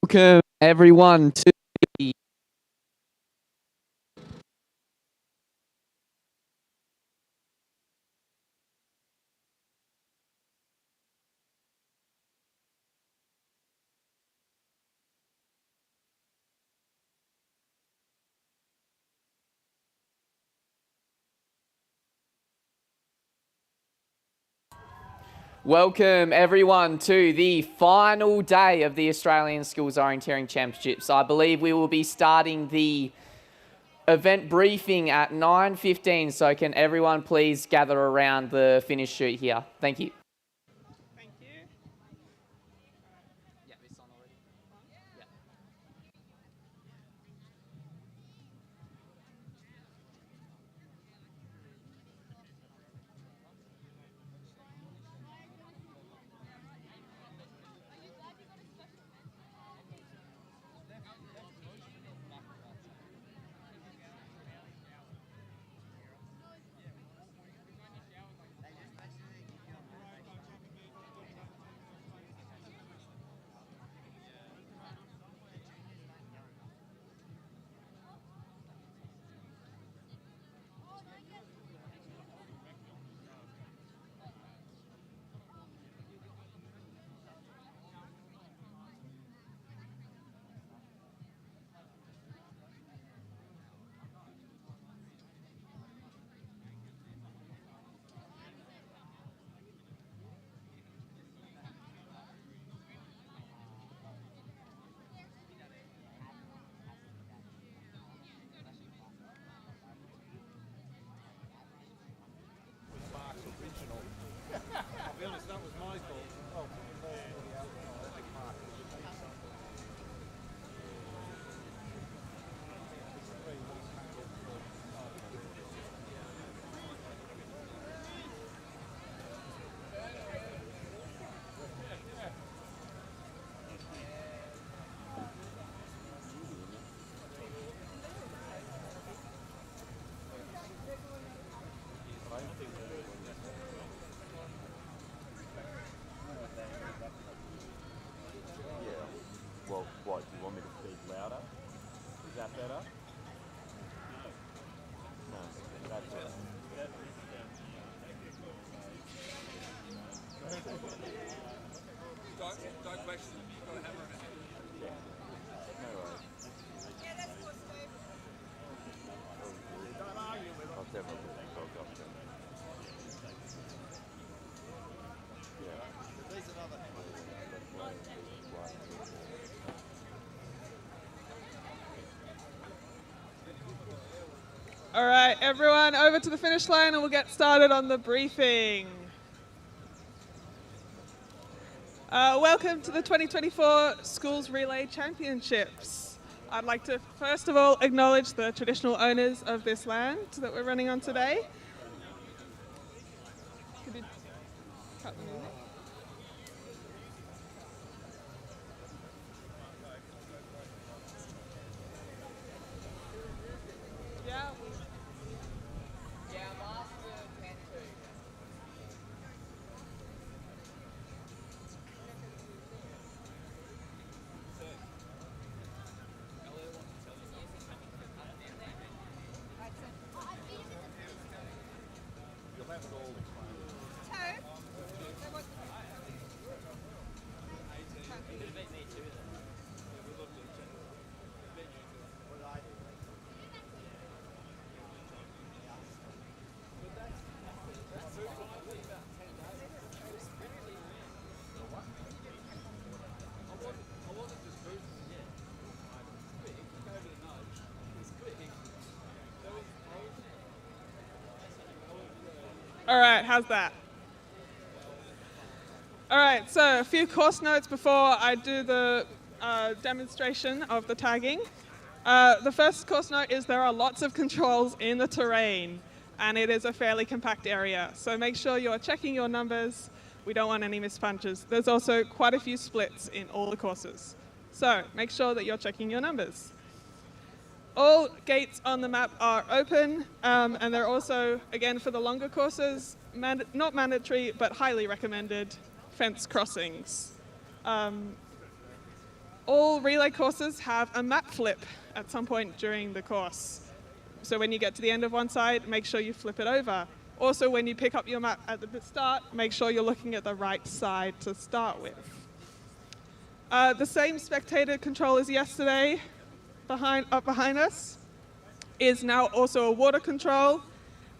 Welcome everyone to the Welcome everyone to the final day of the Australian Schools Orienteering Championships. I believe we will be starting the event briefing at 9:15, so can everyone please gather around the finish chute here. Thank you. Thank you. Well, what, do you want me to speak louder? Is that better? No, that's it. Don't question. You've got a hammer in it. No worries. I'll definitely talk off them. Yeah. All right, everyone, over to the finish line and we'll get started on the briefing. Welcome to the 2024 Schools Relay Championships. I'd like to first of all acknowledge the traditional owners of this land that we're running on today. Could you cut the music? Yeah. You'll have it all explained. All right, how's that? All right, so a few course notes before I do the demonstration of the tagging. The first course note is there are lots of controls in the terrain, and it is a fairly compact area. So make sure you're checking your numbers. We don't want any mispunches. There's also quite a few splits in all the courses. So make sure that you're checking your numbers. All gates on the map are open, and they're also, again, for the longer courses, not mandatory, but highly recommended fence crossings. All relay courses have a map flip at some point during the course. So when you get to the end of one side, make sure you flip it over. Also, when you pick up your map at the start, make sure you're looking at the right side to start with. The same spectator control as yesterday, up behind us, is now also a water control.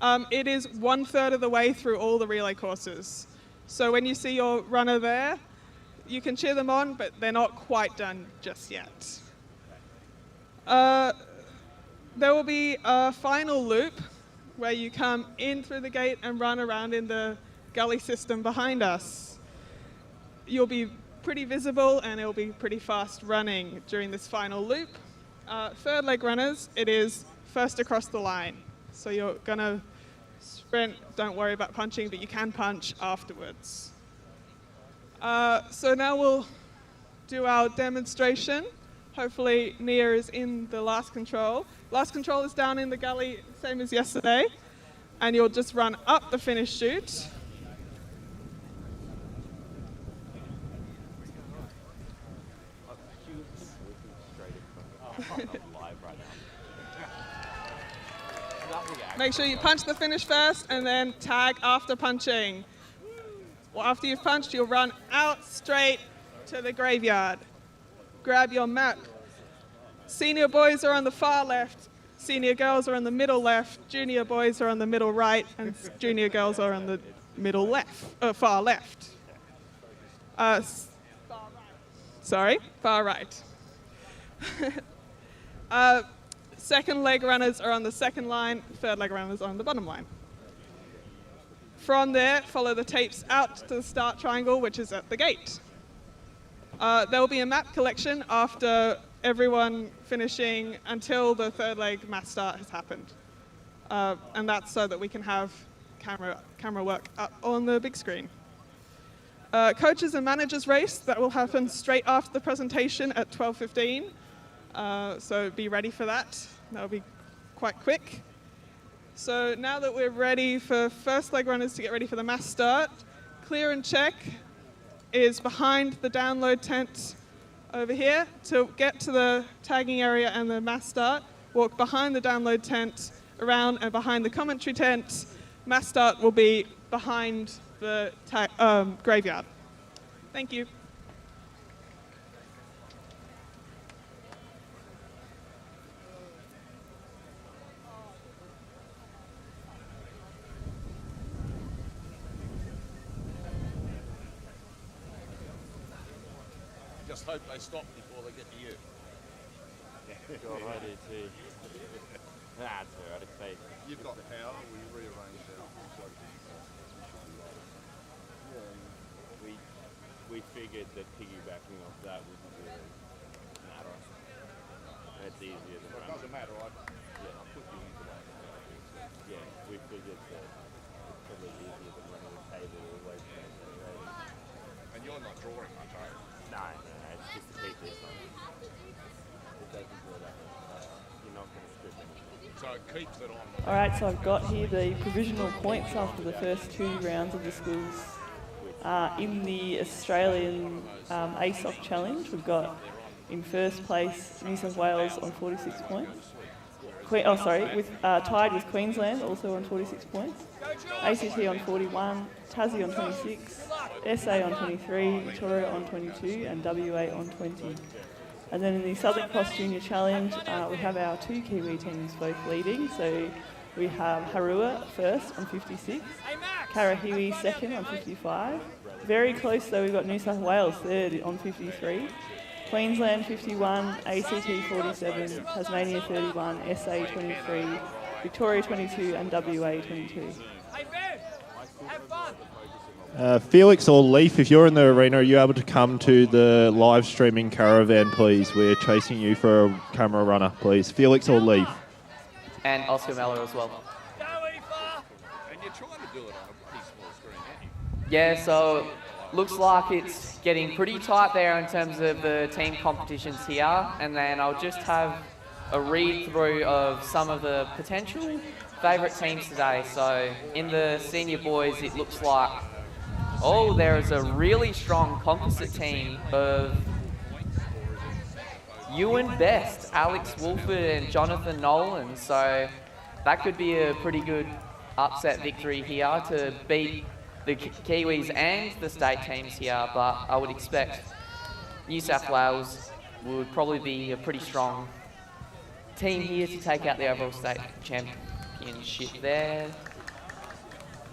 It is 1/3 of the way through all the relay courses. So when you see your runner there, you can cheer them on, but they're not quite done just yet. There will be a final loop where you come in through the gate and run around in the gully system behind us. You'll be pretty visible and it'll be pretty fast running during this final loop. Third leg runners, it is first across the line. So you're gonna sprint, don't worry about punching, but you can punch afterwards. So now we'll do our demonstration. Hopefully Nia is in the last control. Last control is down in the gully, same as yesterday. And you'll just run up the finish chute. Make sure you punch the finish first and then tag after punching. Well, after you've punched, you'll run out straight to the graveyard. Grab your map. Senior boys are on the far left, senior girls are on the middle left, junior boys are on the middle right, and junior girls are on the middle left, far left. Far right. Second leg runners are on the second line, third leg runners are on the bottom line. From there, follow the tapes out to the start triangle, which is at the gate. There will be a map collection after everyone finishing until the third leg mass start has happened. And that's so that we can have camera work up on the big screen. Coaches and managers race, that will happen straight after the presentation at 12:15. So be ready for that. That'll be quite quick. So now that we're ready for first leg runners to get ready for the mass start, clear and check is behind the download tent over here. To get to the tagging area and the mass start, walk behind the download tent, around and behind the commentary tent. Mass start will be behind the graveyard. Thank you. Just hope they stop before they get to you. God, I do too. Nah, it's alright, it's safe. You've got power, we rearrange our We figured that piggybacking off that wouldn't really matter. It's easier than It running. doesn't matter, I'll put you into that. Yeah, we figured that it's probably easier than running a table or weight bench anyway. And you're not drawing much, are you? No, it's just to keep this on. It doesn't draw that much. You're not going to strip anything. So it keeps it on. Alright, so I've got here the provisional points after the first 2 rounds of the schools. In the Australian ASOC Challenge, we've got in first place New South Wales on 46 points. Tied with Queensland, also on 46 points. ACT on 41, Tassie on 26, SA on 23, Victoria on 22, and WA on 20. And then in the Southern Cross Junior Challenge, we have our 2 Kiwi teams both leading. So we have Harua first on 56, Karahiwi second on 55. Very close though, we've got New South Wales third on 53. Queensland 51, ACT 47, Tasmania 31, SA 23, Victoria 22 and WA 22. Felix or Leaf, if you're in the arena, are you able to come to the live streaming caravan, please? We're chasing you for a camera runner, please. Felix or Leaf. And Oscar Mellor as well. And you're trying to do it on a pretty small screen, aren't you? Yeah, so looks like it's getting pretty tight there in terms of the team competitions here. And then I'll just have a read through of some of the potential favourite teams today. So in the senior boys, it looks like, there is a really strong composite team of Ewan Best, Alex Wolford and Jonathan Nolan. So that could be a pretty good upset victory here to beat the Kiwis and the state teams here, but I would expect New South Wales would probably be a pretty strong team here to take out the overall state championship there.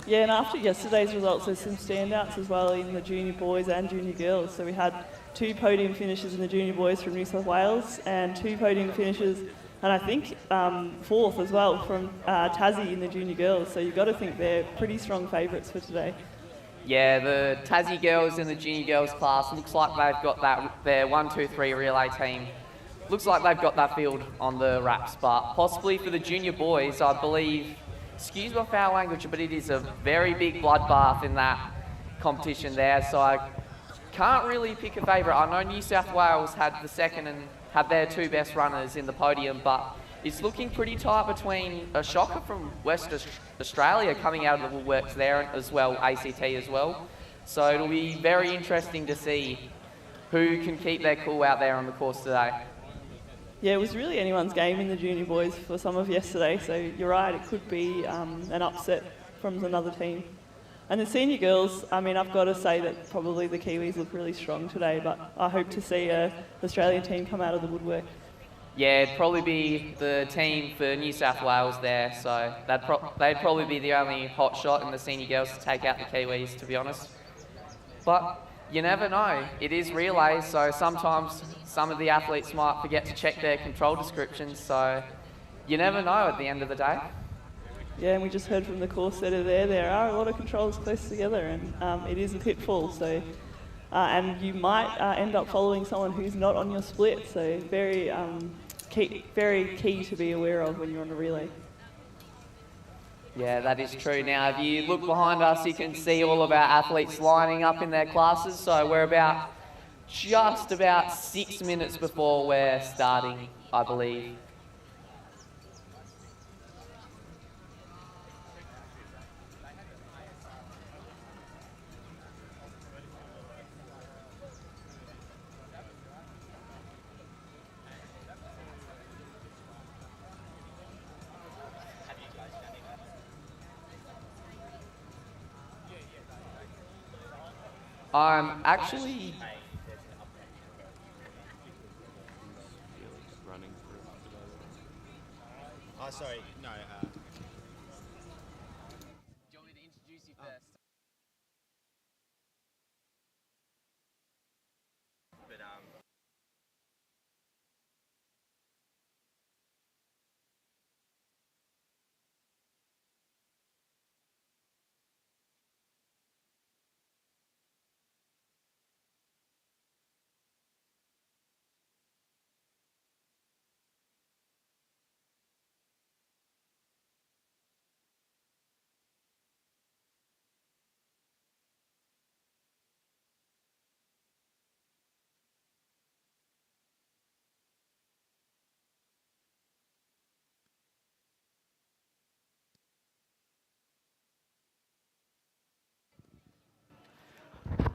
Yeah, and after yesterday's results, there's some standouts as well in the junior boys and junior girls. So we had 2 podium finishes in the junior boys from New South Wales and 2 podium finishes, and I think 4th as well from Tassie in the junior girls. So you've got to think they're pretty strong favourites for today. Yeah, the Tassie girls in the junior girls class looks like they've got their 1, 2, 3 relay team. Looks like they've got that field on the wraps, but possibly for the junior boys, I believe, excuse my foul language, but it is a very big bloodbath in that competition there, so I can't really pick a favourite. I know New South Wales had the second and had their 2 best runners in the podium, but it's looking pretty tight between a shocker from West Australia coming out of the woodworks there as well, ACT as well. So it'll be very interesting to see who can keep their cool out there on the course today. Yeah, it was really anyone's game in the junior boys for some of yesterday, so you're right, it could be an upset from another team. And the senior girls, I mean, I've got to say that probably the Kiwis look really strong today, but I hope to see an Australian team come out of the woodwork. Yeah, it'd probably be the team for New South Wales there, so they'd probably be the only hot shot in the senior girls to take out the Kiwis, to be honest. But you never know. It is relays, so sometimes some of the athletes might forget to check their control descriptions, so you never know at the end of the day. Yeah, and we just heard from the course setter there are a lot of controls close together, and it is a pitfall, so and you might end up following someone who's not on your split, so very key to be aware of when you're on a relay. Yeah, that is true. Now, if you look behind us, you can see all of our athletes lining up in their classes. So we're just about 6 minutes before we're starting, I believe. I'm actually... Oh, sorry, no. Do you want me to introduce you first? But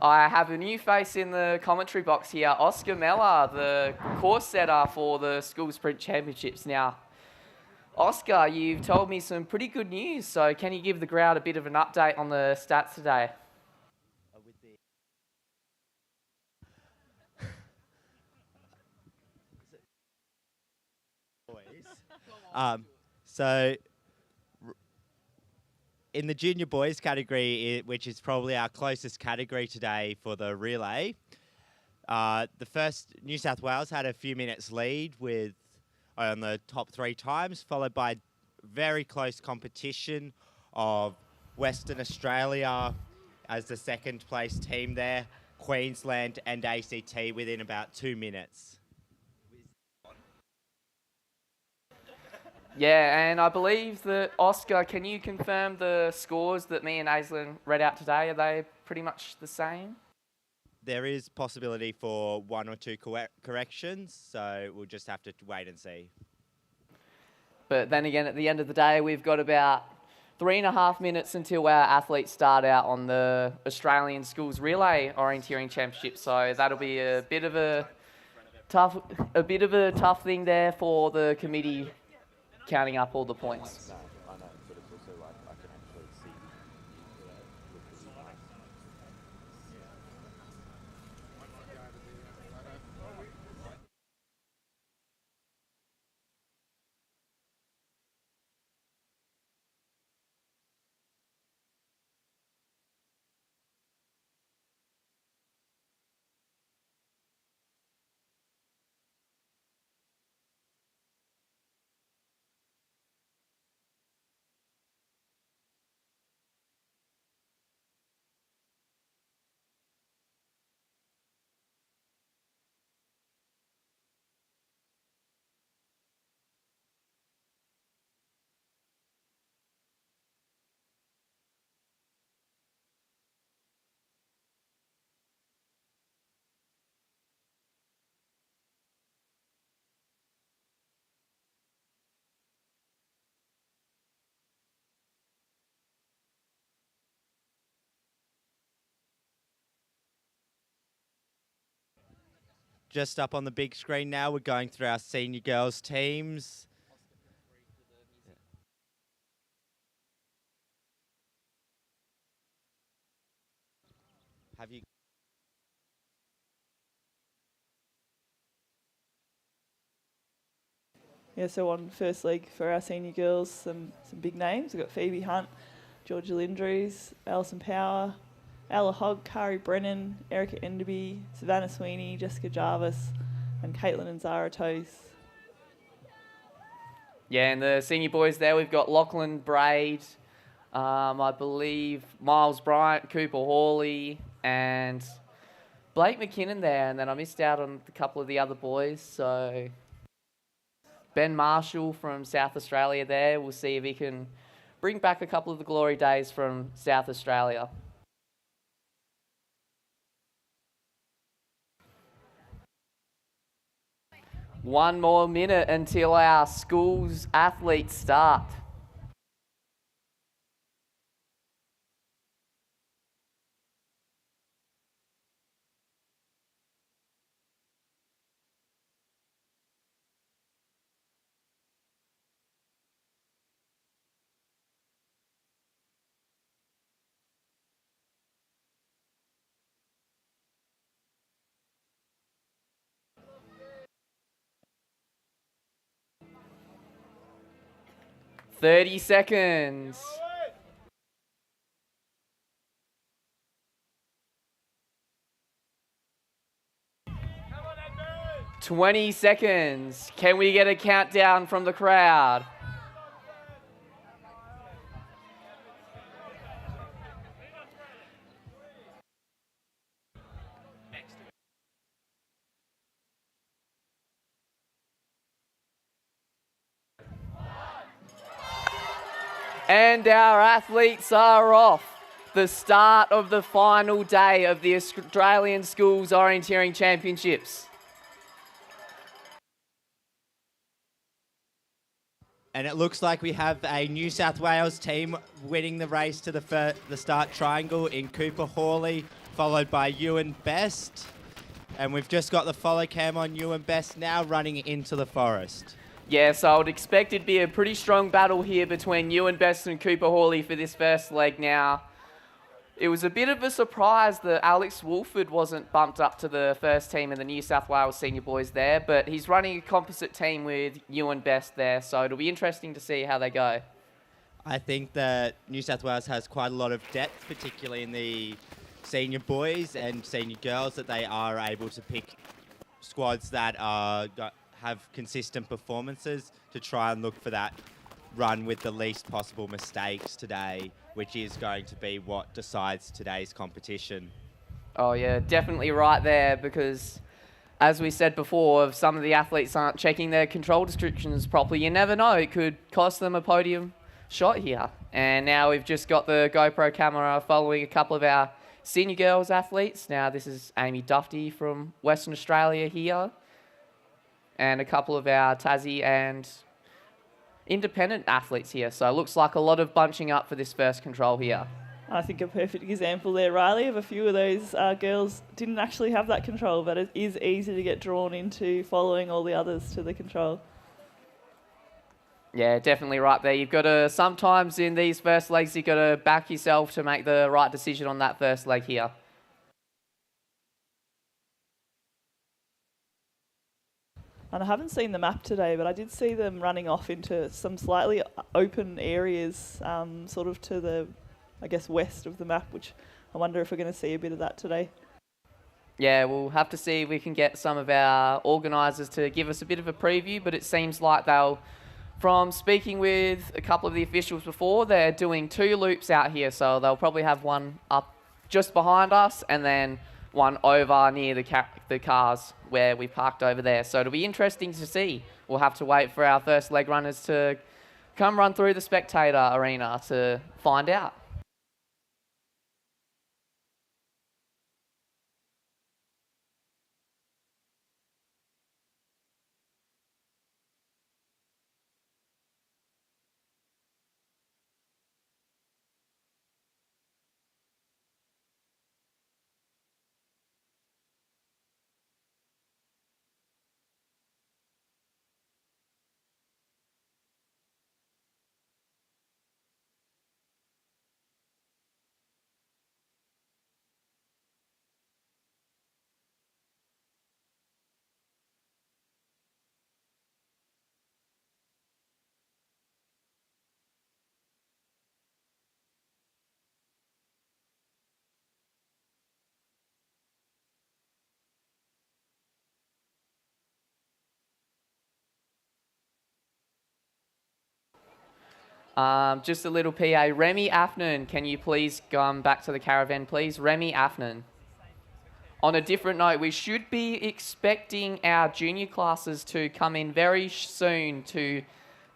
I have a new face in the commentary box here, Oscar Mellor, the course setter for the School Sprint Championships. Now, Oscar, you've told me some pretty good news, so can you give the crowd a bit of an update on the stats today? So, in the junior boys category, which is probably our closest category today for the relay, the first New South Wales had a few minutes lead on the top 3 times, followed by very close competition of Western Australia as the second place team there, Queensland and ACT within about 2 minutes. Yeah, and I believe that, Oscar, can you confirm the scores that me and Aislinn read out today? Are they pretty much the same? There is possibility for 1 or 2 corrections, so we'll just have to wait and see. But then again, at the end of the day, we've got about 3.5 minutes until our athletes start out on the Australian Schools Relay Orienteering Championship, so that'll be a bit of a a bit of a tough thing there for the committee counting up all the points. Just up on the big screen now, we're going through our senior girls teams. Have you? Yeah, so on first league for our senior girls, some big names. We've got Phoebe Hunt, Georgia Lindrews, Alison Power, Ella Hogg, Kari Brennan, Erica Enderby, Savannah Sweeney, Jessica Jarvis, and Caitlin and Zara Toes. Yeah, and the senior boys there, we've got Lachlan Braid, I believe Miles Bryant, Cooper Hawley, and Blake McKinnon there. And then I missed out on a couple of the other boys. So Ben Marshall from South Australia there. We'll see if he can bring back a couple of the glory days from South Australia. One more minute until our school's athletes start. "30 seconds. "20 seconds. Can we get a countdown from the crowd? And our athletes are off. The start of the final day of the Australian Schools Orienteering Championships. And it looks like we have a New South Wales team winning the race to the start triangle in Cooper Hawley, followed by Ewan Best. And we've just got the follow cam on Ewan Best now running into the forest. Yeah, so I would expect it'd be a pretty strong battle here between Ewan Best and Cooper Hawley for this first leg now. It was a bit of a surprise that Alex Wolford wasn't bumped up to the first team in the New South Wales senior boys there, but he's running a composite team with Ewan Best there, so it'll be interesting to see how they go. I think that New South Wales has quite a lot of depth, particularly in the senior boys and senior girls, that they are able to pick squads that have consistent performances to try and look for that run with the least possible mistakes today, which is going to be what decides today's competition. Oh yeah, definitely right there, because as we said before, if some of the athletes aren't checking their control restrictions properly, you never know, it could cost them a podium shot here. And now we've just got the GoPro camera following a couple of our senior girls athletes. Now this is Amy Dufty from Western Australia here, and a couple of our Tassie and independent athletes here. So it looks like a lot of bunching up for this first control here. I think a perfect example there, Riley, of a few of those girls didn't actually have that control, but it is easy to get drawn into following all the others to the control. Yeah, definitely right there. You've got to, sometimes in these first legs, you've got to back yourself to make the right decision on that first leg here. And I haven't seen the map today, but I did see them running off into some slightly open areas, sort of to the, I guess, west of the map, which I wonder if we're going to see a bit of that today. Yeah, we'll have to see if we can get some of our organisers to give us a bit of a preview, but it seems like they'll, from speaking with a couple of the officials before, they're doing 2 loops out here, so they'll probably have one up just behind us and then one over near the cars where we parked over there. So it'll be interesting to see. We'll have to wait for our first leg runners to come run through the spectator arena to find out. Just a little PA. Remy Afnan, can you please come back to the caravan, please? Remy Afnan. On a different note, we should be expecting our junior classes to come in very soon to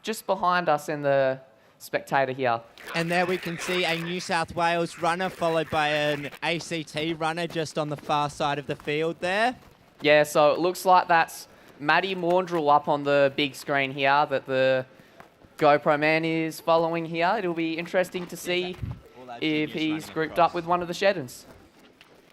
just behind us in the spectator here. And there we can see a New South Wales runner followed by an ACT runner just on the far side of the field there. Yeah, so it looks like that's Maddie Maundrell up on the big screen here that the GoPro man is following here. It'll be interesting to see if he's grouped up with one of the Sheddons.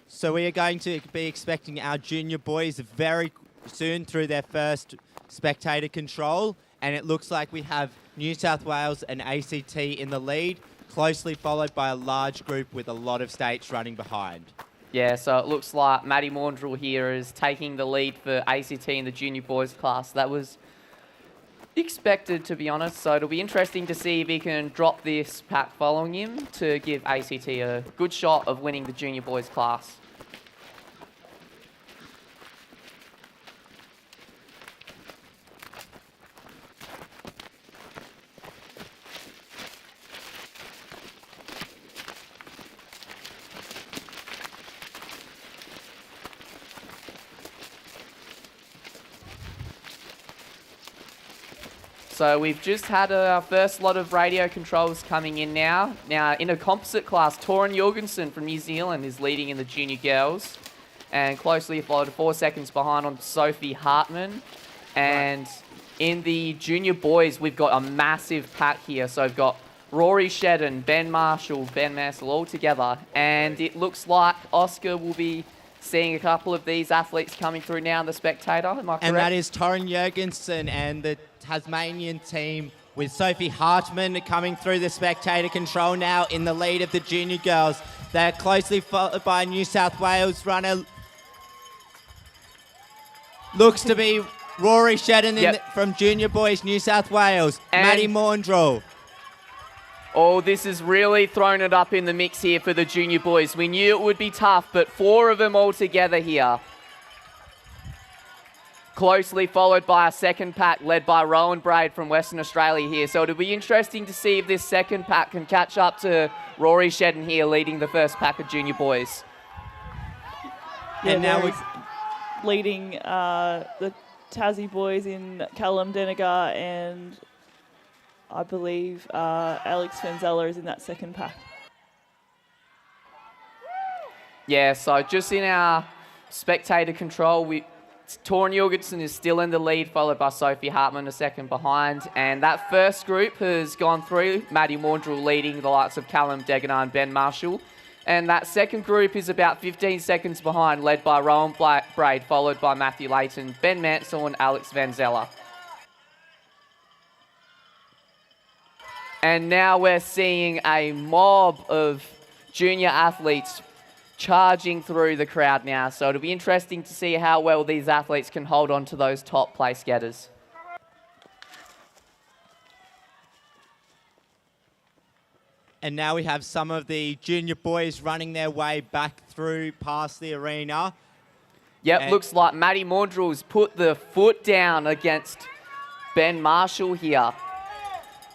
So we are going to be expecting our junior boys very soon through their first spectator control. And it looks like we have New South Wales and ACT in the lead, closely followed by a large group with a lot of states running behind. Yeah, so it looks like Maddie Maundrell here is taking the lead for ACT in the junior boys class. That was expected, to be honest, so it'll be interesting to see if he can drop this pack following him to give ACT a good shot of winning the junior boys class. So we've just had our first lot of radio controls coming in now. Now, in a composite class, Torin Jorgensen from New Zealand is leading in the junior girls, and closely followed 4 seconds behind on Sophie Hartman. And in the junior boys, we've got a massive pack here. So we've got Rory Shedden, Ben Marshall all together. And it looks like Oscar will be seeing a couple of these athletes coming through now in the spectator. Am I correct? And that is Torin Jorgensen and the Tasmanian team with Sophie Hartman coming through the spectator control now in the lead of the junior girls. They're closely followed by a New South Wales runner. Looks to be Rory Shedden from junior boys, New South Wales. And Maddie Maundrell. Oh, this has really thrown it up in the mix here for the junior boys. We knew it would be tough, but 4 of them all together here. Closely followed by a second pack led by Rowan Braid from Western Australia here. So it'll be interesting to see if this second pack can catch up to Rory Shedden here leading the first pack of junior boys. Yeah, and now we're leading the Tassie boys in Callum Denegar, and I believe Alex Fenzella is in that second pack. Yeah, so just in our spectator control, Torrin Jorgensen is still in the lead, followed by Sophie Hartman a second behind. And that first group has gone through. Maddie Maundrell leading the likes of Callum Degenar and Ben Marshall. And that second group is about 15 seconds behind, led by Rowan Braid, followed by Matthew Layton, Ben Mansell and Alex Van Zeller. And now we're seeing a mob of junior athletes charging through the crowd now. So it'll be interesting to see how well these athletes can hold on to those top place getters. And now we have some of the junior boys running their way back through past the arena. Yep, And looks like Maddie Maundrell's put the foot down against Ben Marshall here.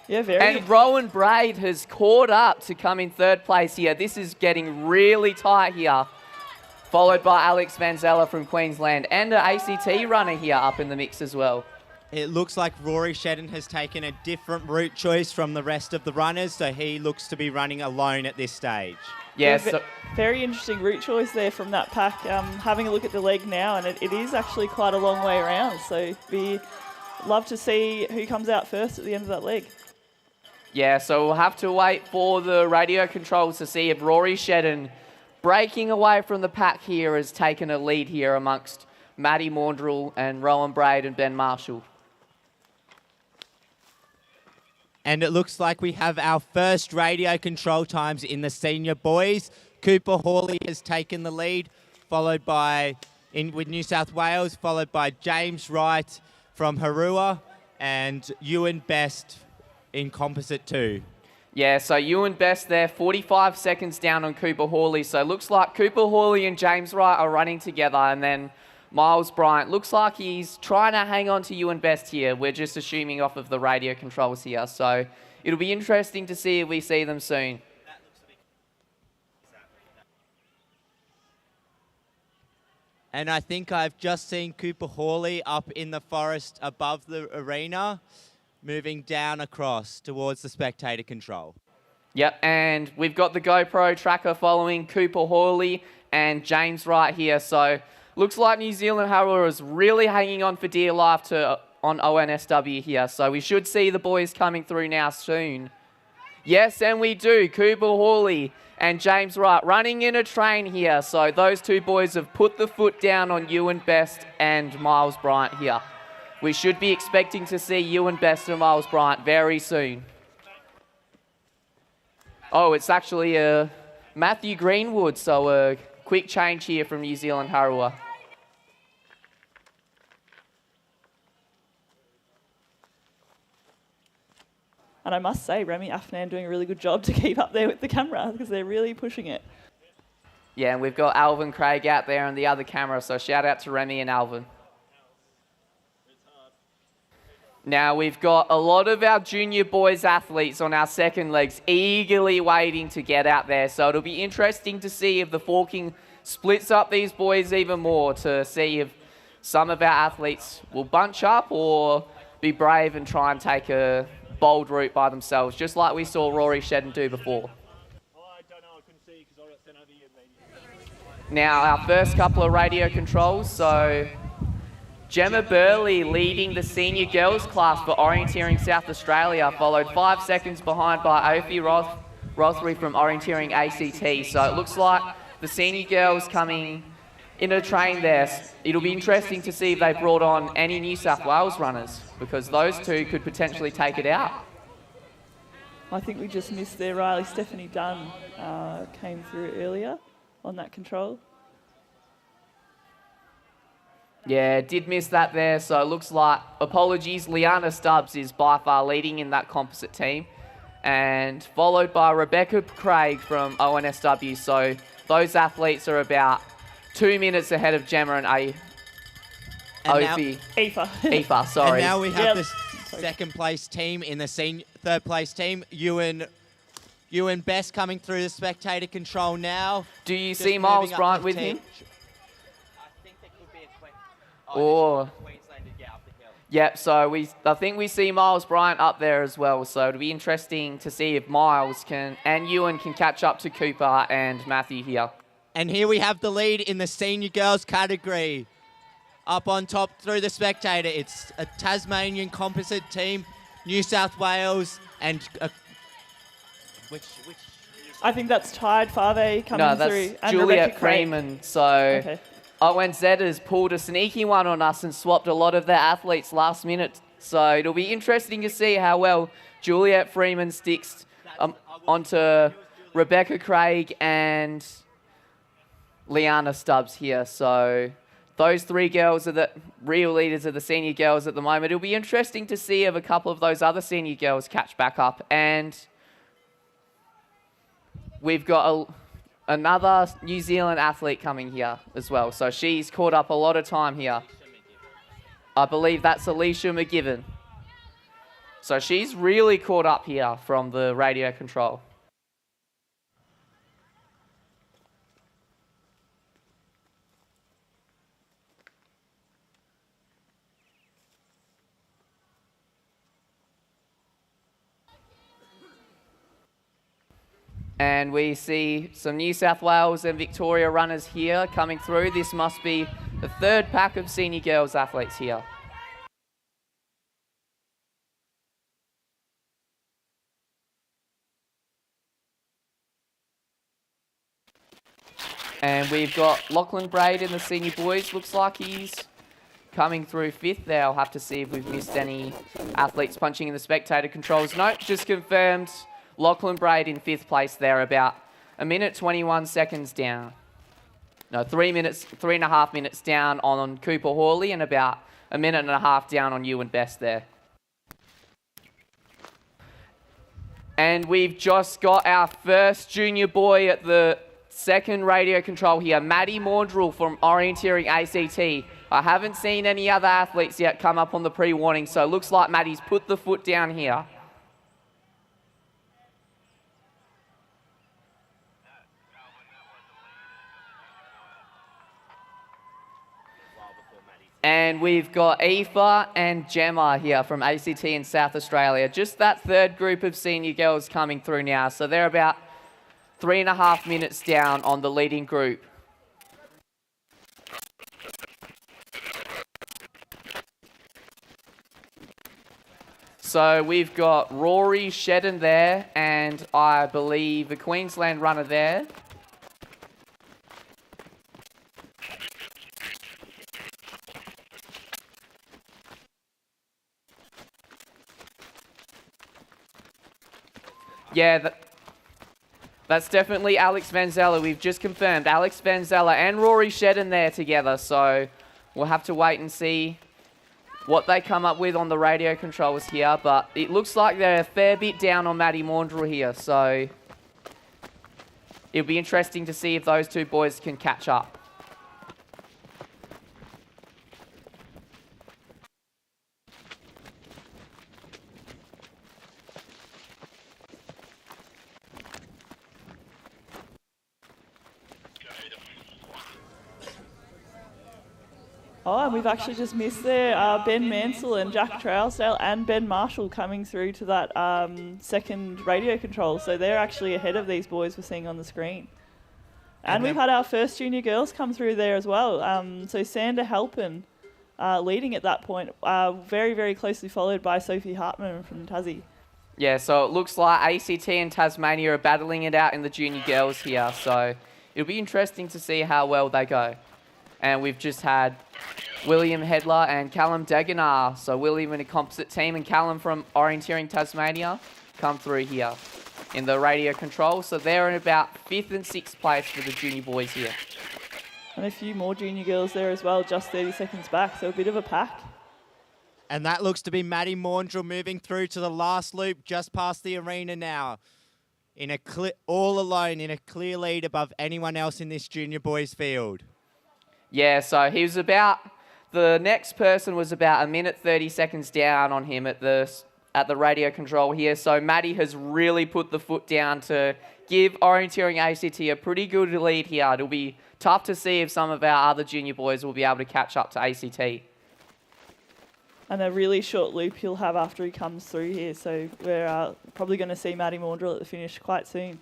Yeah, very. And Rowan Braid has caught up to come in third place here. This is getting really tight here. Followed by Alex Van Zeller from Queensland and an ACT runner here up in the mix as well. it looks like Rory Shedden has taken a different route choice from the rest of the runners, so he looks to be running alone at this stage. Yeah, So very interesting route choice there from that pack. Having a look at the leg now, and it is actually quite a long way around. So love to see who comes out first at the end of that leg. Yeah, so we'll have to wait for the radio controls to see if Rory Shedden, breaking away from the pack here, has taken a lead here amongst Maddie Maundrell and Rowan Braid and Ben Marshall. And it looks like we have our first radio control times in the senior boys. Cooper Hawley has taken the lead, followed by, with New South Wales, followed by James Wright from Harua and Ewan Best in Composite 2. Yeah, so Ewan Best there, 45 seconds down on Cooper Hawley. So it looks like Cooper Hawley and James Wright are running together, and then Miles Bryant looks like he's trying to hang on to Ewan Best here. We're just assuming off of the radio controls here. So it'll be interesting to see if we see them soon. And I think I've just seen Cooper Hawley up in the forest above the arena, moving down across towards the spectator control. Yep, and we've got the GoPro tracker following Cooper Hawley and James Wright here. So looks like New Zealand Harrower is really hanging on for dear life on ONSW here. So we should see the boys coming through now soon. Yes, and we do. Cooper Hawley and James Wright running in a train here. So those two boys have put the foot down on Ewan Best and Miles Bryant here. We should be expecting to see Ewan Best and Miles Bryant very soon. Oh, it's actually Matthew Greenwood, so a quick change here from New Zealand Harrower. And I must say, Remy Afnan doing a really good job to keep up there with the camera because they're really pushing it. Yeah, and we've got Alvin Craig out there on the other camera, so shout out to Remy and Alvin. Now we've got a lot of our junior boys athletes on our second legs eagerly waiting to get out there. So it'll be interesting to see if the forking splits up these boys even more, to see if some of our athletes will bunch up or be brave and try and take a bold route by themselves, just like we saw Rory Shedden do before. Now our first couple of radio controls, so Gemma Burley leading the senior girls class for Orienteering South Australia, followed 5 seconds behind by Ophi Rothery from Orienteering ACT. So it looks like the senior girls coming in a train there. It'll be interesting to see if they brought on any New South Wales runners, because those two could potentially take it out. I think we just missed there. Riley Stephanie Dunn came through earlier on that control. Yeah, did miss that there, so it looks like, apologies, Liana Stubbs is by far leading in that composite team, and followed by Rebecca Craig from ONSW. So those athletes are about 2 minutes ahead of Gemma and Aoife, sorry. And now we have the second place team in the third place team. Ewan Best coming through the spectator control now. Do you see Miles Bryant with him? Or yep, so I think we see Miles Bryant up there as well. So it'll be interesting to see if Miles and Ewan can catch up to Cooper and Matthew here. And here we have the lead in the senior girls category. Up on top through the spectator, it's a Tasmanian composite team, New South Wales, and which I think that's tied 5A coming No, that's through. And Juliet Rebecca Craig. Freeman. So Okay. ONZ has pulled a sneaky one on us and swapped a lot of their athletes last minute. So it'll be interesting to see how well Juliet Freeman sticks onto Rebecca Craig and Liana Stubbs here. So those three girls are the real leaders of the senior girls at the moment. It'll be interesting to see if a couple of those other senior girls catch back up. And we've got another New Zealand athlete coming here as well. So she's caught up a lot of time here. I believe that's Alicia McGiven. So she's really caught up here from the radio control. And we see some New South Wales and Victoria runners here coming through. This must be the third pack of senior girls athletes here. And we've got Lachlan Braid in the senior boys. Looks like he's coming through fifth there. I'll have to see if we've missed any athletes punching in the spectator controls. Nope, just confirmed. Lachlan Braid in fifth place there, about a minute 21 seconds down. No, 3.5 minutes down on Cooper Hawley and about a minute and a half down on Ewan Best there. And we've just got our first junior boy at the second radio control here, Maddie Maundrell from Orienteering ACT. I haven't seen any other athletes yet come up on the pre-warning, so it looks like Maddie's put the foot down here. And we've got Aoife and Gemma here from ACT in South Australia. Just that third group of senior girls coming through now. So they're about 3.5 minutes down on the leading group. So we've got Rory Shedden there and I believe a Queensland runner there. Yeah, that's definitely Alex Vanzella. We've just confirmed Alex Vanzella and Rory Shedden there together. So we'll have to wait and see what they come up with on the radio controls here. But it looks like they're a fair bit down on Maddie Maundrell here. So it'll be interesting to see if those two boys can catch up. Oh, and we've actually just missed there Ben Mansell and Jack Trousdale and Ben Marshall coming through to that second radio control. So they're actually ahead of these boys we're seeing on the screen. And we've had our first junior girls come through there as well. So Sander Halpin leading at that point, very, very closely followed by Sophie Hartman from Tassie. Yeah, so it looks like ACT and Tasmania are battling it out in the junior girls here. So it'll be interesting to see how well they go. And we've just had William Hedler and Callum Dagenar. So William in a composite team and Callum from Orienteering Tasmania come through here in the radio control. So they're in about 5th and 6th place for the junior boys here. And a few more junior girls there as well, just 30 seconds back. So a bit of a pack. And that looks to be Maddie Maundrell moving through to the last loop just past the arena now. All alone in a clear lead above anyone else in this junior boys field. Yeah, so he was the next person was about a minute 30 seconds down on him at the radio control here. So Maddie has really put the foot down to give Orienteering ACT a pretty good lead here. It'll be tough to see if some of our other junior boys will be able to catch up to ACT. And a really short loop he'll have after he comes through here. So we're probably going to see Maddie Maundrell at the finish quite soon.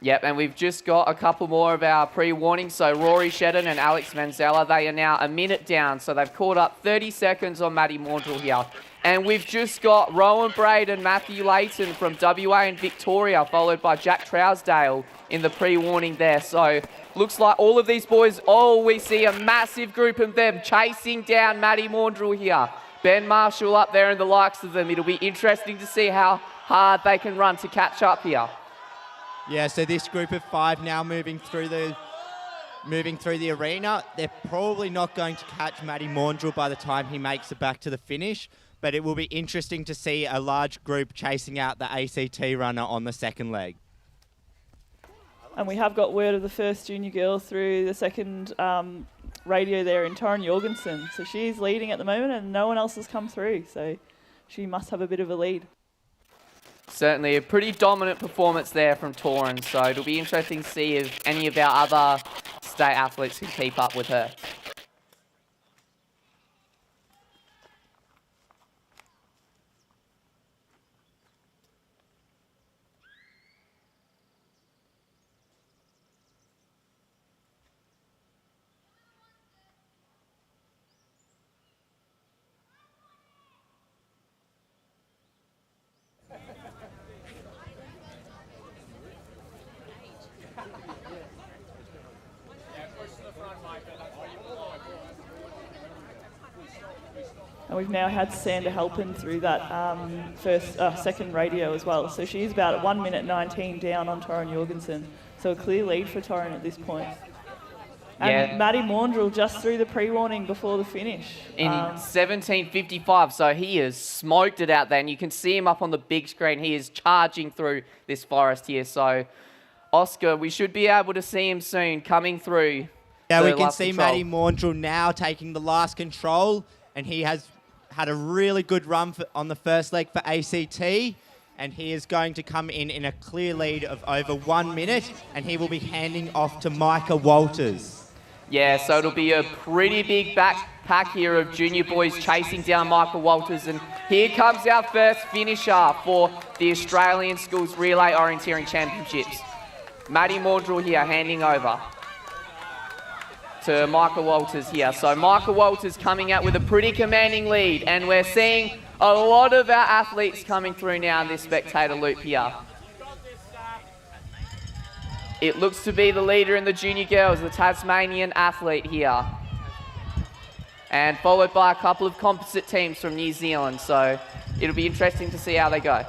Yep, and we've just got a couple more of our pre-warnings. So Rory Shedden and Alex Manzella, they are now a minute down. So they've caught up 30 seconds on Maddie Maundrell here. And we've just got Rowan Braid and Matthew Layton from WA and Victoria, followed by Jack Trousdale in the pre-warning there. So looks like all of these boys, we see a massive group of them chasing down Maddie Maundrell here. Ben Marshall up there and the likes of them. It'll be interesting to see how hard they can run to catch up here. Yeah, so this group of 5 now moving through the arena. They're probably not going to catch Matty Maundrell by the time he makes it back to the finish, but it will be interesting to see a large group chasing out the ACT runner on the second leg. And we have got word of the first junior girl through the second radio there in Torren Jorgensen. So she's leading at the moment and no one else has come through. So she must have a bit of a lead. Certainly a pretty dominant performance there from Torren, so it'll be interesting to see if any of our other state athletes can keep up with her. And we've now had Sander Halpin through that second radio as well. So she's about 1 minute 19 down on Torren Jorgensen. So a clear lead for Torren at this point. And Maddie Maundrell just through the pre-warning before the finish. In 17:55, so he has smoked it out there. And you can see him up on the big screen. He is charging through this forest here. So, Oscar, we should be able to see him soon coming through. Yeah, we can see Maddie Maundrell now taking the last control. And he has had a really good run on the first leg for ACT, and he is going to come in a clear lead of over 1 minute, and he will be handing off to Micah Walters. Yeah, so it'll be a pretty big backpack here of junior boys chasing down Michael Walters, and here comes our first finisher for the Australian Schools Relay Orienteering Championships. Maddie Maundrell here handing over to Michael Walters here. So Michael Walters coming out with a pretty commanding lead, and we're seeing a lot of our athletes coming through now in this spectator loop here. It looks to be the leader in the junior girls, the Tasmanian athlete here. And followed by a couple of composite teams from New Zealand, so it'll be interesting to see how they go.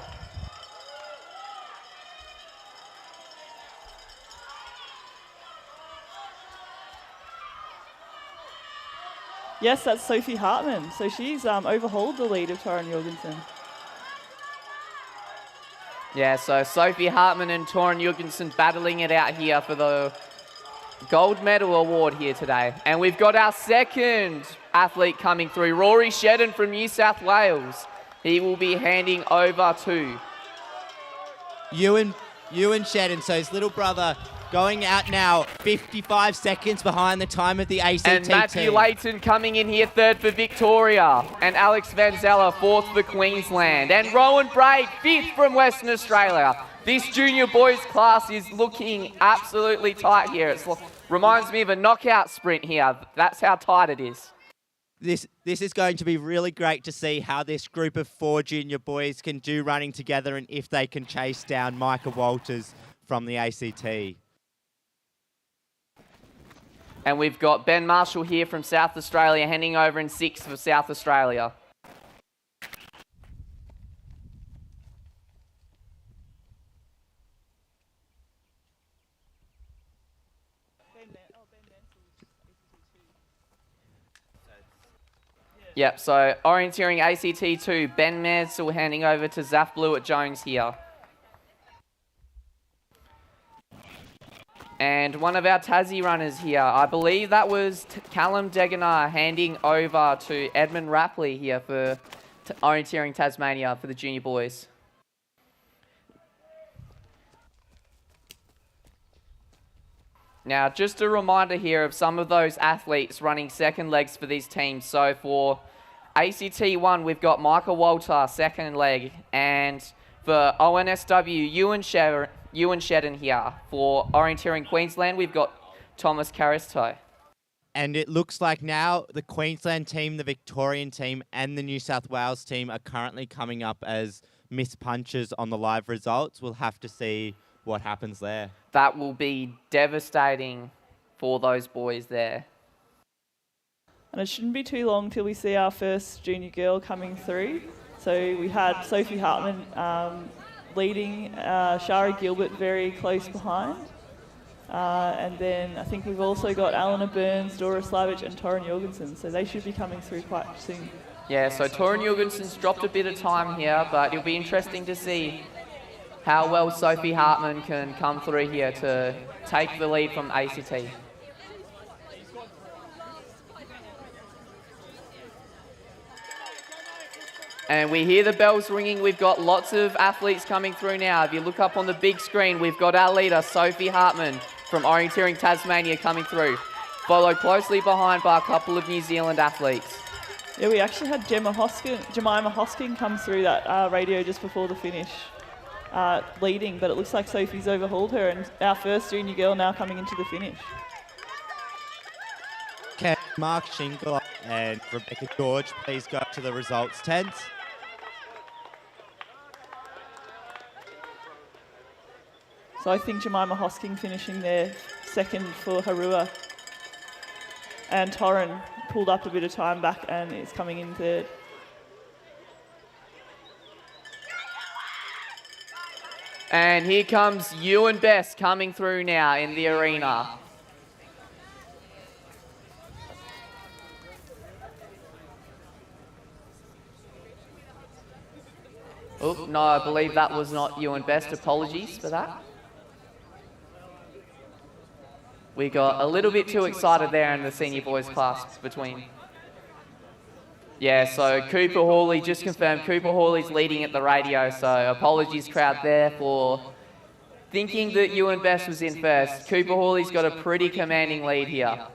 Yes, that's Sophie Hartman. So she's overhauled the lead of Torren Jorgensen. Yeah, so Sophie Hartman and Torren Jorgensen battling it out here for the gold medal award here today. And we've got our second athlete coming through, Rory Shedden from New South Wales. He will be handing over to Ewan Shedden, so his little brother, going out now, 55 seconds behind the time of the ACT and Matthew team. Layton coming in here third for Victoria. And Alex Vanzella fourth for Queensland. And Rowan Braid fifth from Western Australia. This junior boys class is looking absolutely tight here. It reminds me of a knockout sprint here. That's how tight it is. This is going to be really great to see how this group of 4 junior boys can do running together and if they can chase down Micah Walters from the ACT. And we've got Ben Marshall here from South Australia handing over in 6th for South Australia. Yep, so orienteering ACT2, Ben Mansell handing over to Zaf Blewett Jones here. And one of our Tassie runners here, I believe that was Callum Deganar handing over to Edmund Rapley here for orienteering Tasmania for the junior boys. Now, just a reminder here of some of those athletes running second legs for these teams. So for ACT1, we've got Michael Walter, second leg, and For ONSW, Ewan Shedden here. For Orienteering Queensland, we've got Thomas Caristo. And it looks like now the Queensland team, the Victorian team, and the New South Wales team are currently coming up as missed punches on the live results. We'll have to see what happens there. That will be devastating for those boys there. And it shouldn't be too long till we see our first junior girl coming through. So we had Sophie Hartman leading, Shari Gilbert very close behind. And then I think we've also got Alana Burns, Dora Slavic and Torrin Jorgensen. So they should be coming through quite soon. Yeah, so Torrin Jorgensen's dropped a bit of time here, but it'll be interesting to see how well Sophie Hartman can come through here to take the lead from ACT. And we hear the bells ringing. We've got lots of athletes coming through now. If you look up on the big screen, we've got our leader, Sophie Hartman from Orienteering Tasmania coming through, followed closely behind by a couple of New Zealand athletes. Yeah, we actually had Jemima Hosking come through that radio just before the finish, leading, but it looks like Sophie's overhauled her, and our first junior girl now coming into the finish. Can Mark Shingle and Rebecca George please go up to the results tent? So I think Jemima Hosking finishing there second for Harua. And Torrin pulled up a bit of time back and is coming in third. And here comes Ewan Best coming through now in the arena. Oh, no, I believe that was not Ewan Best. Apologies for that. We got a little bit too excited there in the senior boys class between. Yeah, so Cooper Hawley, just confirmed, Cooper Hawley's leading at the radio, so apologies crowd there for thinking that Ewan Best was in first. Cooper Hawley's got a pretty commanding lead here.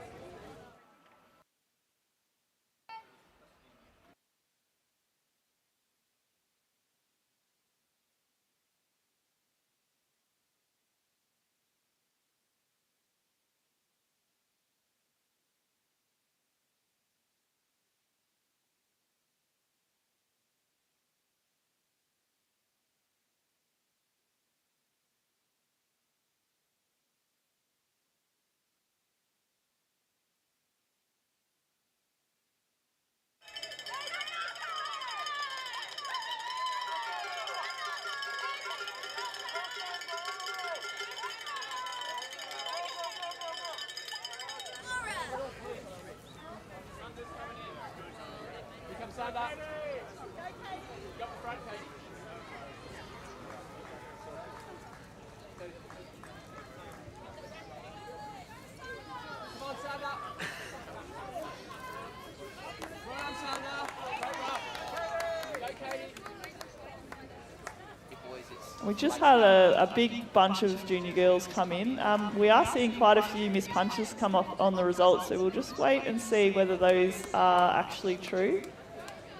We just had a big bunch of junior girls come in. We are seeing quite a few missed punches come up on the results, so we'll just wait and see whether those are actually true.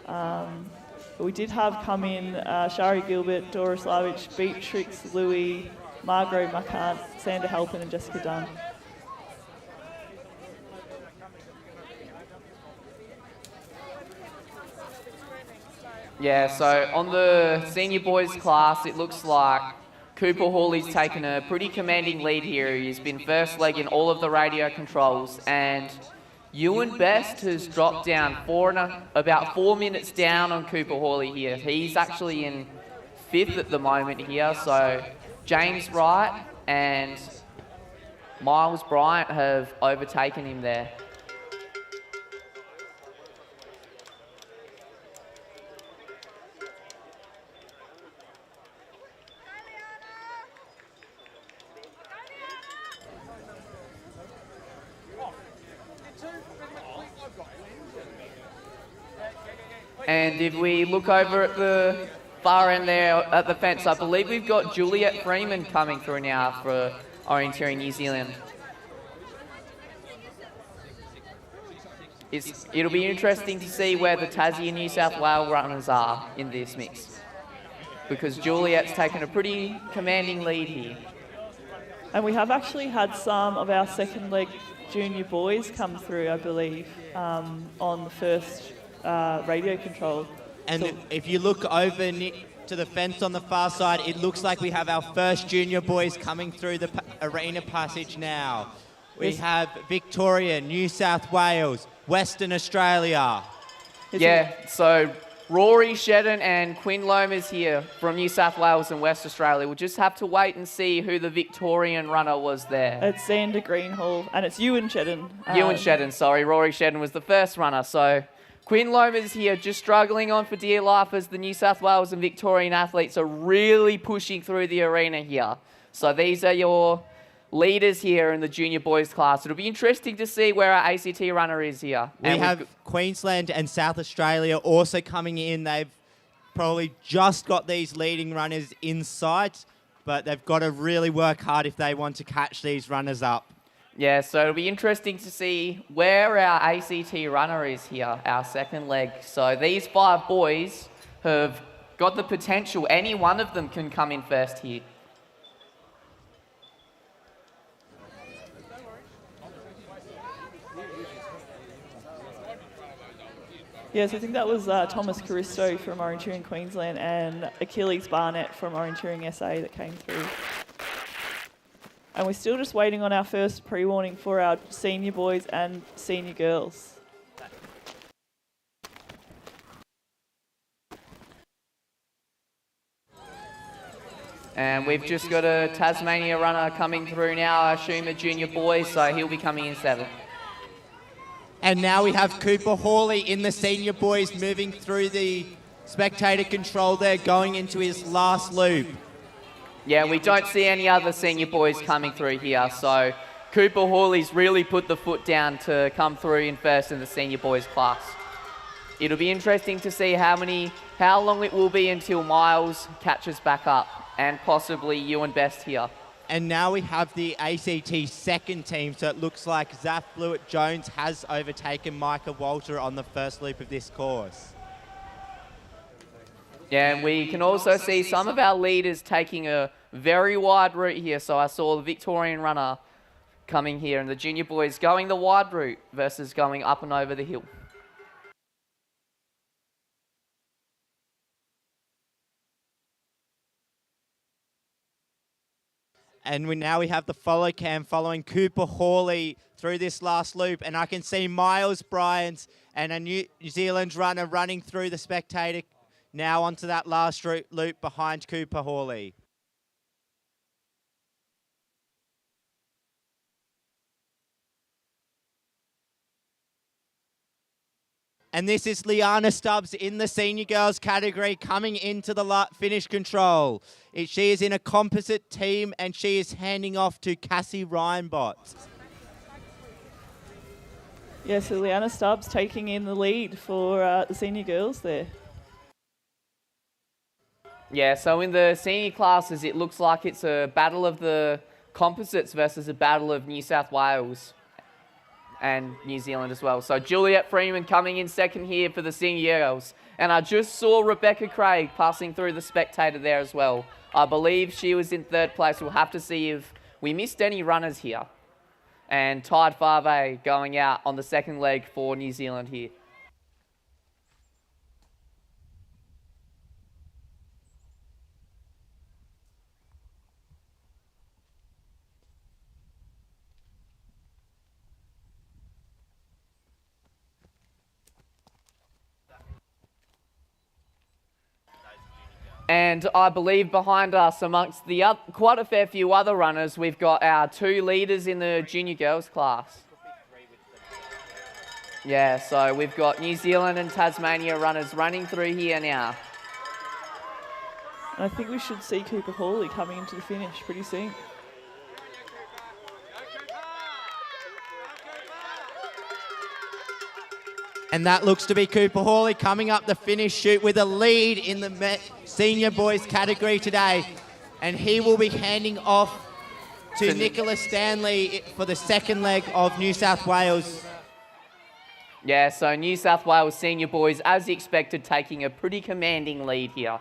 But we did have come in Shari Gilbert, Dora Slavic, Beatrix Louis, Margot McCann, Sandra Halpin and Jessica Dunn. Yeah, so on the senior boys class, it looks like Cooper Hawley's taken a pretty commanding lead here. He's been first leg in all of the radio controls, and Ewan Best has dropped down about 4 minutes down on Cooper Hawley here. He's actually in fifth at the moment here, so James Wright and Miles Bryant have overtaken him there. And if we look over at the far end there at the fence, I believe we've got Juliet Freeman coming through now for Orienteering New Zealand. It'll be interesting to see where the Tassie and New South Wales runners are in this mix. because Juliet's taken a pretty commanding lead here. And we have actually had some of our second leg junior boys come through, I believe, on the first radio control. And if you look over to the fence on the far side, it looks like we have our first junior boys coming through the arena passage now. We have Victoria, New South Wales, Western Australia. So Rory Shedden and Quinn Lomas here from New South Wales and West Australia. We'll just have to wait and see who the Victorian runner was there. It's Xander Greenhall, and it's Ewan Shedden. Ewan Shedden, sorry. Rory Shedden was the first runner. So Quinn Lomas here just struggling on for dear life as the New South Wales and Victorian athletes are really pushing through the arena here. So these are your leaders here in the junior boys class. It'll be interesting to see where our ACT runner is here. We have Queensland and South Australia also coming in. They've probably just got these leading runners in sight, but they've got to really work hard if they want to catch these runners up. Yeah, so it'll be interesting to see where our ACT runner is here, our second leg. So these 5 boys have got the potential. Any one of them can come in first here. Yes, I think that was Thomas Caristo from Orienteering Queensland and Achilles Barnett from Orienteering SA that came through. And we're still just waiting on our first pre-warning for our senior boys and senior girls. And we've just got a Tasmania runner coming through now, I assume a junior boy, so he'll be coming in 7th. And now we have Cooper Hawley in the senior boys moving through the spectator control there, going into his last loop. Yeah, we don't see any other senior boys coming through here, so Cooper Hawley's really put the foot down to come through in first in the senior boys class. It'll be interesting to see how long it will be until Miles catches back up, and possibly Ewan Best here. And now we have the ACT second team, so it looks like Zaf Blewett-Jones has overtaken Micah Walter on the first loop of this course. Yeah, and we can also see some of our leaders taking a very wide route here. So I saw the Victorian runner coming here and the junior boys going the wide route versus going up and over the hill. And now we have the follow cam following Cooper Hawley through this last loop. And I can see Miles Bryant and a New Zealand runner running through the spectator now onto that last loop behind Cooper Hawley. And this is Liana Stubbs in the senior girls category coming into the finish control. She is in a composite team and she is handing off to Cassie Ryanbot. Yeah, so Liana Stubbs taking in the lead for the senior girls there. Yeah, so in the senior classes, it looks like it's a battle of the composites versus a battle of New South Wales and New Zealand as well. So Juliet Freeman coming in second here for the senior girls. And I just saw Rebecca Craig passing through the spectator there as well. I believe she was in third place. We'll have to see if we missed any runners here. And Tide 5A going out on the second leg for New Zealand here. And I believe behind us, amongst the quite a fair few other runners, we've got our 2 leaders in the junior girls class. Yeah, so we've got New Zealand and Tasmania runners running through here now. And I think we should see Cooper Hawley coming into the finish pretty soon. And that looks to be Cooper Hawley coming up the finish chute with a lead in the senior boys category today. And he will be handing off to Nicholas Stanley for the second leg of New South Wales. Yeah, so New South Wales senior boys, as expected, taking a pretty commanding lead here.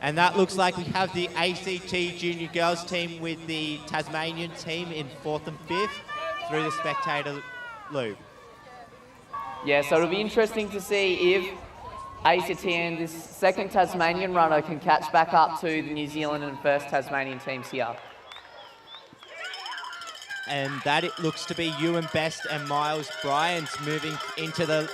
And that looks like we have the ACT junior girls team with the Tasmanian team in 4th and 5th through the spectator loop. Yeah, so it'll be interesting to see if ACT and this second Tasmanian runner can catch back up to the New Zealand and first Tasmanian teams here. And that it looks to be Ewan Best and Miles Bryant moving into the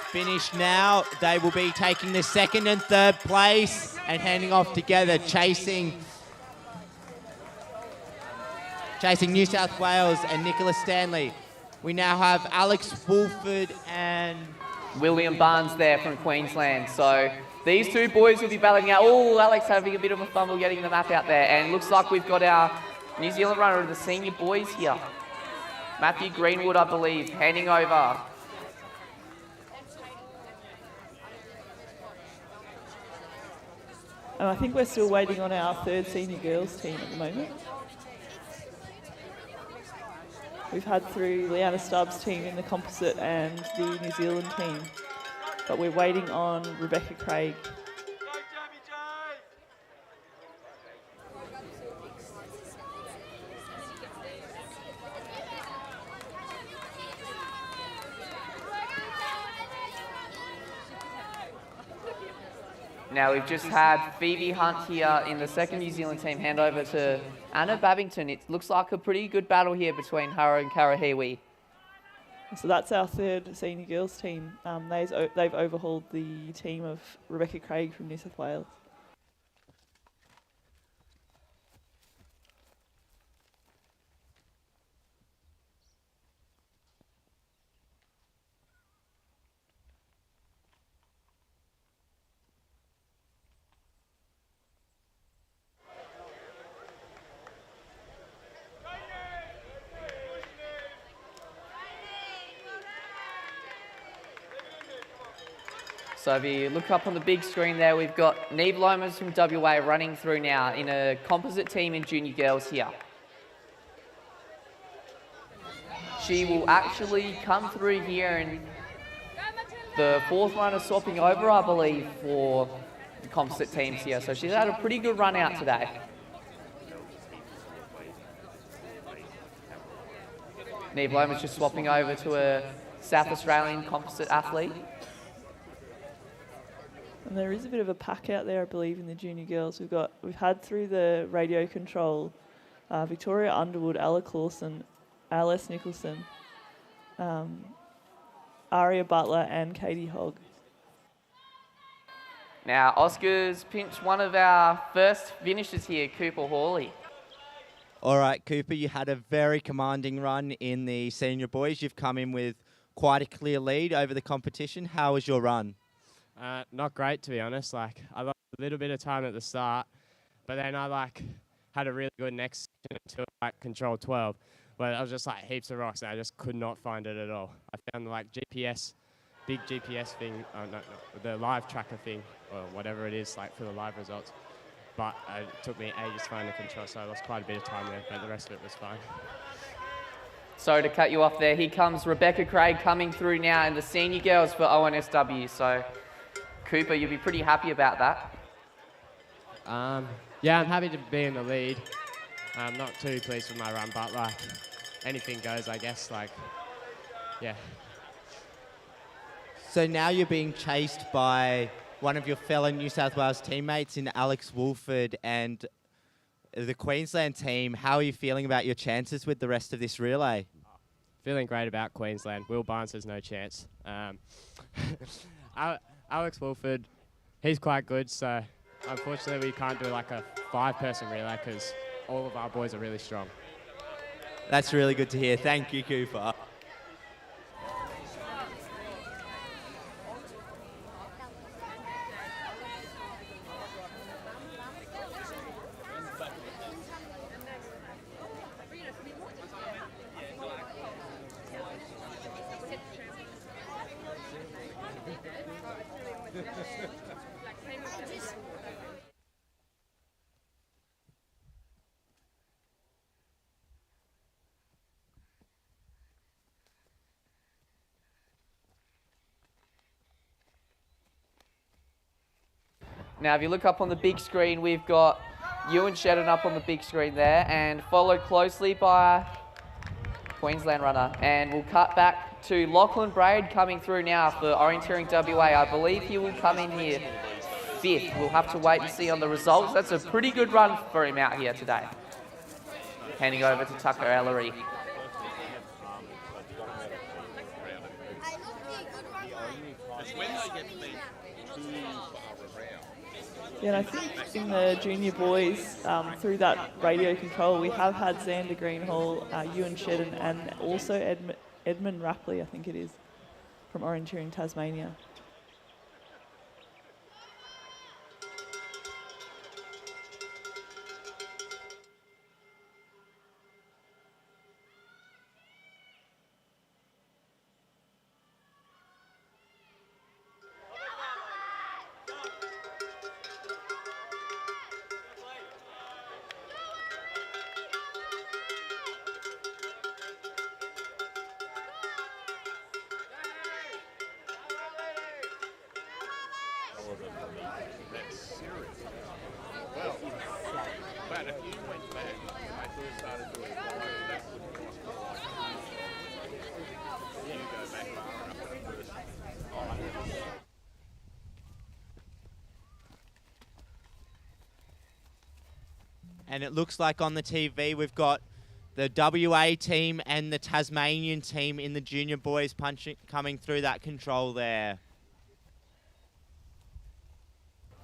finish now. They will be taking the 2nd and 3rd place and handing off together, chasing New South Wales and Nicholas Stanley. We now have Alex Woolford and William Barnes there from Queensland. So these two boys will be battling out. Oh, Alex having a bit of a fumble getting the map out there. And looks like we've got our New Zealand runner of the senior boys here. Matthew Greenwood, I believe, handing over. And I think we're still waiting on our 3rd senior girls team at the moment. We've had through Leanna Stubbs' team in the composite and the New Zealand team, but we're waiting on Rebecca Craig. Now we've just had Phoebe Hunt here in the second New Zealand team hand over to Anna Babington. It looks like a pretty good battle here between her and Karahiwi. So that's our 3rd senior girls team. They've overhauled the team of Rebecca Craig from New South Wales. So if you look up on the big screen there, we've got Neve Lomas from WA running through now in a composite team in junior girls here. She will actually come through here and the 4th runner swapping over, I believe, for the composite teams here. So she's had a pretty good run out today. Neve Lomas just swapping over to a South Australian composite athlete. And there is a bit of a pack out there, I believe, in the junior girls. We've had through the radio control Victoria Underwood, Ella Clausen, Alice Nicholson, Aria Butler, and Katie Hogg. Now Oscar's pinched one of our first finishers here, Cooper Hawley. All right, Cooper, you had a very commanding run in the senior boys. You've come in with quite a clear lead over the competition. How was your run? Not great, to be honest. I lost a little bit of time at the start, but then I had a really good next section until control 12, where I was just heaps of rocks and I just could not find it at all. I found big GPS thing, the live tracker thing, or whatever it is, for the live results. But it took me ages to find the control, so I lost quite a bit of time there, but the rest of it was fine. Sorry to cut you off there. Here comes Rebecca Craig coming through now in the senior girls for ONSW. So Cooper, you'll be pretty happy about that. Yeah, I'm happy to be in the lead. I'm not too pleased with my run, but anything goes, I guess. Yeah. So now you're being chased by one of your fellow New South Wales teammates in Alex Woolford and the Queensland team. How are you feeling about your chances with the rest of this relay? Feeling great about Queensland. Will Barnes has no chance. Alex Woolford, he's quite good, so unfortunately we can't do a 5-person relay because all of our boys are really strong. That's really good to hear. Thank you, Cooper. Now, if you look up on the big screen, we've got Ewan Shedden up on the big screen there, and followed closely by Queensland runner. And we'll cut back to Lachlan Braid coming through now for Orienteering WA. I believe he will come in here 5th. We'll have to wait and see on the results. That's a pretty good run for him out here today. Handing over to Tucker Ellery. Yeah, and I think in the junior boys, through that radio control, we have had Xander Greenhall, Ewan Shedden, and also Edmund Rapley, I think it is, from Orienteering Tasmania. That's serious. Well, but if you went back when I first started doing that would cost more like you go back far enough at first. And it looks like on the TV we've got the WA team and the Tasmanian team in the junior boys coming through that control there.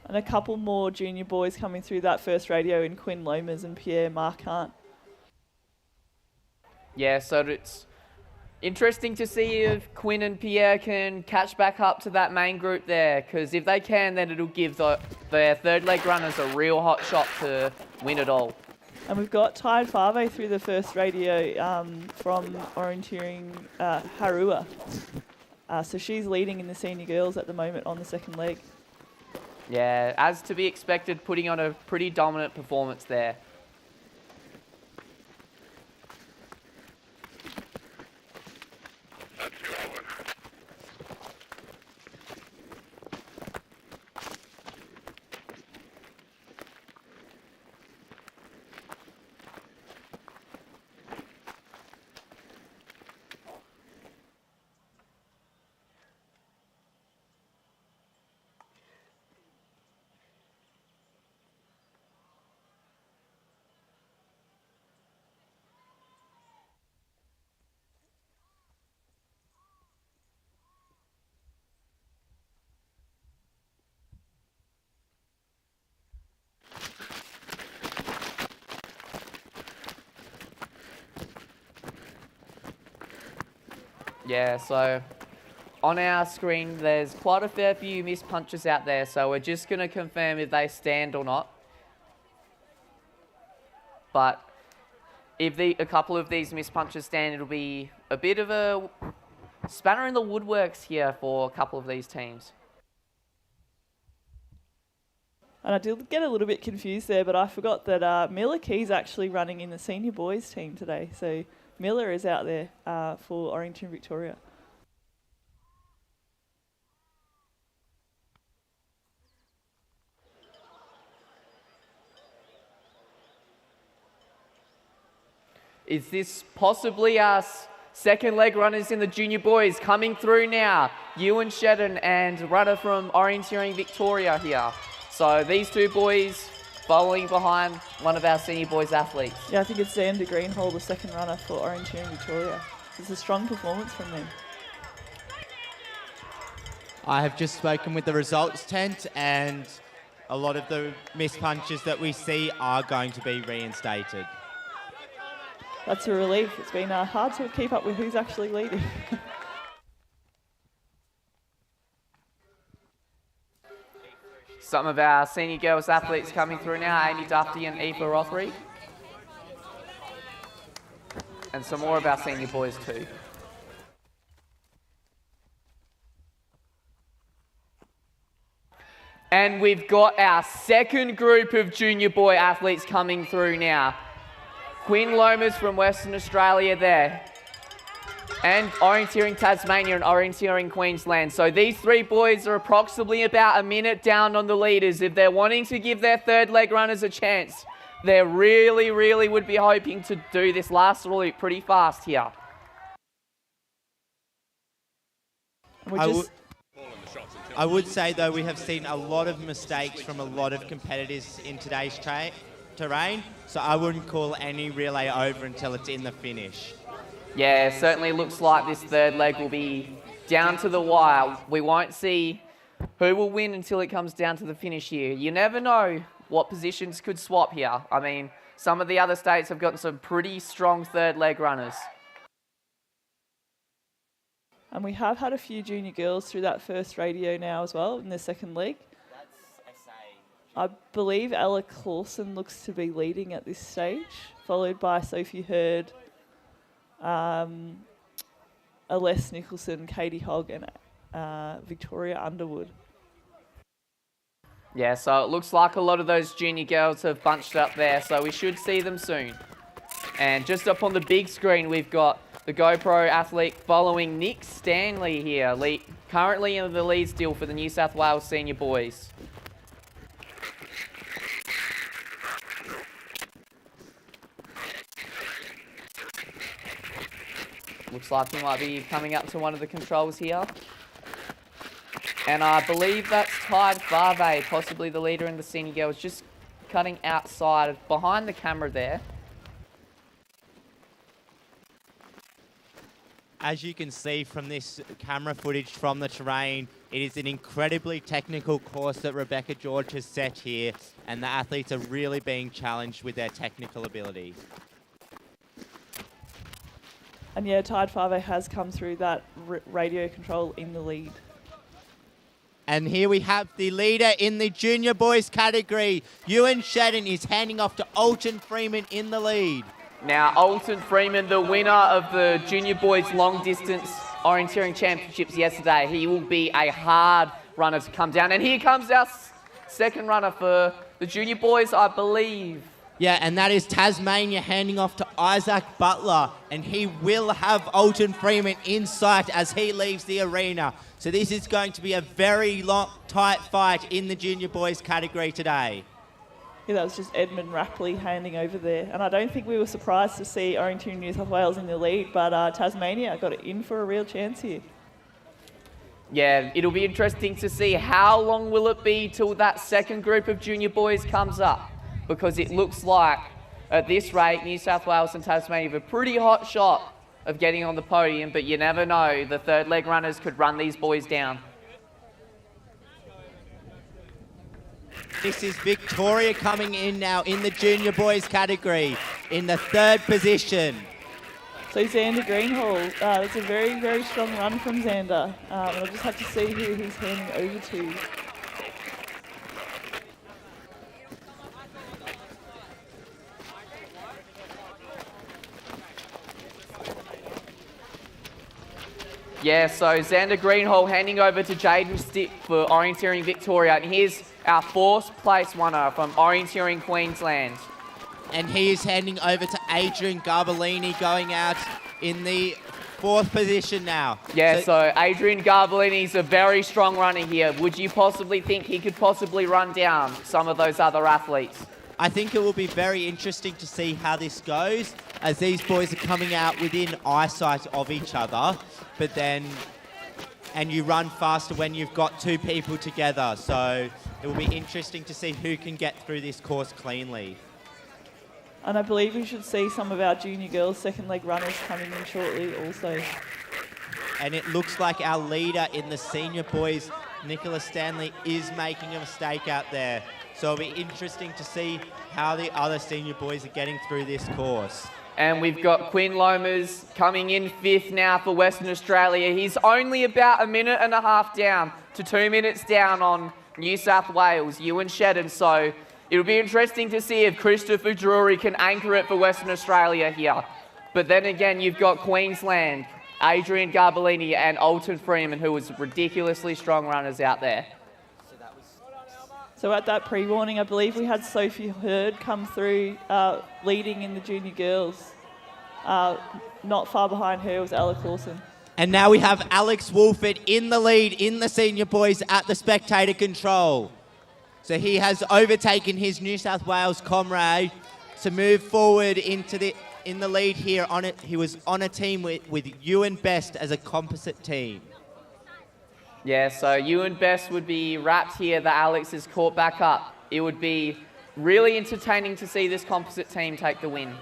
And a couple more junior boys coming through that first radio in Quinn Lomas and Pierre Marquardt. Yeah, so it's interesting to see if Quinn and Pierre can catch back up to that main group there, because if they can, then it'll give their third leg runners a real hot shot to win it all. And we've got Tide Fave through the first radio from Orienteering Harua. So she's leading in the senior girls at the moment on the second leg. Yeah, as to be expected, putting on a pretty dominant performance there. Yeah, so on our screen, there's quite a fair few missed punches out there, so we're just going to confirm if they stand or not. But if a couple of these missed punches stand, it'll be a bit of a spanner in the woodworks here for a couple of these teams. And I did get a little bit confused there, but I forgot that Miller Key's actually running in the senior boys team today. So Miller is out there for Orienteering Victoria. Is this possibly our second leg runners in the junior boys coming through now? Ewan Shedden and runner from Orienteering Victoria here. So these two boys following behind one of our senior boys athletes. Yeah, I think it's Xander Greenhall, the second runner for Orienteering Victoria. It's a strong performance from them. I have just spoken with the results tent, and a lot of the missed punches that we see are going to be reinstated. That's a relief. It's been hard to keep up with who's actually leading. Some of our senior girls athletes coming through now, Amy Duffy and Aoife Rothery. And some more of our senior boys too. And we've got our second group of junior boy athletes coming through now. Quinn Lomas from Western Australia there. and Orienteering Tasmania and Orienteering Queensland. So these three boys are approximately about a minute down on the leaders. If they're wanting to give their third leg runners a chance, they really would be hoping to do this last loop pretty fast here. I would say, though, we have seen a lot of mistakes from a lot of competitors in today's terrain, so I wouldn't call any relay over until it's in the finish. Yeah, certainly looks like this third leg will be down to the wire. We won't see who will win until it comes down to the finish here. You never know what positions could swap here. I mean, some of the other states have gotten some pretty strong third leg runners. And we have had a few junior girls through that first radio now as well in the second leg. I believe Ella Clausen looks to be leading at this stage, followed by Sophie Hurd, Aless Nicholson, Katie Hogg and Victoria Underwood. Yeah, so it looks like a lot of those junior girls have bunched up there, so we should see them soon. And just up on the big screen, we've got the GoPro athlete following Nick Stanley here, currently in the lead still for the New South Wales senior boys. Looks like he might be coming up to one of the controls here. And I believe that's Tide Fave, possibly the leader in the senior girls, just cutting outside, behind the camera there. As you can see from this camera footage from the terrain, it is an incredibly technical course that Rebecca George has set here, and the athletes are really being challenged with their technical ability. And yeah, Tide Fave has come through that radio control in the lead. And here we have the leader in the junior boys category. Ewan Shedden is handing off to Alton Freeman in the lead. Now, Alton Freeman, the winner of the junior boys long distance orienteering championships yesterday, he will be a hard runner to come down. And here comes our second runner for the junior boys, I believe. Yeah, and that is Tasmania handing off to Isaac Butler, and he will have Alton Freeman in sight as he leaves the arena. So this is going to be a very long, tight fight in the junior boys category today. Yeah, that was just Edmund Rapley handing over there. And I don't think we were surprised to see Orienteering New South Wales in the lead, but Tasmania got it in for a real chance here. Yeah, it'll be interesting to see how long will it be till that second group of junior boys comes up, because it looks like at this rate New South Wales and Tasmania have a pretty hot shot of getting on the podium, but you never know, the third leg runners could run these boys down. This is Victoria coming in now in the junior boys category in the third position. So Xander Greenhall, that's a very strong run from Xander. I'll just have to see who he's handing over to. Yeah, so Xander Greenhall handing over to Jaden Stick for Orienteering Victoria. And here's our fourth place winner from Orienteering Queensland. And he is handing over to Adrian Garbellini, going out in the fourth position now. Yeah, so Adrian Garbellini's a very strong runner here. Would you possibly think he could possibly run down some of those other athletes? I think it will be very interesting to see how this goes, as these boys are coming out within eyesight of each other, but then, and you run faster when you've got two people together. So it will be interesting to see who can get through this course cleanly. And I believe we should see some of our junior girls' second leg runners coming in shortly also. And it looks like our leader in the senior boys, Nicola Stanley, is making a mistake out there. So it'll be interesting to see how the other senior boys are getting through this course. And we've got Quinn Lomas coming in fifth now for Western Australia. He's only about a minute and a half down to 2 minutes down on New South Wales, Ewan Shedden. So it'll be interesting to see if Christopher Drury can anchor it for Western Australia here. But then again, you've got Queensland, Adrian Garbellini and Alton Freeman, who was ridiculously strong runners out there. So at that pre-warning, I believe we had Sophie Hurd come through leading in the junior girls. not far behind her was Ella Clausen. And now we have Alex Wolford in the lead in the senior boys at the spectator control. So he has overtaken his New South Wales comrade to move forward in the lead here. He was on a team with Ewan Best as a composite team. Yeah, so Ewan Best would be wrapped here that Alex is caught back up. It would be really entertaining to see this composite team take the win.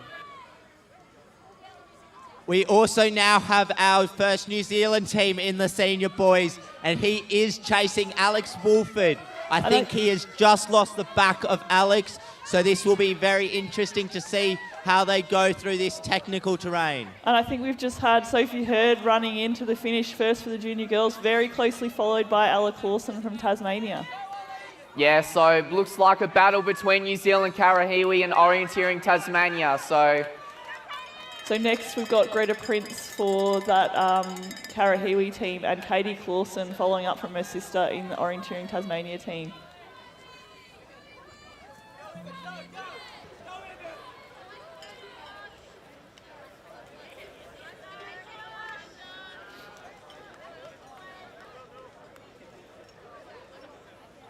We also now have our first New Zealand team in the senior boys, and he is chasing Alex Wolford. I think he has just lost the back of Alex, so this will be very interesting to see how they go through this technical terrain. And I think we've just had Sophie Hurd running into the finish first for the junior girls, very closely followed by Ella Clausen from Tasmania. Yeah, so looks like a battle between New Zealand Karahiwi and Orienteering Tasmania. So next we've got Greta Prince for that Karahiwi team and Katie Clausen following up from her sister in the Orienteering Tasmania team.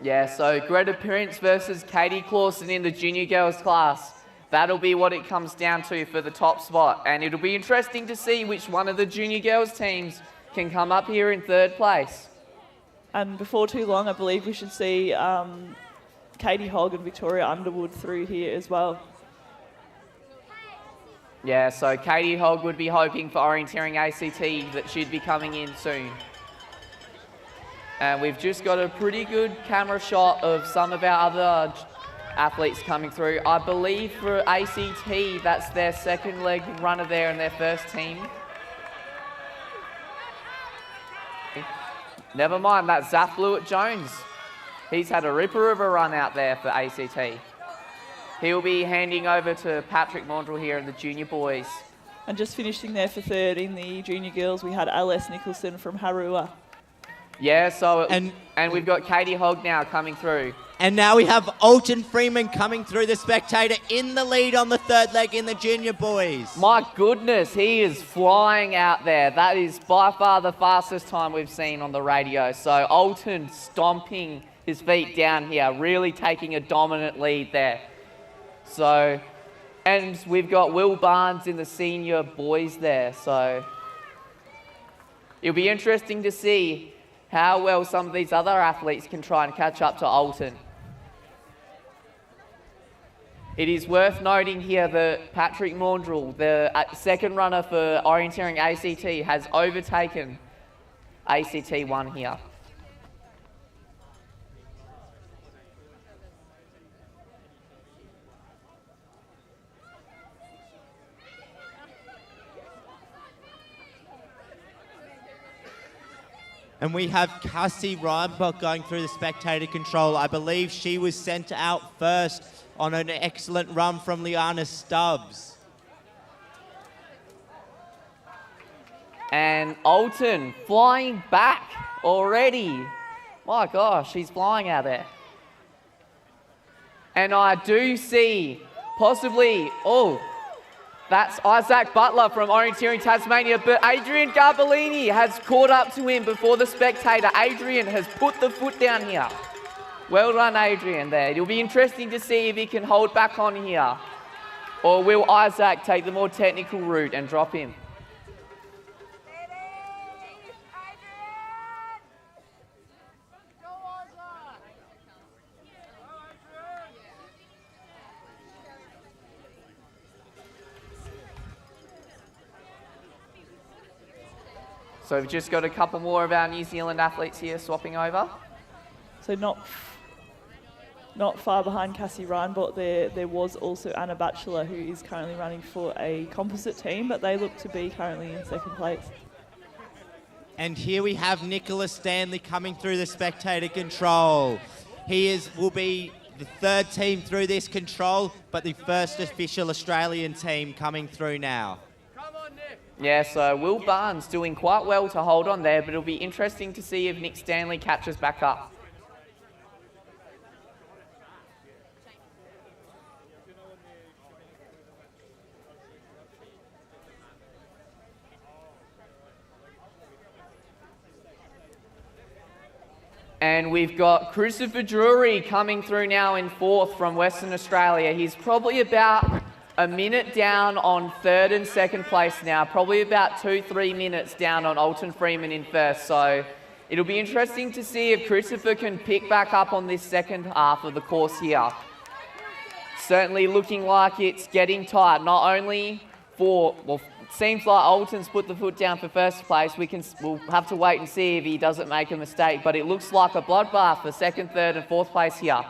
Yeah, so Greta Prince versus Katie Clausen in the junior girls class. That'll be what it comes down to for the top spot. And it'll be interesting to see which one of the junior girls teams can come up here in third place. And before too long, I believe we should see Katie Hogg and Victoria Underwood through here as well. Yeah, so Katie Hogg would be hoping for Orienteering ACT that she'd be coming in soon. And we've just got a pretty good camera shot of some of our other athletes coming through. I believe for ACT, that's their second leg runner there in their first team. Never mind, that's Zaf Blewett-Jones. He's had a ripper of a run out there for ACT. He'll be handing over to Patrick Mondrell here in the junior boys. And just finishing there for third in the junior girls, we had Alice Nicholson from Harua. Yeah, so and we've got Katie Hogg now coming through. And now we have Alton Freeman coming through the spectator in the lead on the third leg in the junior boys. My goodness, he is flying out there. That is by far the fastest time we've seen on the radio. So Alton stomping his feet down here, really taking a dominant lead there. So, and we've got Will Barnes in the senior boys there. So it'll be interesting to see how well some of these other athletes can try and catch up to Alton. It is worth noting here that Patrick Mondrell, the second runner for Orienteering ACT, has overtaken ACT 1 here. And we have Cassie Reinbach going through the spectator control. I believe she was sent out first on an excellent run from Liana Stubbs. And Alton flying back already. My gosh, he's flying out there. And I do see possibly, that's Isaac Butler from Orienteering Tasmania, but Adrian Garbellini has caught up to him before the spectator. Adrian has put the foot down here. Well done, Adrian, there. It'll be interesting to see if he can hold back on here. Or will Isaac take the more technical route and drop him? So we've just got a couple more of our New Zealand athletes here swapping over. So not far behind Cassie Reinbach, there was also Anna Batchelor, who is currently running for a composite team, but they look to be currently in second place. And here we have Nicholas Stanley coming through the spectator control. He will be the third team through this control, but the first official Australian team coming through now. Yeah, so Will Barnes doing quite well to hold on there, but it'll be interesting to see if Nick Stanley catches back up. And we've got Christopher Drury coming through now in 4th from Western Australia. He's probably about a minute down on 3rd and 2nd place now, probably about 2-3 minutes down on Alton Freeman in 1st. So it'll be interesting to see if Christopher can pick back up on this second half of the course here. Certainly looking like it's getting tight, not only for, well, it seems like Alton's put the foot down for 1st place. We'll have to wait and see if he doesn't make a mistake, but it looks like a bloodbath for 2nd, 3rd and 4th place here.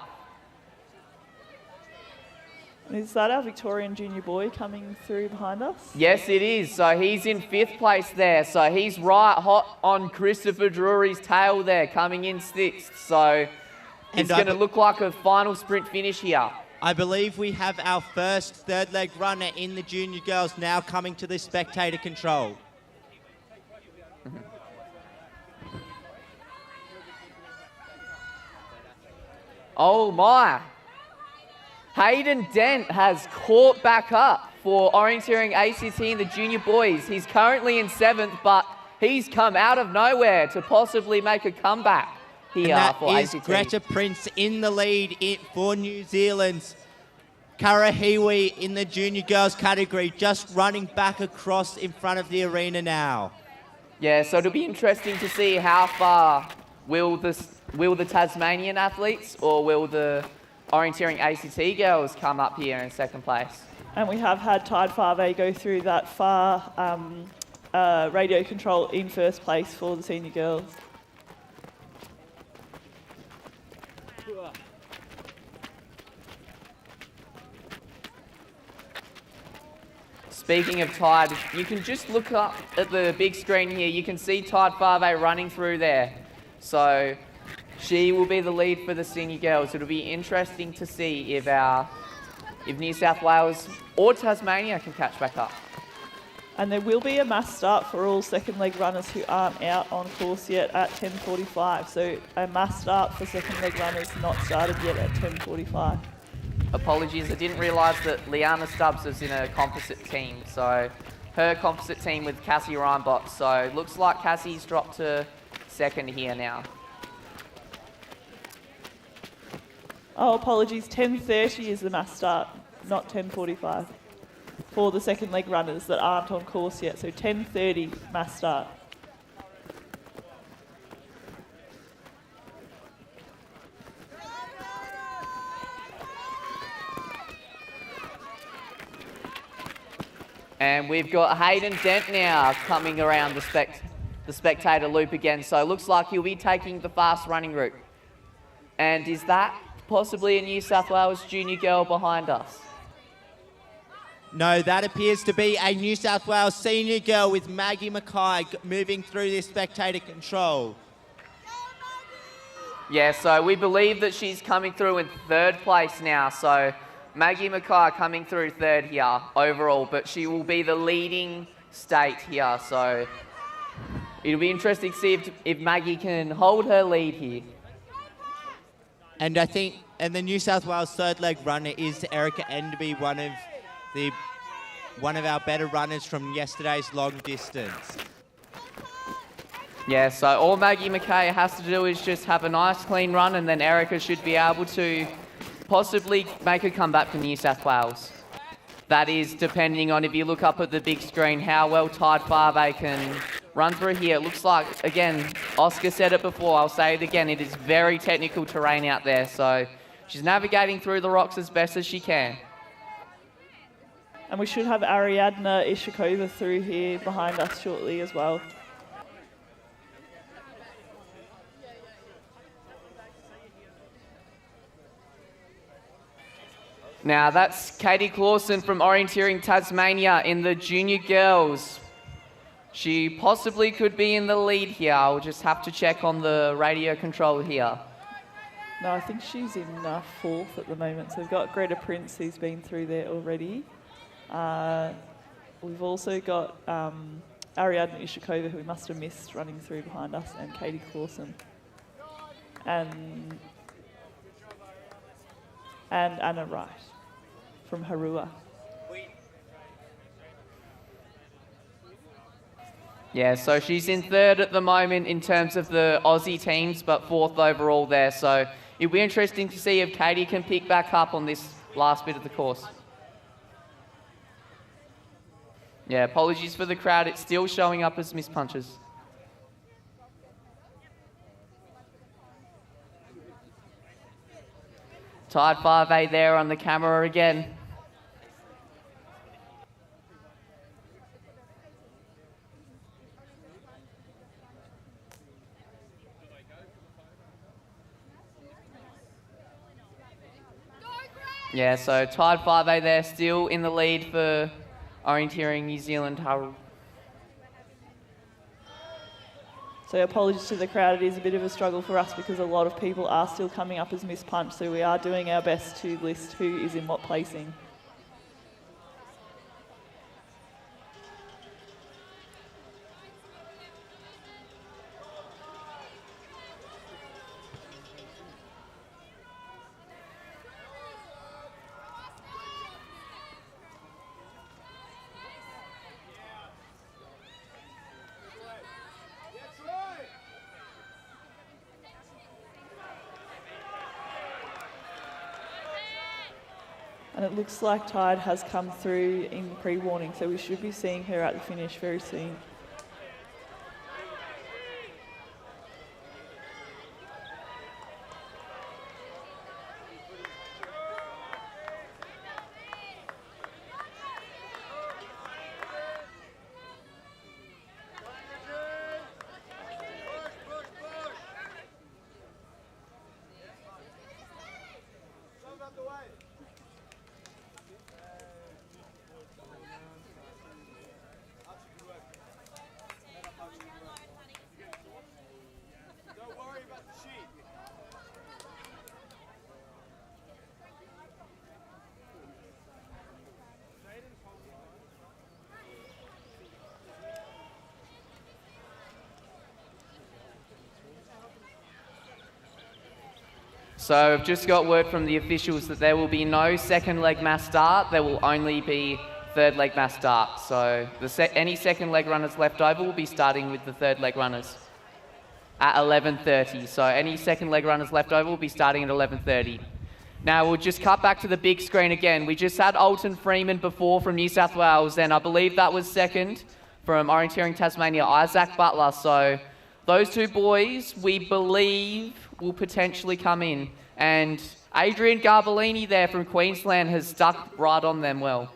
Is that our Victorian junior boy coming through behind us? Yes, it is. So he's in 5th place there. So he's right hot on Christopher Drury's tail there, coming in 6th. So it's going to look like a final sprint finish here. I believe we have our first third leg runner in the junior girls now coming to the spectator control. Oh my. Hayden Dent has caught back up for Orienteering ACT in the junior boys. He's currently in 7th, but he's come out of nowhere to possibly make a comeback here for ACT. And that is Greta Prince in the lead for New Zealand's Karahiwi in the junior girls category, just running back across in front of the arena now. Yeah, so it'll be interesting to see how far will the Tasmanian athletes or will the Orienteering ACT girls come up here in 2nd place. And we have had Tide 5A go through that far radio control in 1st place for the senior girls. Speaking of Tide, you can just look up at the big screen here. You can see Tide 5A running through there. So she will be the lead for the senior girls. It'll be interesting to see if New South Wales or Tasmania can catch back up. And there will be a mass start for all 2nd leg runners who aren't out on course yet at 10:45. So a mass start for 2nd leg runners not started yet at 10:45. Apologies, I didn't realise that Liana Stubbs was in a composite team. So her composite team with Cassie Reinbot. So looks like Cassie's dropped to 2nd here now. Oh, apologies, 10:30 is the mass start, not 10:45 for the 2nd leg runners that aren't on course yet. So 10:30 mass start. And we've got Hayden Dent now coming around the spectator loop again. So it looks like he'll be taking the fast running route. And is that possibly a New South Wales junior girl behind us? No, that appears to be a New South Wales senior girl with Maggie Mackay moving through this spectator control. Yeah, so we believe that she's coming through in 3rd place now. So Maggie Mackay coming through 3rd here overall, but she will be the leading state here. So it'll be interesting to see if Maggie can hold her lead here. And I think, and the New South Wales third leg runner is Erica Enderby, one of our better runners from yesterday's long distance. Yeah, so all Maggie Mackay has to do is just have a nice clean run, and then Erica should be able to possibly make a comeback for New South Wales. That is depending on, if you look up at the big screen, how well Tide 5A can run through here. It looks like, again, Oscar said it before, I'll say it again, it is very technical terrain out there, so she's navigating through the rocks as best as she can. And we should have Ariadna Ishikova through here behind us shortly as well. Now that's Katie Clausen from Orienteering Tasmania in the junior girls. She possibly could be in the lead here. I'll just have to check on the radio control here. No, I think she's in 4th at the moment. So we've got Greta Prince, who's been through there already. We've also got Ariadna Ishikova, who we must have missed running through behind us, and Katie Clausen. And Anna Wright from Harua. Yeah, so she's in third at the moment in terms of the Aussie teams, but fourth overall there. So it'll be interesting to see if Katie can pick back up on this last bit of the course. Yeah, apologies for the crowd. It's still showing up as missed punches. Tied 5A there on the camera again. Yeah, so tied 5A there, still in the lead for Orienteering New Zealand, Harold. So apologies to the crowd, it is a bit of a struggle for us because a lot of people are still coming up as missed punch, so we are doing our best to list who is in what placing. And it looks like Tide has come through in pre-warning, so we should be seeing her at the finish very soon. So I've just got word from the officials that there will be no second leg mass start. There will only be third leg mass start. So any second leg runners left over will be starting with the third leg runners at 11:30. So any second leg runners left over will be starting at 11:30. Now we'll just cut back to the big screen again. We just had Alton Freeman before from New South Wales, and I believe that was second from Orienteering Tasmania, Isaac Butler. So those two boys, we believe, will potentially come in. And Adrian Garbellini there from Queensland has stuck right on them well.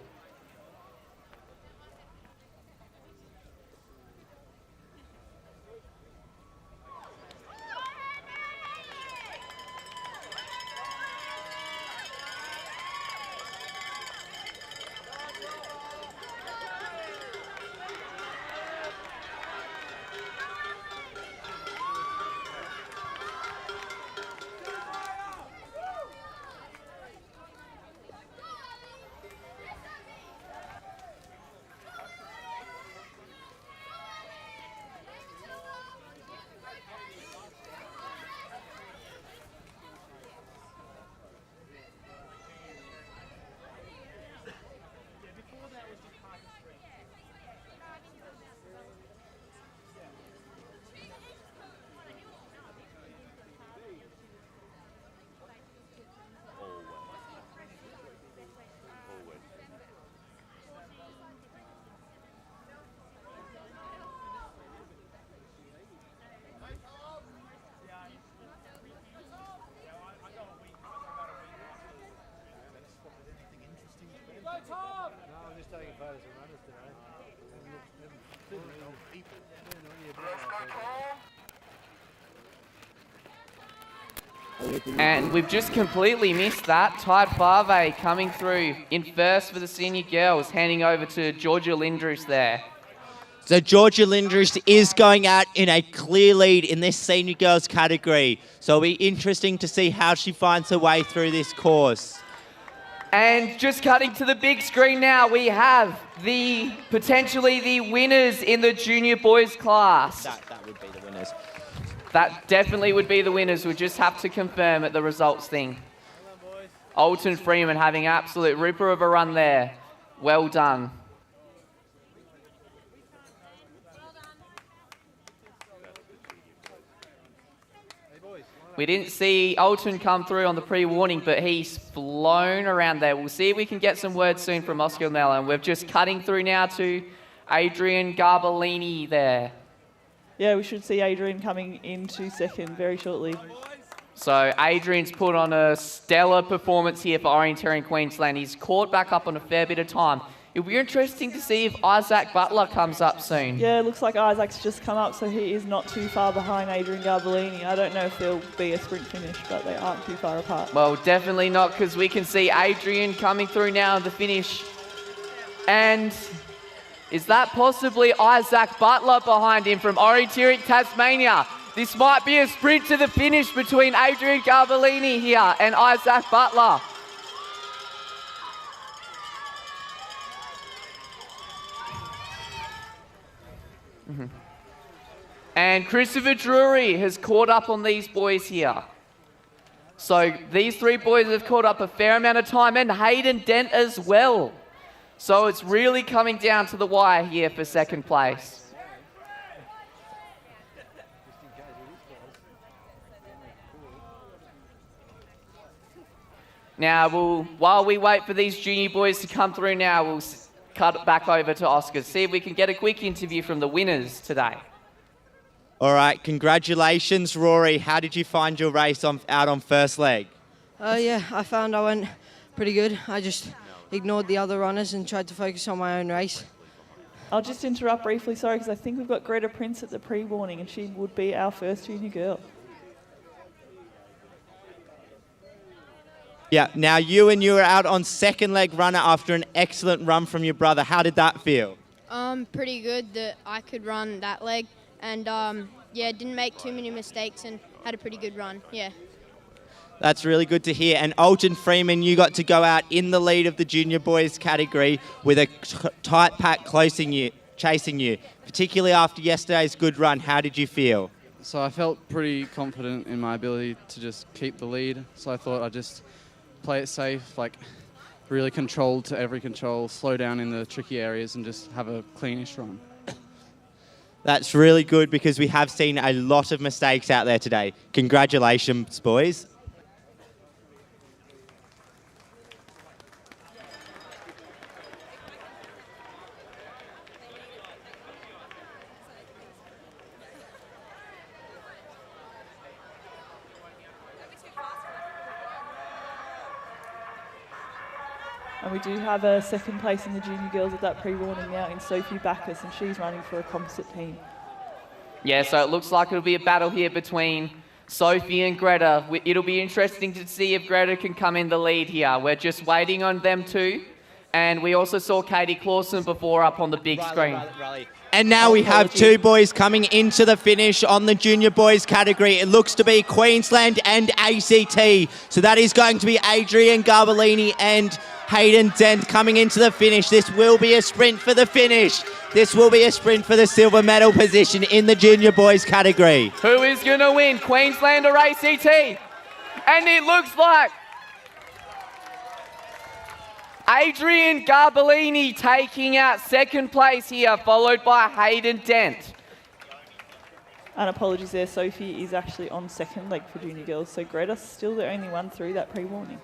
And we've just completely missed that. Tide 5A coming through in first for the senior girls, handing over to Georgia Lindrus there. So Georgia Lindrus is going out in a clear lead in this senior girls category. So it'll be interesting to see how she finds her way through this course. And just cutting to the big screen now, we have potentially the winners in the junior boys class. That would be the winners. That definitely would be the winners. We'll just have to confirm at the results thing. Alton Freeman having absolute ripper of a run there. Well done. We didn't see Alton come through on the pre-warning, but he's flown around there. We'll see if we can get some words soon from Oscar Mella. And we're just cutting through now to Adrian Garbellini there. Yeah, we should see Adrian coming into second very shortly. So Adrian's put on a stellar performance here for Orienteering Queensland. He's caught back up on a fair bit of time. It'll be interesting to see if Isaac Butler comes up soon. Yeah, it looks like Isaac's just come up, so he is not too far behind Adrian Garbellini. I don't know if there'll be a sprint finish, but they aren't too far apart. Well, definitely not, because we can see Adrian coming through now in the finish. And is that possibly Isaac Butler behind him from Orienteering Tasmania? This might be a sprint to the finish between Adrian Garbellini here and Isaac Butler. And Christopher Drury has caught up on these boys here. So these three boys have caught up a fair amount of time, and Hayden Dent as well. So it's really coming down to the wire here for second place. Now, while we wait for these junior boys to come through now, we'll cut it back over to Oscar, see if we can get a quick interview from the winners today. All right, congratulations, Rory. How did you find your race out on first leg? Yeah, I found I went pretty good. I just ignored the other runners and tried to focus on my own race. I'll just interrupt briefly, sorry, because I think we've got Greta Prince at the pre-warning, and she would be our first junior girl. Yeah, now you were out on second leg runner after an excellent run from your brother. How did that feel? Pretty good that I could run that leg, and yeah, didn't make too many mistakes and had a pretty good run, yeah. That's really good to hear. And Alton Freeman, you got to go out in the lead of the junior boys category with a tight pack chasing you, particularly after yesterday's good run. How did you feel? So I felt pretty confident in my ability to just keep the lead. So I thought I'd just play it safe, like really controlled to every control, slow down in the tricky areas and just have a cleanish run. That's really good because we have seen a lot of mistakes out there today. Congratulations, boys. And we do have a second place in the junior girls at that pre-warning now in Sophie Backus, and she's running for a composite team. Yeah, so it looks like it'll be a battle here between Sophie and Greta. It'll be interesting to see if Greta can come in the lead here. We're just waiting on them too. And we also saw Katie Clausen before up on the big screen. And now we have two boys coming into the finish on the junior boys category. It looks to be Queensland and ACT. So that is going to be Adrian Garbellini and Hayden Dent coming into the finish. This will be a sprint for the finish. This will be a sprint for the silver medal position in the junior boys category. Who is going to win, Queensland or ACT? And it looks like Adrian Garbellini taking out second place here, followed by Hayden Dent. And apologies there, Sophie is actually on second leg for junior girls, so Greta's still the only one through that pre-warning.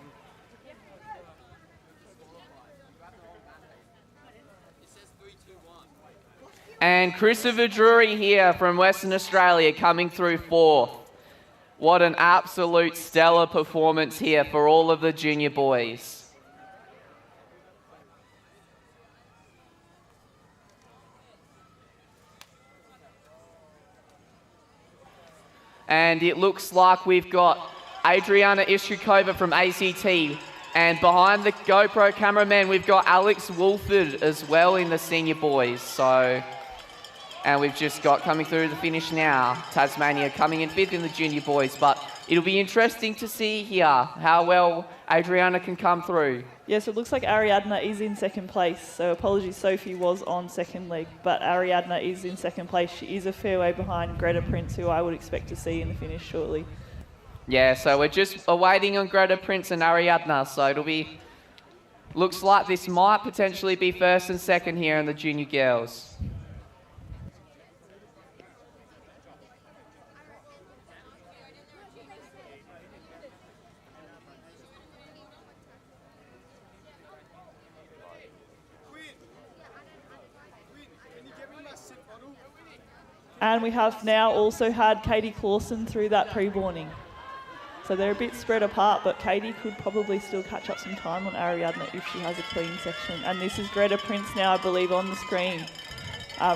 And Christopher Drury here from Western Australia coming through fourth. What an absolute stellar performance here for all of the junior boys. And it looks like we've got Adriana Ishukova from ACT. And behind the GoPro cameraman, we've got Alex Wolford as well in the senior boys. And we've just got coming through the finish now, Tasmania coming in fifth in the junior boys. But it'll be interesting to see here how well Adriana can come through. Yes, it looks like Ariadna is in second place. So apologies, Sophie was on second leg, but Ariadna is in second place. She is a fair way behind Greta Prince, who I would expect to see in the finish shortly. Yeah, so we're just awaiting on Greta Prince and Ariadna. So it'll be, looks like this might potentially be first and second here in the junior girls. And we have now also had Katie Clausen through that pre-warning. So they're a bit spread apart, but Katie could probably still catch up some time on Ariadne if she has a clean section. And this is Greta Prince now, I believe, on the screen,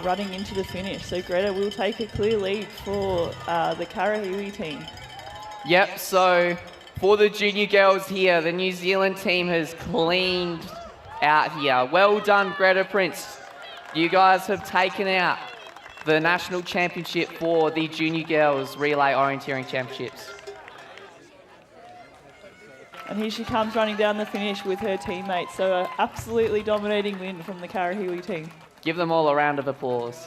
running into the finish. So Greta will take a clear lead for the Karahiwi team. Yep, so for the junior girls here, the New Zealand team has cleaned out here. Well done, Greta Prince. You guys have taken out the national championship for the junior girls relay orienteering championships. And here she comes running down the finish with her teammates. So an absolutely dominating win from the Karahiwi team. Give them all a round of applause.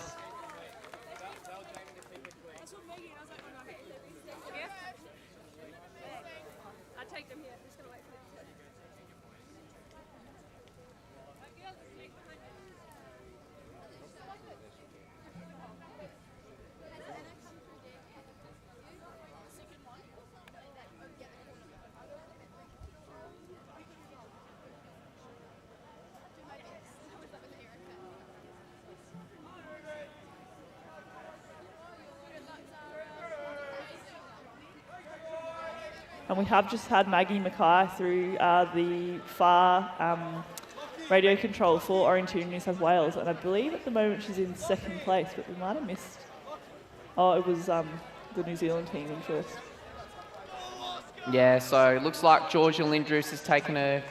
And we have just had Maggie Mackay through the far radio control for Orienteering New South Wales. And I believe at the moment she's in second place, but we might have missed. Oh, it was the New Zealand team in first. Yeah, so it looks like Georgia Lindrus has taken a...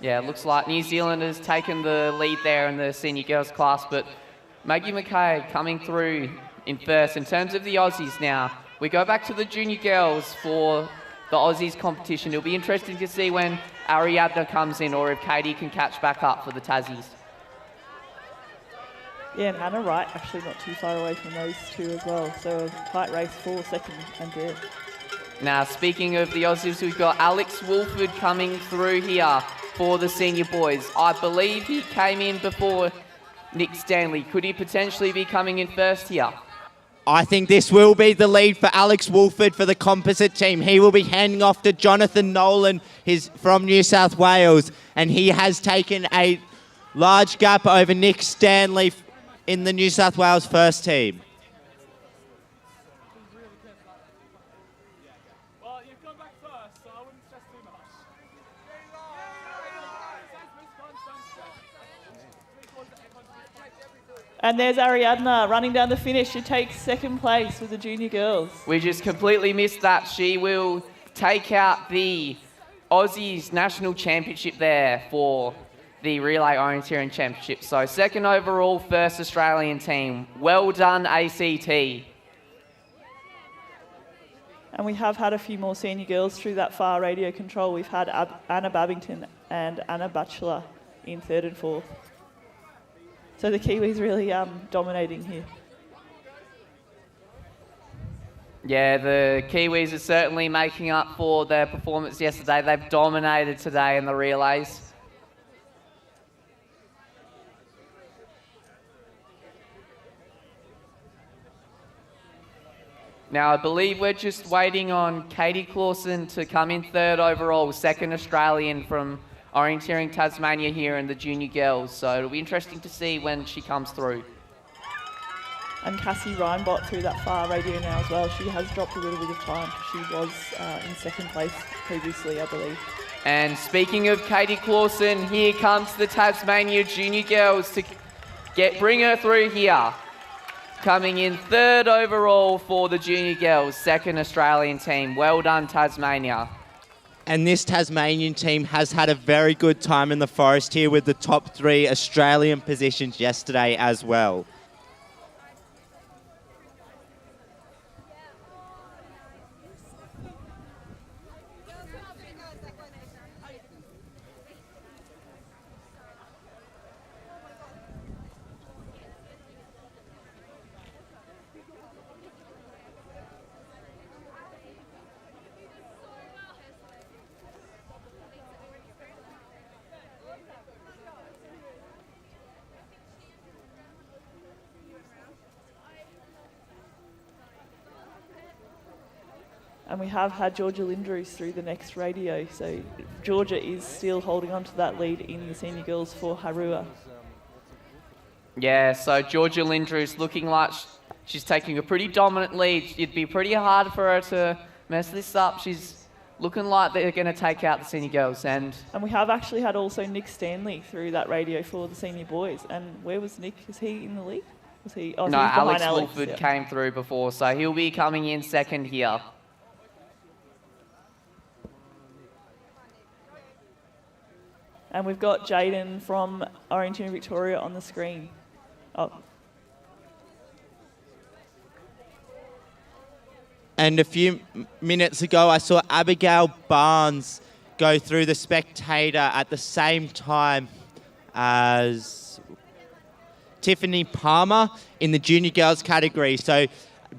Yeah, it looks like New Zealand has taken the lead there in the senior girls class, but Maggie Mackay coming through in first. In terms of the Aussies now, we go back to the junior girls for the Aussies competition. It'll be interesting to see when Ariadne comes in or if Katie can catch back up for the Tassies. Yeah, and Anna Wright actually not too far away from those two as well. So a tight race for second and third. Now, speaking of the Aussies, we've got Alex Wolford coming through here for the senior boys. I believe he came in before Nick Stanley. Could he potentially be coming in first here? I think this will be the lead for Alex Wolford for the composite team. He will be handing off to Jonathan Nolan, he's from New South Wales, and he has taken a large gap over Nick Stanley in the New South Wales first team. And there's Ariadne running down the finish. She takes second place with the junior girls. We just completely missed that. She will take out the Aussies National Championship there for the Relay Orienteering Championship. So second overall, first Australian team. Well done, ACT. And we have had a few more senior girls through that far radio control. We've had Anna Babington and Anna Batchelor in third and fourth. So the Kiwis really dominating here. Yeah, the Kiwis are certainly making up for their performance yesterday. They've dominated today in the relays. Now, I believe we're just waiting on Katie Clausen to come in third overall, second Australian from Orienteering Tasmania here in the junior girls. So it'll be interesting to see when she comes through. And Cassie Reinbott through that far radio now as well. She has dropped a little bit of time. She was in second place previously, I believe. And speaking of Katie Clausen, here comes the Tasmania junior girls to bring her through here. Coming in third overall for the junior girls, second Australian team. Well done, Tasmania. And this Tasmanian team has had a very good time in the forest here with the top 3 Australian positions yesterday as well. And we have had Georgia Lindrus through the next radio. So Georgia is still holding on to that lead in the senior girls for Harua. Yeah, so Georgia Lindrew's looking like she's taking a pretty dominant lead. It'd be pretty hard for her to mess this up. She's looking like they're going to take out the senior girls. And we have actually had also Nick Stanley through that radio for the senior boys. And where was Nick? Is he in the lead? Was he? Oh, no, so he's behind Alex Wolford came through before, so he'll be coming in second here. And we've got Jaden from Orienteering Victoria on the screen. Oh. And a few minutes ago, I saw Abigail Barnes go through the spectator at the same time as Tiffany Palmer in the junior girls category. So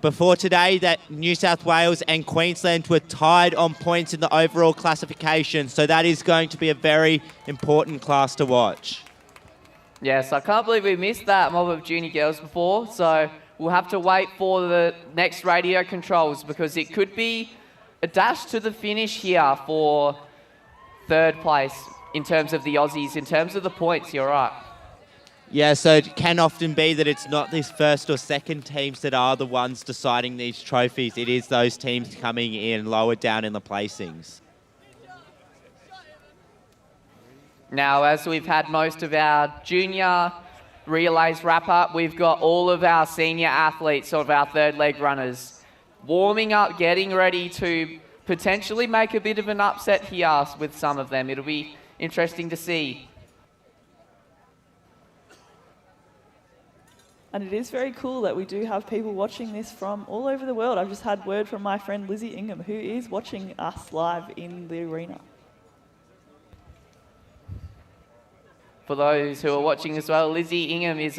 before today, that New South Wales and Queensland were tied on points in the overall classification. So that is going to be a very important class to watch. Yes, I can't believe we missed that mob of junior girls before. So we'll have to wait for the next radio controls because it could be a dash to the finish here for third place in terms of the Aussies. In terms of the points, you're right. Yeah, so it can often be that it's not these first or second teams that are the ones deciding these trophies. It is those teams coming in lower down in the placings. Now, as we've had most of our junior relays wrap up, we've got all of our senior athletes, sort of our third leg runners, warming up, getting ready to potentially make a bit of an upset here with some of them. It'll be interesting to see. And it is very cool that we do have people watching this from all over the world. I've just had word from my friend Lizzie Ingham, who is watching us live in the arena. For those who are watching as well, Lizzie Ingham is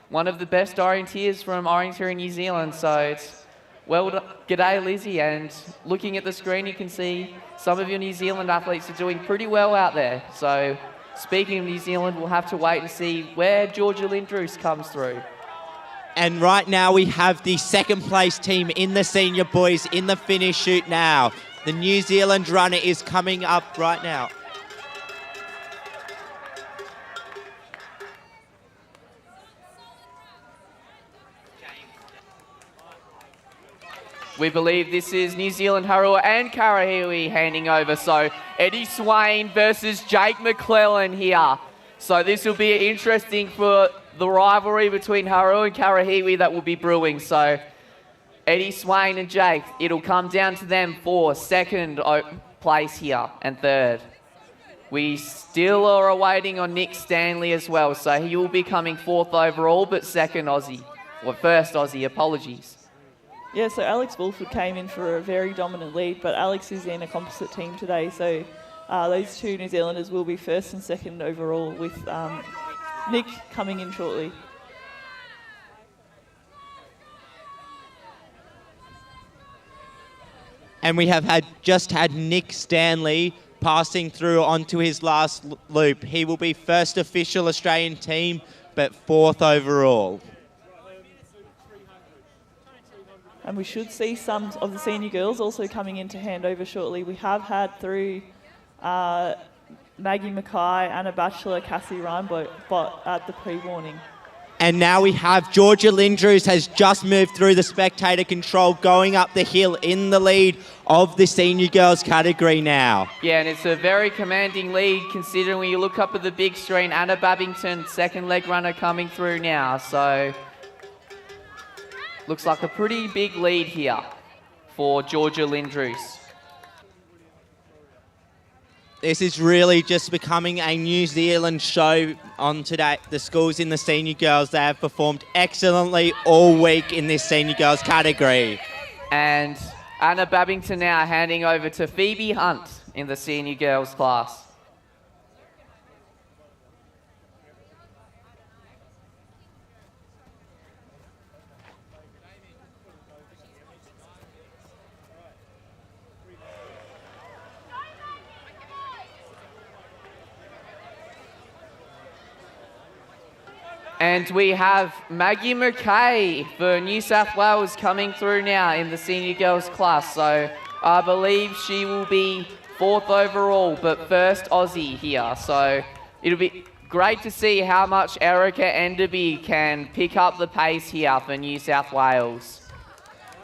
one of the best orienteers from Orienteering New Zealand. So it's g'day Lizzie, and looking at the screen you can see some of your New Zealand athletes are doing pretty well out there. So speaking of New Zealand, we'll have to wait and see where Georgia Lindrus comes through. And right now we have the second place team in the senior boys in the finish shoot now. The New Zealand runner is coming up right now. We believe this is New Zealand Harua and Karahiwi handing over. So Eddie Swain versus Jake McClellan here. So this will be interesting for the rivalry between Harua and Karahiwi that will be brewing. So Eddie Swain and Jake, it'll come down to them for second place here and third. We still are awaiting on Nick Stanley as well. So he will be coming fourth overall, but second Aussie, or first Aussie, apologies. Yeah, so Alex Wolford came in for a very dominant lead, but Alex is in a composite team today, so those two New Zealanders will be first and second overall, with Nick coming in shortly. And we have just had Nick Stanley passing through onto his last loop. He will be first official Australian team, but fourth overall. And we should see some of the senior girls also coming into handover shortly. We have had through Maggie Mackay, Anna Batchelor, Cassie Reinbot at the pre-warning. And now we have Georgia Lindrus has just moved through the spectator control, going up the hill in the lead of the senior girls category now. Yeah, and it's a very commanding lead considering when you look up at the big screen, Anna Babington, second leg runner coming through now. So looks like a pretty big lead here for Georgia Lindrus. This is really just becoming a New Zealand show on today. The schools in the senior girls, they have performed excellently all week in this senior girls category. And Anna Babington now handing over to Phoebe Hunt in the senior girls class. And we have Maggie Mackay for New South Wales coming through now in the senior girls class. So I believe she will be fourth overall, but first Aussie here. So it'll be great to see how much Erica Enderby can pick up the pace here for New South Wales.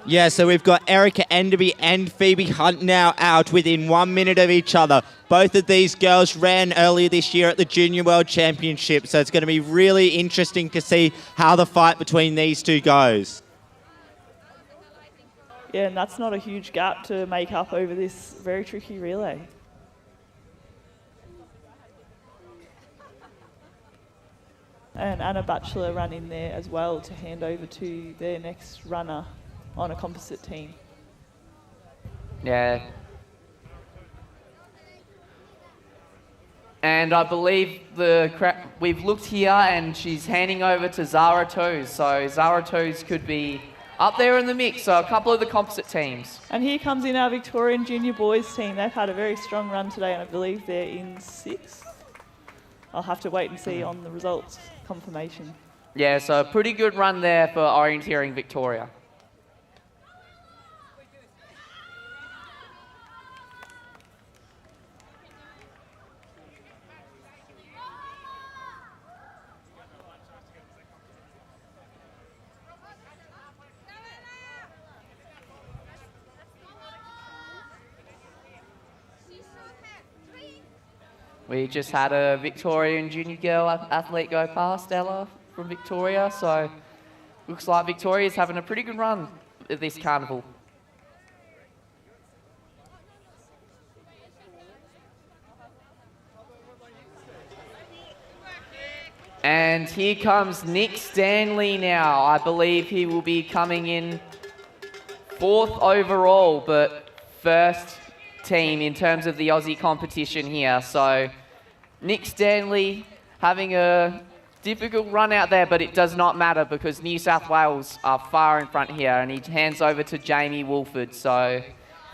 Yeah, so we've got Erica Enderby and Phoebe Hunt now out within 1 minute of each other. Both of these girls ran earlier this year at the Junior World Championship, so it's going to be really interesting to see how the fight between these two goes. Yeah, and that's not a huge gap to make up over this very tricky relay. And Anna Batchelor ran in there as well to hand over to their next runner on a composite team. Yeah. And I believe we've looked here and she's handing over to Zara Toes. So Zara Toes could be up there in the mix, so a couple of the composite teams. And here comes in our Victorian junior boys team. They've had a very strong run today and I believe they're in 6th. I'll have to wait and see on the results confirmation. Yeah, so a pretty good run there for Orienteering Victoria. We just had a Victorian junior girl athlete go past, Ella from Victoria, so looks like Victoria's having a pretty good run at this carnival. And here comes Nick Stanley now. I believe he will be coming in 4th overall, but first team in terms of the Aussie competition here. So Nick Stanley having a difficult run out there, but it does not matter because New South Wales are far in front here, and he hands over to Jamie Wolford. So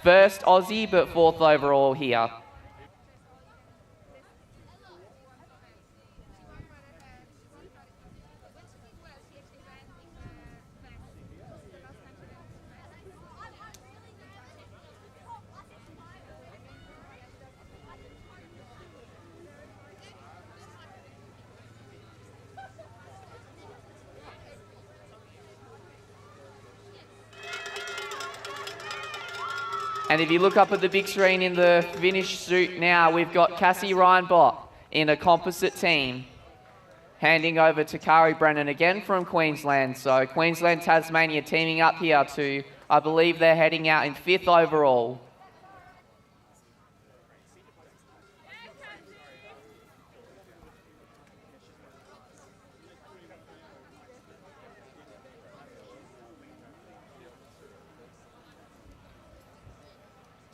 first Aussie, but 4th overall here. And if you look up at the big screen in the finished suit now, we've got Cassie Reinbott in a composite team, handing over to Kari Brennan again from Queensland. So Queensland, Tasmania teaming up here to, I believe they're heading out in 5th overall.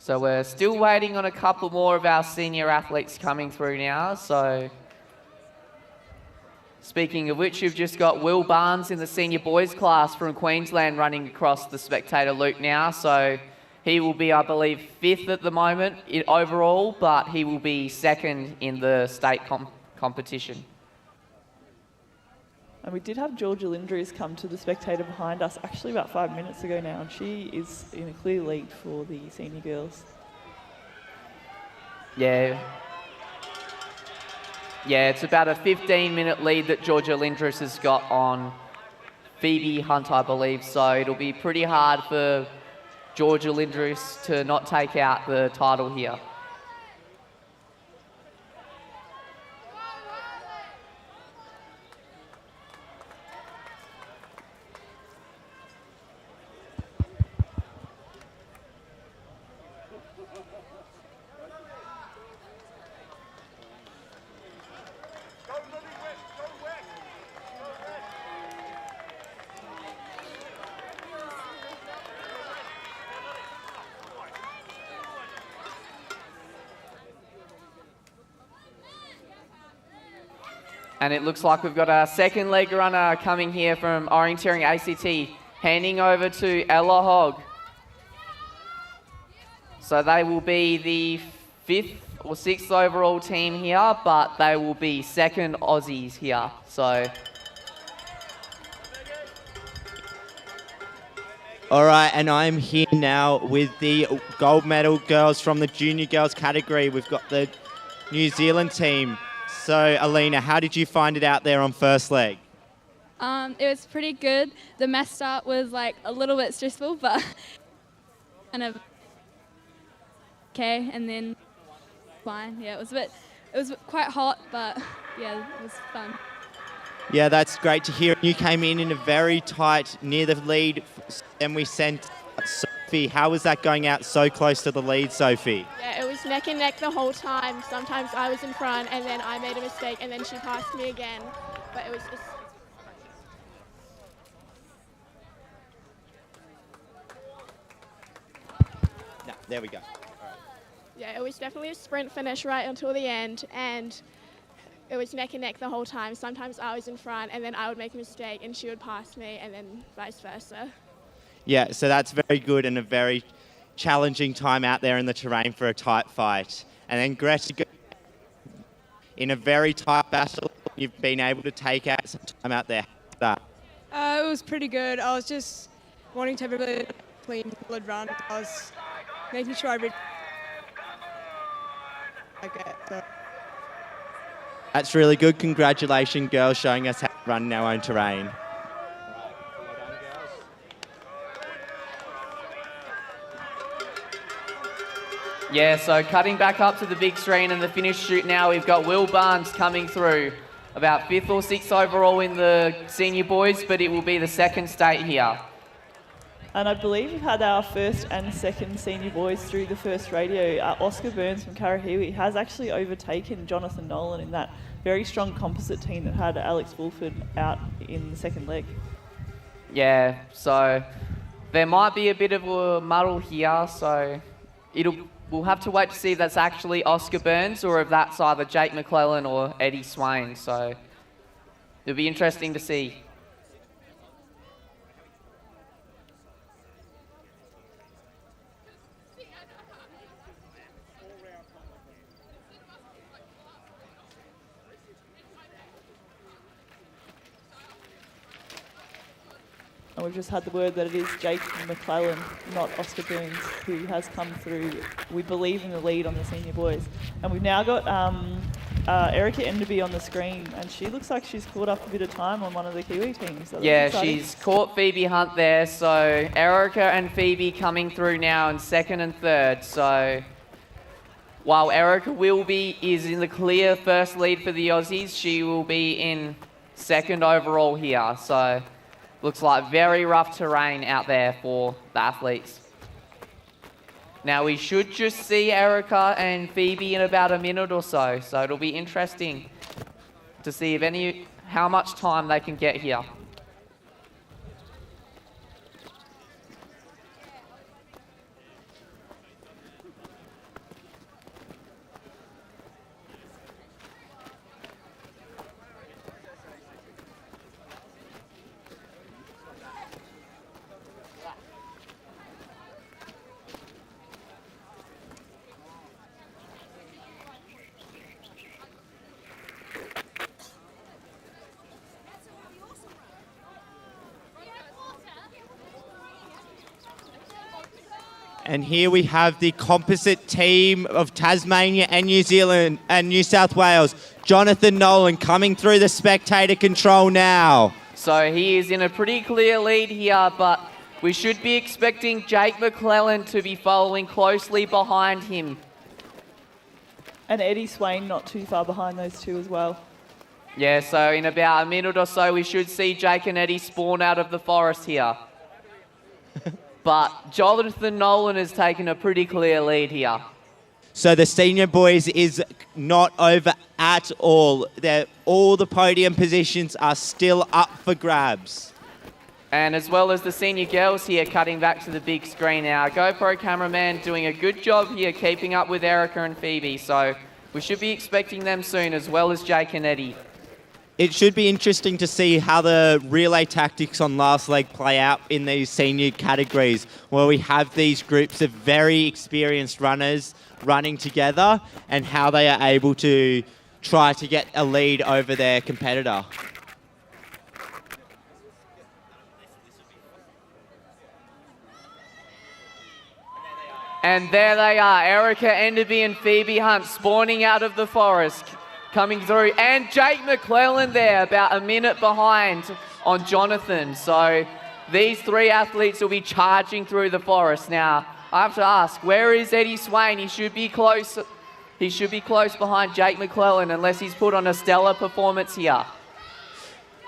So we're still waiting on a couple more of our senior athletes coming through now. So speaking of which, you've just got Will Barnes in the senior boys class from Queensland running across the spectator loop now. So he will be, I believe, 5th at the moment overall, but he will be 2nd in the state competition. And we did have Georgia Lindrews come to the spectator behind us actually about 5 minutes ago now, and she is in a clear lead for the senior girls. Yeah. Yeah, it's about a 15-minute lead that Georgia Lindrews has got on Phoebe Hunt, I believe. So it'll be pretty hard for Georgia Lindrews to not take out the title here. And it looks like we've got a second leg runner coming here from Orienteering ACT, handing over to Ella Hogg. So they will be the 5th or 6th overall team here, but they will be 2nd Aussies here. So. All right, and I'm here now with the gold medal girls from the junior girls category. We've got the New Zealand team. So, Alina, how did you find it out there on first leg? It was pretty good. The mass start was like a little bit stressful, but kind of okay, and then fine. Yeah, it was quite hot, but yeah, it was fun. Yeah, that's great to hear. You came in a very tight, near the lead, and we sent Sophie. How was that going out so close to the lead, Sophie? Yeah, it was neck and neck the whole time. Sometimes I was in front, and then I made a mistake, and then she passed me again. But it was just... No, there we go. Yeah, it was definitely a sprint finish right until the end, and it was neck and neck the whole time. Sometimes I was in front, and then I would make a mistake, and she would pass me, and then vice versa. Yeah, so that's very good and a very challenging time out there in the terrain for a tight fight. And then Greta, in a very tight battle, you've been able to take out some time out there. It was pretty good. I was just wanting to have a really clean, solid run. I was making sure I read. Okay, so. That's really good. Congratulations, girls, showing us how to run in our own terrain. Yeah, so cutting back up to the big screen and the finish shoot now, we've got Will Barnes coming through. About 5th or 6th overall in the senior boys, but it will be the second state here. And I believe we've had our first and second senior boys through the first radio. Oscar Burns from Karahiwi has actually overtaken Jonathan Nolan in that very strong composite team that had Alex Wolford out in the second leg. Yeah, so there might be a bit of a muddle here, so we'll have to wait to see if that's actually Oscar Burns or if that's either Jake McClellan or Eddie Swain. So it'll be interesting to see. And we've just had the word that it is Jake McClellan, not Oscar Burns, who has come through, we believe, in the lead on the senior boys. And we've now got Erica Enderby on the screen, and she looks like she's caught up a bit of time on one of the Kiwi teams. Yeah, she's caught Phoebe Hunt there, so Erica and Phoebe coming through now in second and third. So while Erica is in the clear first lead for the Aussies, she will be in second overall here. So looks like very rough terrain out there for the athletes. Now we should just see Erica and Phoebe in about a minute or so. So it'll be interesting to see how much time they can get here. And here we have the composite team of Tasmania and New Zealand and New South Wales. Jonathan Nolan coming through the spectator control now. So he is in a pretty clear lead here, but we should be expecting Jake McClellan to be following closely behind him. And Eddie Swain not too far behind those two as well. Yeah, so in about a minute or so, we should see Jake and Eddie spawn out of the forest here. But Jonathan Nolan has taken a pretty clear lead here. So the senior boys is not over at all. All the podium positions are still up for grabs. And as well as the senior girls here cutting back to the big screen now. GoPro cameraman doing a good job here keeping up with Erica and Phoebe. So we should be expecting them soon, as well as Jake and Eddie. It should be interesting to see how the relay tactics on last leg play out in these senior categories, where we have these groups of very experienced runners running together and how they are able to try to get a lead over their competitor. And there they are, Erica Enderby and Phoebe Hunt spawning out of the forest. coming through. And Jake McClellan there, about a minute behind on Jonathan. So these three athletes will be charging through the forest. Now, I have to ask, where is Eddie Swain? He should be close. He should be close behind Jake McClellan unless he's put on a stellar performance here.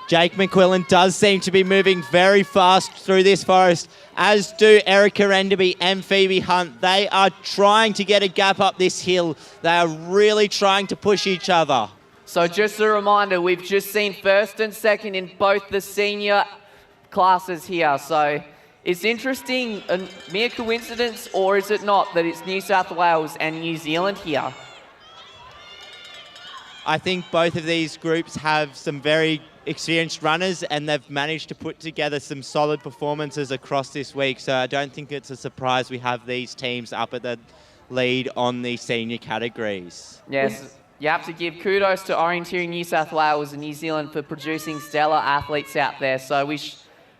Jake McQuillan does seem to be moving very fast through this forest, as do Erica Enderby and Phoebe Hunt. They are trying to get a gap up this hill. They are really trying to push each other. So just a reminder, we've just seen first and second in both the senior classes here. So it's interesting, a mere coincidence, or is it not, that it's New South Wales and New Zealand here? I think both of these groups have some very experienced runners, and they've managed to put together some solid performances across this week. So I don't think it's a surprise we have these teams up at the lead on the senior categories. Yes, you have to give kudos to Orienteering New South Wales and New Zealand for producing stellar athletes out there. So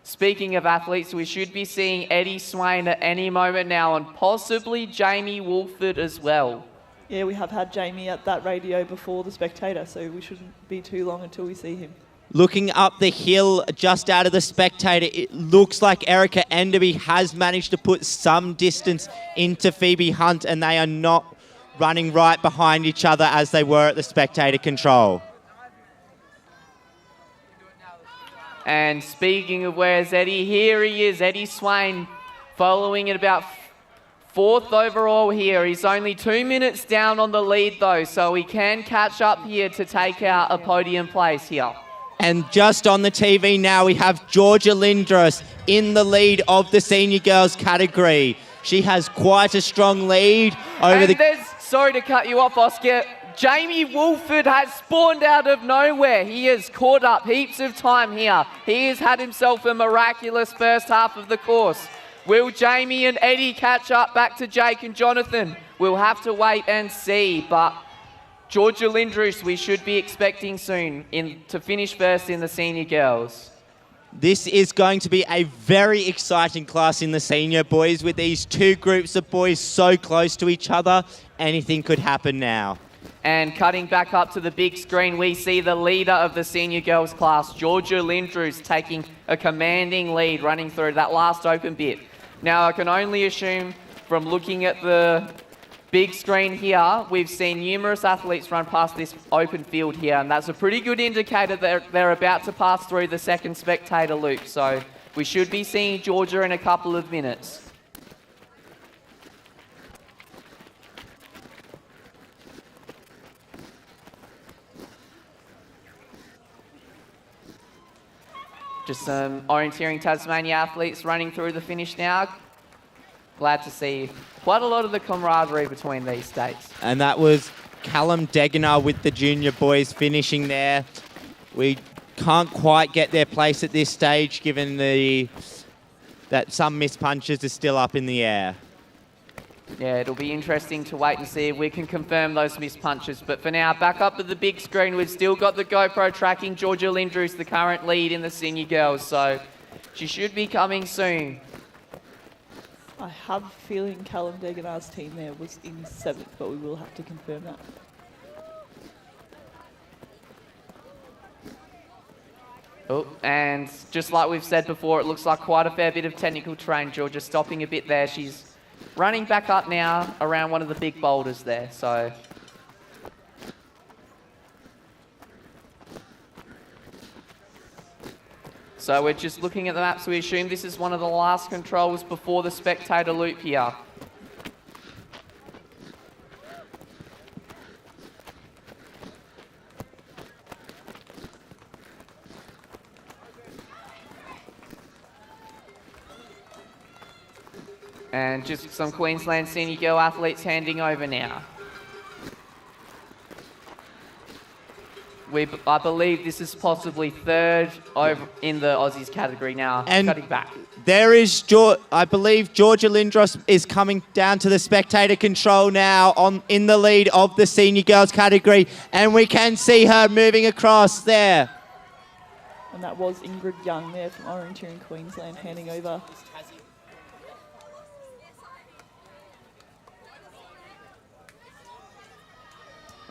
speaking of athletes, we should be seeing Eddie Swain at any moment now, and possibly Jamie Wolford as well. Yeah, we have had Jamie at that radio before the Spectator, so we shouldn't be too long until we see him. Looking up the hill just out of the Spectator, it looks like Erica Enderby has managed to put some distance into Phoebe Hunt, and they are not running right behind each other as they were at the Spectator control. And speaking of where's Eddie, here he is, Eddie Swain, following at about fourth overall here. He's only 2 minutes down on the lead though, so he can catch up here to take out a podium place here. And just on the TV now, we have Georgia Lindros in the lead of the senior girls category. She has quite a strong lead over Sorry to cut you off, Oscar. Jamie Wolford has spawned out of nowhere. He has caught up heaps of time here. He has had himself a miraculous first half of the course. Will Jamie and Eddie catch up back to Jake and Jonathan? We'll have to wait and see, but Georgia Lindros we should be expecting soon to finish first in the senior girls. This is going to be a very exciting class in the senior boys, with these two groups of boys so close to each other. Anything could happen now. And cutting back up to the big screen, we see the leader of the senior girls class, Georgia Lindros, taking a commanding lead, running through that last open bit. Now, I can only assume from looking at the big screen here, we've seen numerous athletes run past this open field here, and that's a pretty good indicator that they're about to pass through the second Spectator loop. So we should be seeing Georgia in a couple of minutes. Just some Orienteering Tasmania athletes running through the finish now. Glad to see quite a lot of the camaraderie between these states. And that was Callum Degener with the junior boys finishing there. We can't quite get their place at this stage, given that some missed punches are still up in the air. Yeah, it'll be interesting to wait and see if we can confirm those missed punches. But for now, back up to the big screen, we've still got the GoPro tracking Georgia Lindros, the current lead in the senior girls. So she should be coming soon. I have a feeling Callum Degener's team there was in seventh, but we will have to confirm that. Oh, and just like we've said before, it looks like quite a fair bit of technical terrain. Georgia stopping a bit there. She's running back up now around one of the big boulders there. So we're just looking at the map, so we assume this is one of the last controls before the Spectator loop here. And just some Queensland senior girl athletes handing over now. I believe this is possibly third over in the Aussies category now, and cutting back. There is, I believe Georgia Lindros is coming down to the Spectator control now in the lead of the senior girls category, and we can see her moving across there. And that was Ingrid Young there from Orienteering Queensland handing over.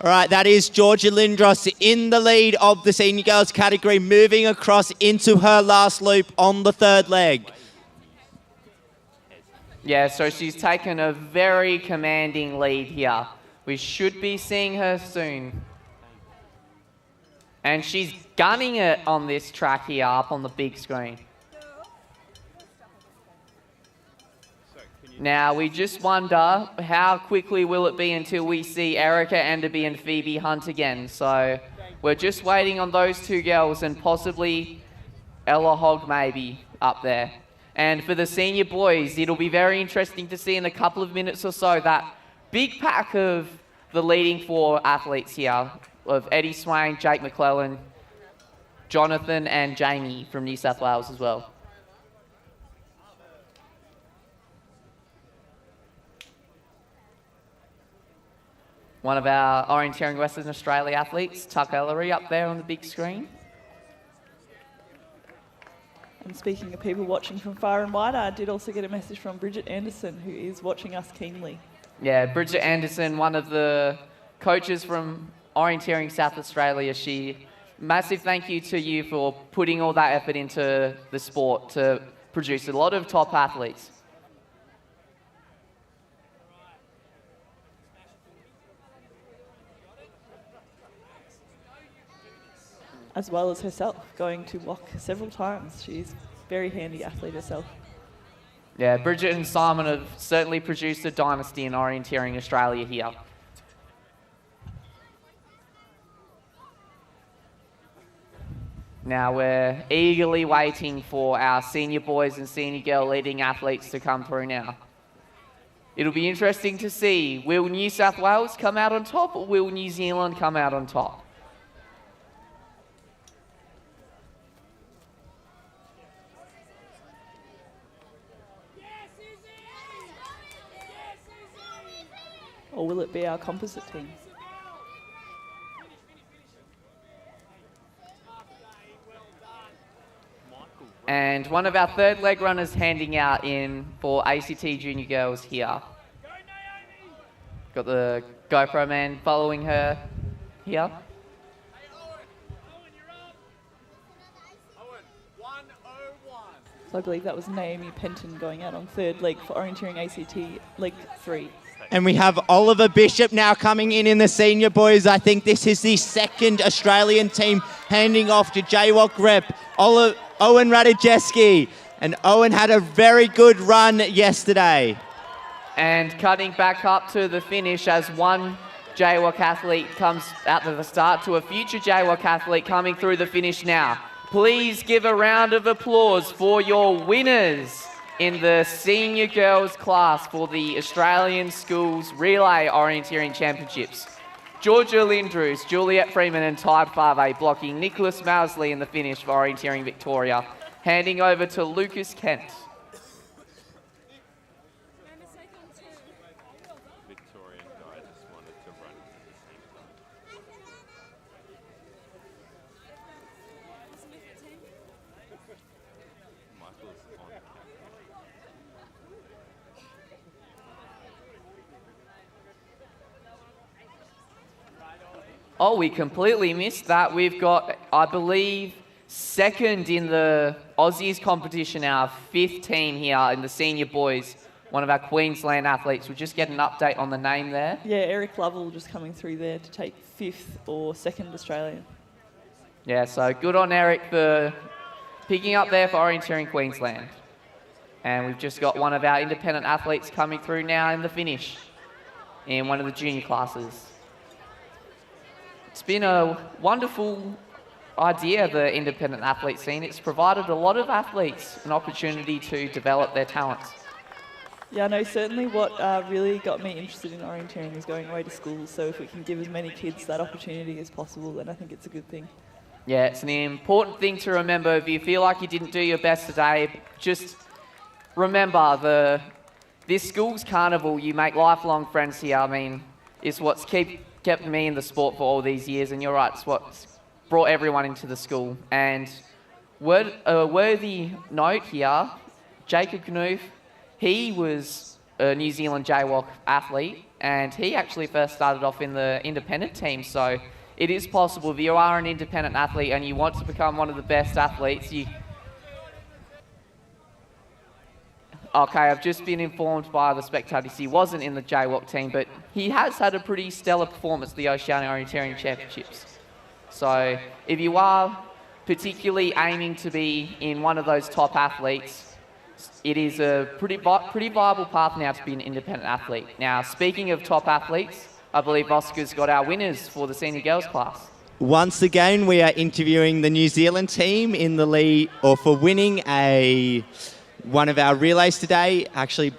All right, that is Georgia Lindros in the lead of the senior girls category, moving across into her last loop on the third leg. Yeah, so she's taken a very commanding lead here. We should be seeing her soon. And she's gunning it on this track here up on the big screen. Now, we just wonder how quickly will it be until we see Erica Enderby and Phoebe Hunt again. So we're just waiting on those two girls and possibly Ella Hogg maybe up there. And for the senior boys, it'll be very interesting to see in a couple of minutes or so that big pack of the leading four athletes here of Eddie Swain, Jake McClellan, Jonathan and Jamie from New South Wales as well. One of our Orienteering Western Australia athletes, Tuck Ellery, up there on the big screen. And speaking of people watching from far and wide, I did also get a message from Bridget Anderson, who is watching us keenly. Yeah, Bridget Anderson, one of the coaches from Orienteering South Australia. Massive thank you to you for putting all that effort into the sport to produce a lot of top athletes. As well as herself, going to walk several times. She's a very handy athlete herself. Yeah, Bridget and Simon have certainly produced a dynasty in Orienteering Australia here. Now we're eagerly waiting for our senior boys and senior girl leading athletes to come through now. It'll be interesting to see, will New South Wales come out on top or will New Zealand come out on top? Or will it be our composite team? And one of our third leg runners handing out in for ACT Junior Girls here. Got the GoPro man following her here. So I believe that was Naomi Penton going out on third leg for Orienteering ACT Leg 3. And we have Oliver Bishop now coming in the senior boys. I think this is the second Australian team handing off to Jaywalk rep Owen Ratajewski. And Owen had a very good run yesterday. And cutting back up to the finish as one Jaywalk athlete comes out to the start to a future Jaywalk athlete coming through the finish now. Please give a round of applause for your winners in the senior girls class for the Australian Schools Relay Orienteering Championships. Georgia Lindrews, Juliet Freeman and Type 5A blocking Nicholas Mousley in the finish for Orienteering Victoria. Handing over to Lucas Kent. Victorian guy just wanted to run at the same time. Michael's on camera. Oh, we completely missed that. We've got, I believe, second in the Aussies competition, our fifth team here in the senior boys. One of our Queensland athletes. We'll just get an update on the name there. Yeah, Eric Lovell just coming through there to take fifth or second Australian. Yeah, so good on Eric for picking up there for Orienteering Queensland. And we've just got one of our independent athletes coming through now in the finish in one of the junior classes. It's been a wonderful idea, the independent athlete scene. It's provided a lot of athletes an opportunity to develop their talents. Yeah, I know certainly what really got me interested in orienteering was going away to schools, so if we can give as many kids that opportunity as possible, then I think it's a good thing. Yeah, it's an important thing to remember. If you feel like you didn't do your best today, just remember this school's carnival. You make lifelong friends here. I mean, it's what's kept me in the sport for all these years, and you're right, it's what's brought everyone into the school. And a worthy note here, Jacob Knuth, he was a New Zealand jaywalk athlete, and he actually first started off in the independent team. So it is possible if you are an independent athlete and you want to become one of the best athletes. Okay, I've just been informed by the spectators he wasn't in the jaywalk team, but he has had a pretty stellar performance at the Oceania Orienteering Championships. So if you are particularly aiming to be in one of those top athletes, it is a pretty viable path now to be an independent athlete. Now, speaking of top athletes, I believe Oscar's got our winners for the senior girls class. Once again, we are interviewing the New Zealand team in the lead, or for winning one of our relays today. Actually,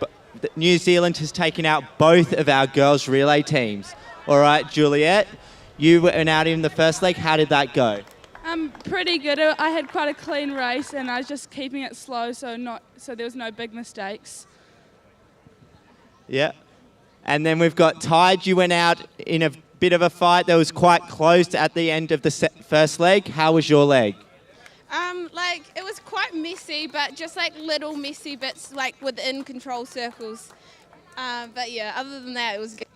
New Zealand has taken out both of our girls' relay teams. All right, Juliet, you went out in the first leg. How did that go? Pretty good. I had quite a clean race, and I was just keeping it slow, so there was no big mistakes. Yeah. And then we've got Tide. You went out in a bit of a fight that was quite close at the end of the first leg. How was your leg? It was quite messy, but just like little messy bits like within control circles. But yeah, other than that, it was good.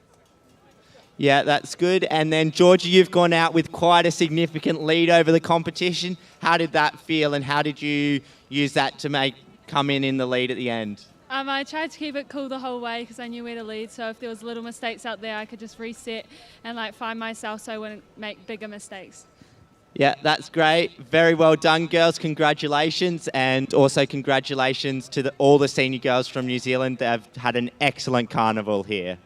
Yeah, that's good. And then Georgia, you've gone out with quite a significant lead over the competition. How did that feel, and how did you use that to come in the lead at the end? I tried to keep it cool the whole way because I knew where to lead. So if there was little mistakes out there, I could just reset and find myself so I wouldn't make bigger mistakes. Yeah, that's great. Very well done, girls. Congratulations. And also congratulations to all the senior girls from New Zealand. They've had an excellent carnival here.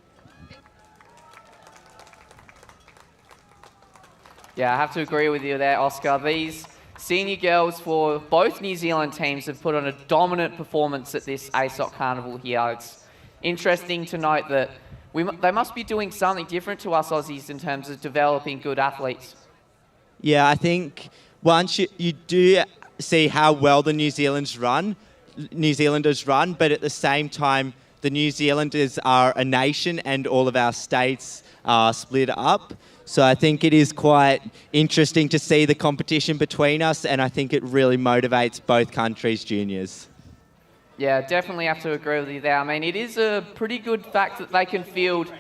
Yeah, I have to agree with you there, Oscar. These senior girls for both New Zealand teams have put on a dominant performance at this ASOC Carnival here. It's interesting to note that they must be doing something different to us Aussies in terms of developing good athletes. Yeah, I think once you do see how well the New Zealanders run, but at the same time, the New Zealanders are a nation and all of our states are split up. So I think it is quite interesting to see the competition between us, and I think it really motivates both countries' juniors. Yeah, definitely have to agree with you there. I mean, it is a pretty good fact that they can field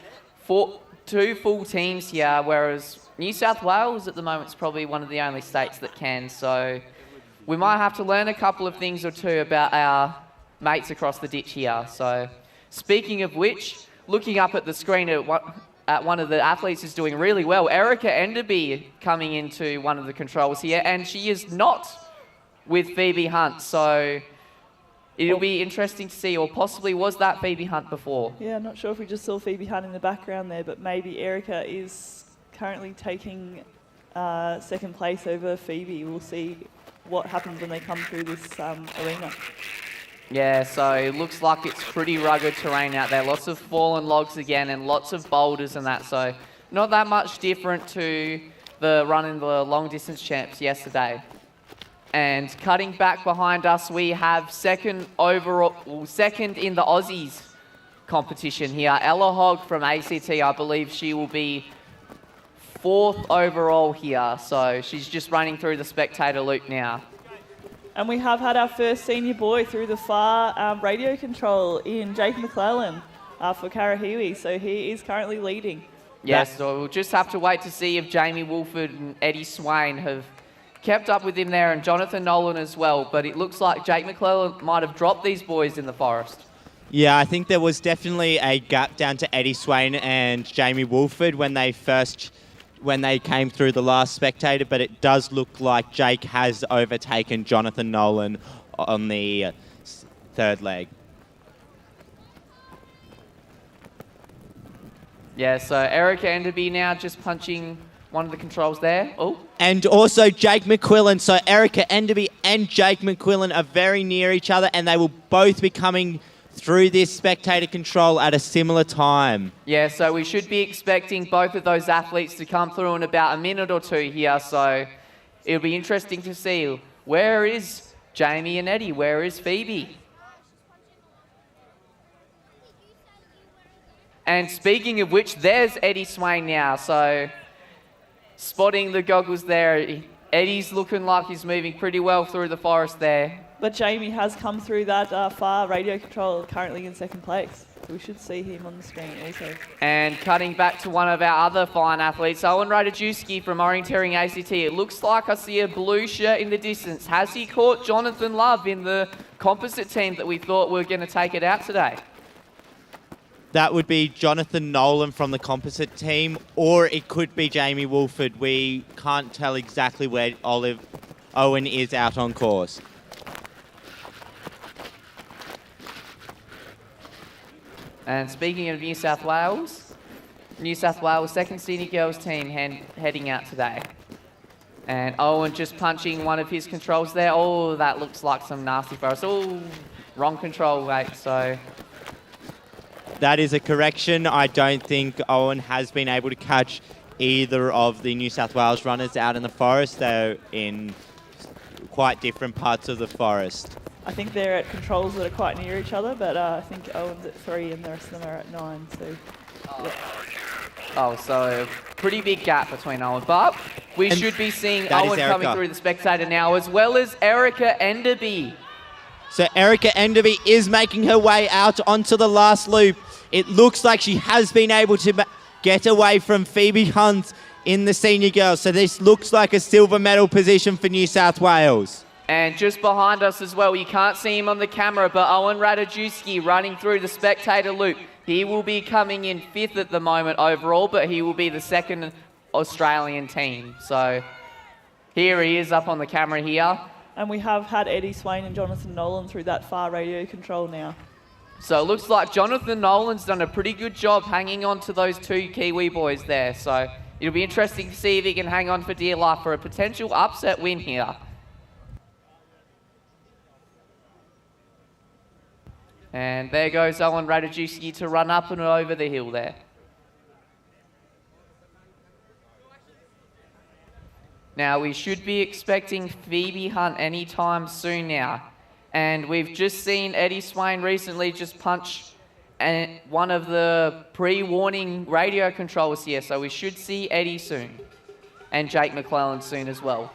two full teams here, whereas New South Wales at the moment is probably one of the only states that can. So we might have to learn a couple of things or two about our mates across the ditch here. So speaking of which, looking up at the screen at one of the athletes is doing really well. Erica Enderby coming into one of the controls here, and she is not with Phoebe Hunt. So it'll be interesting to see, or possibly was that Phoebe Hunt before? Yeah, I'm not sure if we just saw Phoebe Hunt in the background there, but maybe Erica is currently taking second place over Phoebe. We'll see what happens when they come through this arena. Yeah, so it looks like it's pretty rugged terrain out there. Lots of fallen logs again and lots of boulders and that. So not that much different to the run in the long distance champs yesterday. And cutting back behind us, we have second in the Aussies competition here. Ella Hogg from ACT, I believe she will be 4th overall here. So she's just running through the spectator loop now. And we have had our first senior boy through the far radio control in Jake McClellan for Karahiwi. So he is currently leading. Yes, so we'll just have to wait to see if Jamie Wolford and Eddie Swain have kept up with him there, and Jonathan Nolan as well. But it looks like Jake McClellan might have dropped these boys in the forest. Yeah, I think there was definitely a gap down to Eddie Swain and Jamie Wolford when they came through the last spectator, but it does look like Jake has overtaken Jonathan Nolan on the third leg. Yeah, so Erica Enderby now just punching one of the controls there. Oh. And also Jake McQuillan. So Erica Enderby and Jake McQuillan are very near each other, and they will both be coming through this spectator control at a similar time. Yeah, so we should be expecting both of those athletes to come through in about a minute or two here. So it'll be interesting to see, where is Jamie and Eddie? Where is Phoebe? And speaking of which, there's Eddie Swain now. So spotting the goggles there. Eddie's looking like he's moving pretty well through the forest there. But Jamie has come through that far radio control, currently in second place. So we should see him on the screen also. And cutting back to one of our other fine athletes, Owen Radajewski from Orienteering ACT. It looks like I see a blue shirt in the distance. Has he caught Jonathan Love in the composite team that we thought were going to take it out today? That would be Jonathan Nolan from the composite team, or it could be Jamie Wolford. We can't tell exactly where Owen is out on course. And speaking of New South Wales second senior girls team heading out today. And Owen just punching one of his controls there. Oh, that looks like some nasty for us. Oh, wrong control weight, so... That is a correction. I don't think Owen has been able to catch either of the New South Wales runners out in the forest. They're in quite different parts of the forest. I think they're at controls that are quite near each other, but I think Owen's at 3 and the rest of them are at 9. So, yeah. Oh, so pretty big gap between Owen. But we should be seeing Owen coming through the spectator now, as well as Erica Enderby. So Erica Enderby is making her way out onto the last loop. It looks like she has been able to get away from Phoebe Hunt in the senior girls. So this looks like a silver medal position for New South Wales. And just behind us as well, you can't see him on the camera, but Owen Radajewski running through the spectator loop. He will be coming in 5th at the moment overall, but he will be the 2nd Australian team. So here he is up on the camera here. And we have had Eddie Swain and Jonathan Nolan through that far radio control now. So it looks like Jonathan Nolan's done a pretty good job hanging on to those 2 Kiwi boys there. So it'll be interesting to see if he can hang on for dear life for a potential upset win here. And there goes Owen Radajewski to run up and over the hill there. Now we should be expecting Phoebe Hunt anytime soon now. And we've just seen Eddie Swain recently just punch one of the pre-warning radio controls here. So we should see Eddie soon. And Jake McClellan soon as well.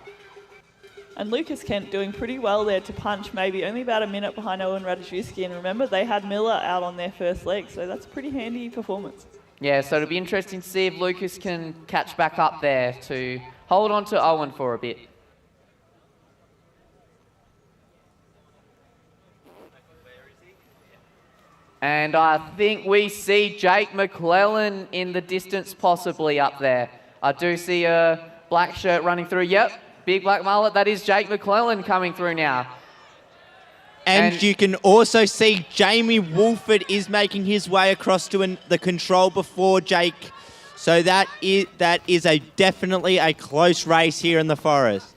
And Lucas Kent doing pretty well there to punch, maybe only about a minute behind Owen Radajewski. And remember, they had Miller out on their first leg, so that's a pretty handy performance. Yeah, so it'll be interesting to see if Lucas can catch back up there to hold on to Owen for a bit. And I think we see Jake McClellan in the distance possibly up there. I do see a black shirt running through. Yep, big black mullet. That is Jake McClellan coming through now. And you can also see Jamie Wolford is making his way across to the control before Jake. So that is definitely a close race here in the forest.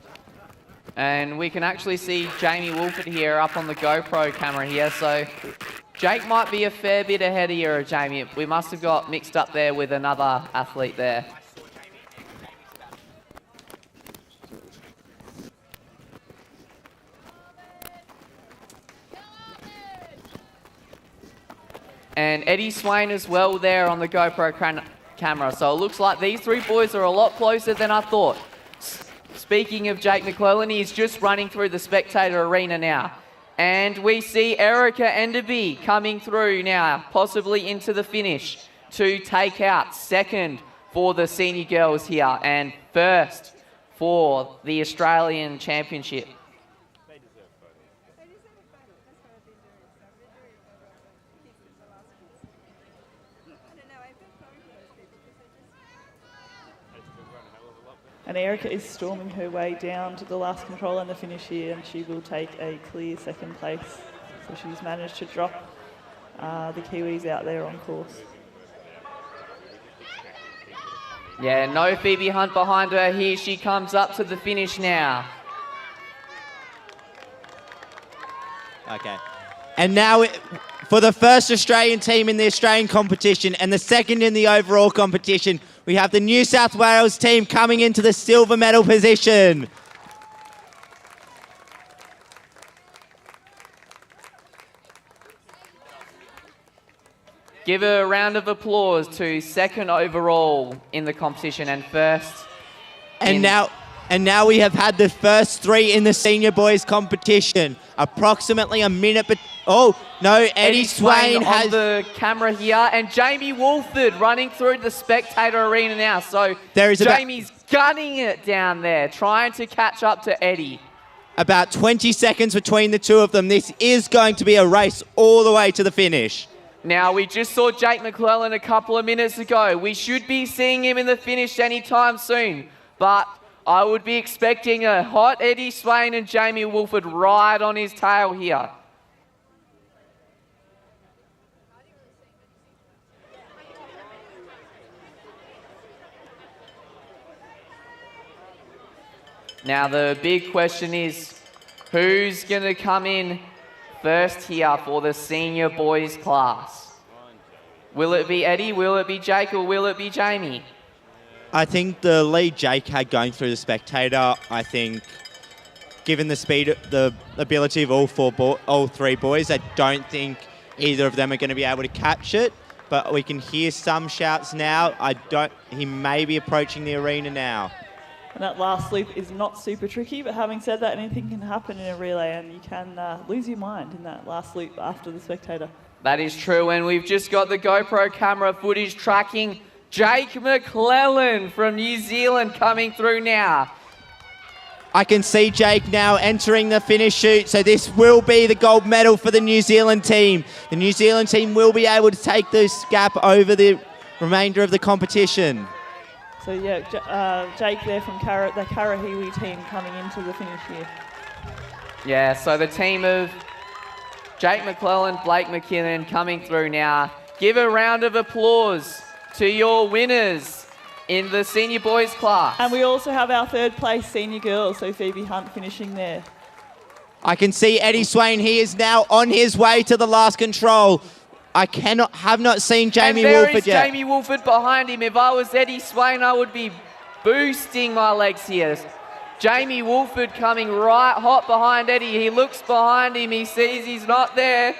And we can actually see Jamie Wolford here up on the GoPro camera here. So Jake might be a fair bit ahead of you, Jamie. We must have got mixed up there with another athlete there. And Eddie Swain as well there on the GoPro camera. So it looks like these 3 boys are a lot closer than I thought. Speaking of Jake McClellan, he's just running through the spectator arena now. And we see Erica Enderby coming through now, possibly into the finish to take out 2nd for the senior girls here and 1st for the Australian Championship. And Erica is storming her way down to the last control and the finish here, and she will take a clear 2nd place. So she's managed to drop the Kiwis out there on course. Yeah, no Phoebe Hunt behind her. Here she comes up to the finish now. Okay. And now, for the first Australian team in the Australian competition and the 2nd in the overall competition, we have the New South Wales team coming into the silver medal position. Give a round of applause to 2nd overall in the competition and 1st. And now And now we have had the first 3 in the senior boys competition. Approximately a minute, but oh no, Eddie Swain has on the camera here, and Jamie Wolford running through the spectator arena now. So there is Jamie's gunning it down there, trying to catch up to Eddie. About 20 seconds between the two of them. This is going to be a race all the way to the finish. Now, we just saw Jake McClellan a couple of minutes ago. We should be seeing him in the finish anytime soon, but I would be expecting a hot Eddie Swain and Jamie Wolford right on his tail here. Now, the big question is, who's going to come in first here for the senior boys class? Will it be Eddie, will it be Jake, or will it be Jamie? I think the lead Jake had going through the spectator, I think, given the speed, the ability of all 3 boys, I don't think either of them are going to be able to catch it. But we can hear some shouts now. He may be approaching the arena now. And that last loop is not super tricky, but having said that, anything can happen in a relay, and you can lose your mind in that last loop after the spectator. That is true, and we've just got the GoPro camera footage tracking Jake McClellan from New Zealand coming through now. I can see Jake now entering the finish chute, so this will be the gold medal for the New Zealand team. The New Zealand team will be able to take this gap over the remainder of the competition. So yeah, Jake there from the Karahiwi team coming into the finish here. Yeah, so the team of Jake McClellan, Blake McKinnon coming through now. Give a round of applause to your winners in the senior boys class. And we also have our 3rd place senior girls, so Phoebe Hunt finishing there. I can see Eddie Swain. He is now on his way to the last control. I have not seen Jamie Wolford yet. Jamie Wolford behind him. If I was Eddie Swain, I would be boosting my legs here. Jamie Wolford coming right hot behind Eddie. He looks behind him. He sees he's not there.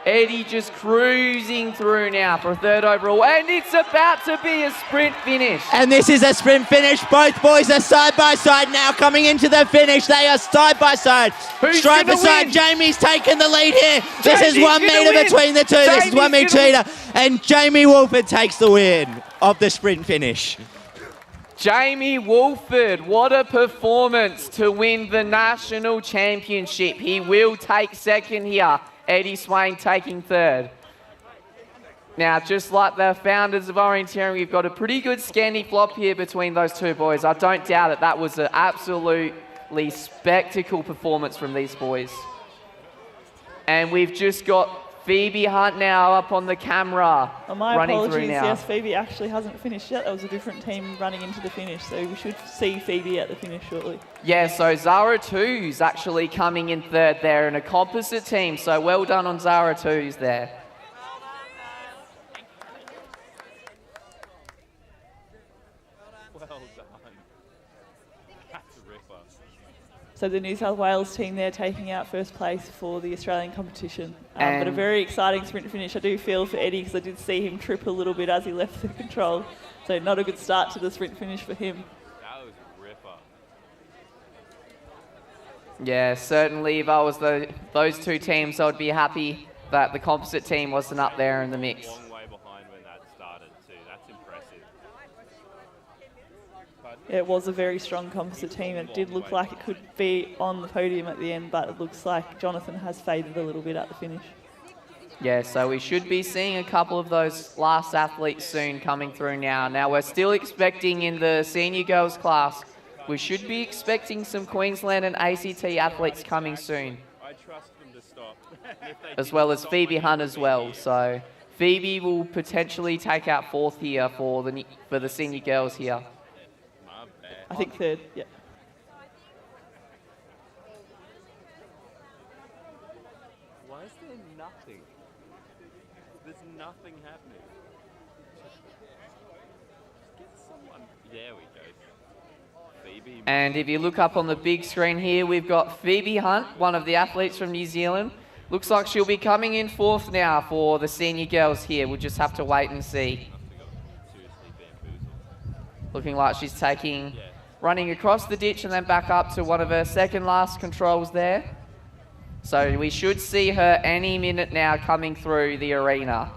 Eddie just cruising through now for a 3rd overall. And it's about to be a sprint finish. And this is a sprint finish. Both boys are side by side now coming into the finish. They are side by side. Stride by side. Jamie's taking the lead here. This is 1 metre between the two. This is 1 metre. And Jamie Wolford takes the win of the sprint finish. Jamie Wolford, what a performance to win the national championship. He will take 2nd here. Eddie Swain taking 3rd. Now, just like the founders of Orienteering, we've got a pretty good Scandi flop here between those 2 boys. I don't doubt it. That was an absolutely spectacle performance from these boys. And we've just got Phoebe Hunt now up on the camera, My running apologies, through now. yes, Phoebe actually hasn't finished yet. That was a different team running into the finish, so we should see Phoebe at the finish shortly. Yeah, so Zara 2's actually coming in 3rd there in a composite team, so well done on Zara 2's there. Well done. That's a ripper. So the New South Wales team there taking out 1st place for the Australian competition. But a very exciting sprint finish. I do feel for Eddie because I did see him trip a little bit as he left the control. So not a good start to the sprint finish for him. That was a ripper. Yeah, certainly if I was those 2 teams, I would be happy that the composite team wasn't up there in the mix. Long way behind when that started too. That's impressive. It was a very strong composite team. It did look like it could be on the podium at the end, but it looks like Jonathan has faded a little bit at the finish. Yeah, so we should be seeing a couple of those last athletes soon coming through now. Now, we're still expecting in the senior girls class, we should be expecting some Queensland and ACT athletes coming soon. I trust them to stop. As well as Phoebe Hunt as well. So Phoebe will potentially take out 4th here for the senior girls here. I think 3rd, yeah. Why is there nothing? There's nothing happening. Get someone. There we go. Phoebe. And if you look up on the big screen here, we've got Phoebe Hunt, one of the athletes from New Zealand. Looks like she'll be coming in 4th now for the senior girls here. We'll just have to wait and see. Looking like she's taking running across the ditch and then back up to one of her second last controls there. So we should see her any minute now coming through the arena.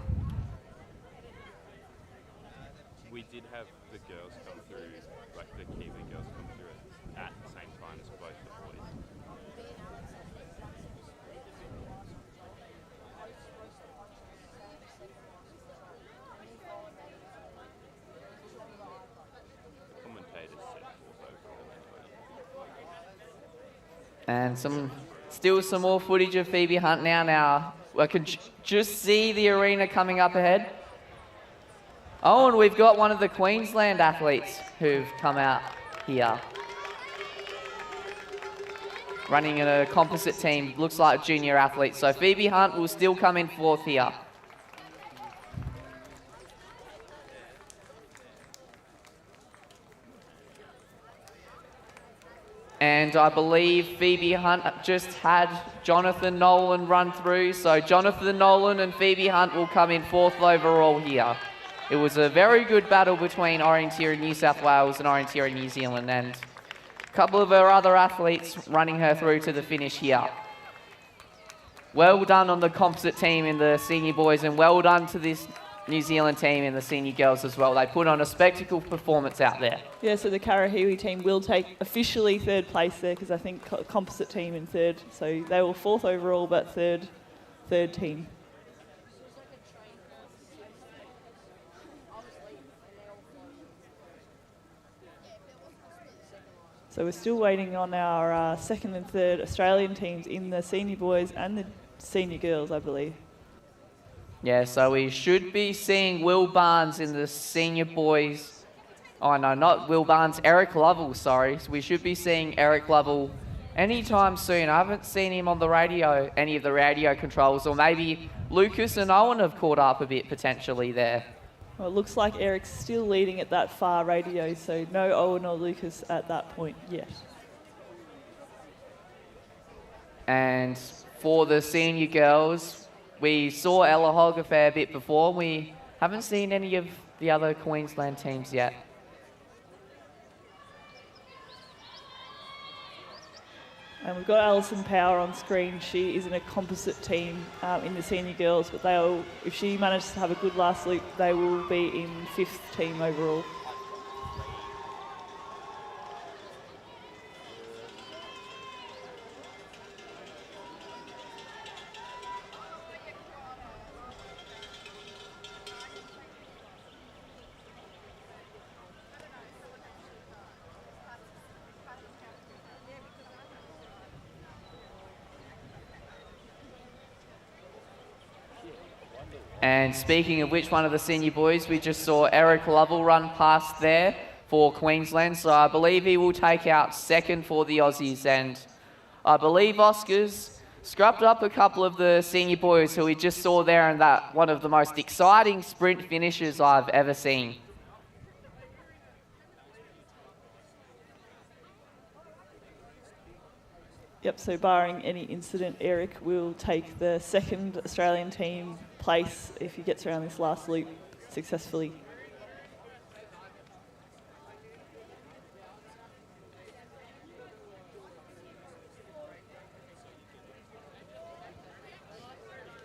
We did have the girls come through, like the Kiwi girls come through at the same time as both the boys. The commentators said fourth overall. And still some more footage of Phoebe Hunt now. I can just see the arena coming up ahead. Oh, and we've got one of the Queensland athletes who've come out here. Running in a composite team, looks like junior athletes. So Phoebe Hunt will still come in fourth here. And I believe Phoebe Hunt just had Jonathan Nolan run through. So Jonathan Nolan and Phoebe Hunt will come in fourth overall here. It was a very good battle between Orienteering New South Wales and Orienteering New Zealand, and a couple of her other athletes running her through to the finish here. Well done on the composite team in the senior boys, and well done to this New Zealand team in the senior girls as well. They put on a spectacle performance out there. Yeah, so the Karahiwi team will take officially third place there, because I think composite team in third. So they were fourth overall, but third team. So we're still waiting on our second and third Australian teams in the senior boys and the senior girls, I believe. Yeah, so we should be seeing Will Barnes in the senior boys. Oh, no, not Will Barnes, Eric Lovell, sorry. So we should be seeing Eric Lovell anytime soon. I haven't seen him on the radio, any of the radio controls, or maybe Lucas and Owen have caught up a bit potentially there. Well, it looks like Eric's still leading at that far radio, so no Owen or Lucas at that point yet. And for the senior girls, we saw Ella Hogg a fair bit before. We haven't seen any of the other Queensland teams yet. And we've got Alison Power on screen. She is in a composite team in the senior girls, but if she manages to have a good last loop, they will be in fifth team overall. And speaking of which, one of the senior boys, we just saw Eric Lovell run past there for Queensland. So I believe he will take out second for the Aussies. And I believe Oscar's scrubbed up a couple of the senior boys who we just saw there, and that one of the most exciting sprint finishes I've ever seen. Yep, so barring any incident, Eric will take the second Australian team place if he gets around this last loop successfully.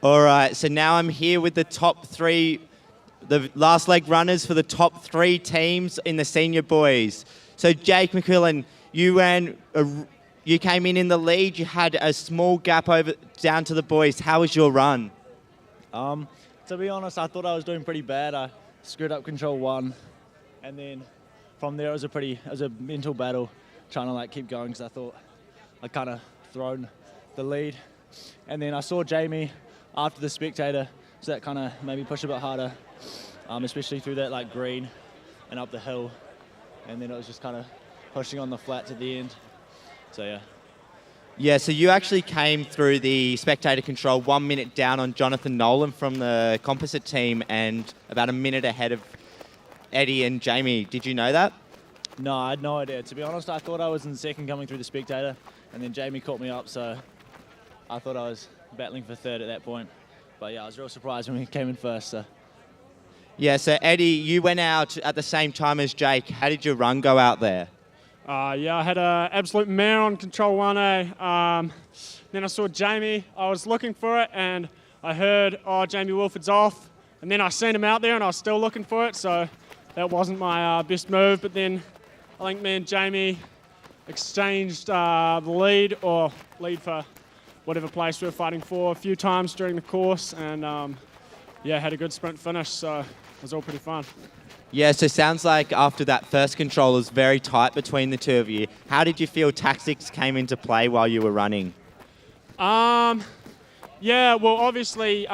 All right, so now I'm here with the top three, the last leg runners for the top three teams in the senior boys. So Jake McQuillan, you came in the lead. You had a small gap down to the boys. How was your run? To be honest, I thought I was doing pretty bad. I screwed up control one, and then from there it was a mental battle trying to keep going, because I thought I kind of thrown the lead. And then I saw Jamie after the spectator, so that kind of made me push a bit harder, especially through that green and up the hill. And then it was just kind of pushing on the flats at the end. So yeah. Yeah, so you actually came through the spectator control 1 minute down on Jonathan Nolan from the composite team and about a minute ahead of Eddie and Jamie. Did you know that? No, I had no idea. To be honest, I thought I was in second coming through the spectator, and then Jamie caught me up, so I thought I was battling for third at that point. But yeah, I was real surprised when we came in first. So. Yeah, so Eddie, you went out at the same time as Jake. How did your run go out there? Yeah, I had an absolute mare on control 1A. Then I saw Jamie. I was looking for it, and I heard, Jamie Wilford's off. And then I seen him out there, and I was still looking for it, so that wasn't my best move. But then I think me and Jamie exchanged the lead for whatever place we were fighting for a few times during the course, and had a good sprint finish, so it was all pretty fun. Yeah, so sounds like after that first control it was very tight between the two of you. How did you feel tactics came into play while you were running? Yeah, well, obviously, you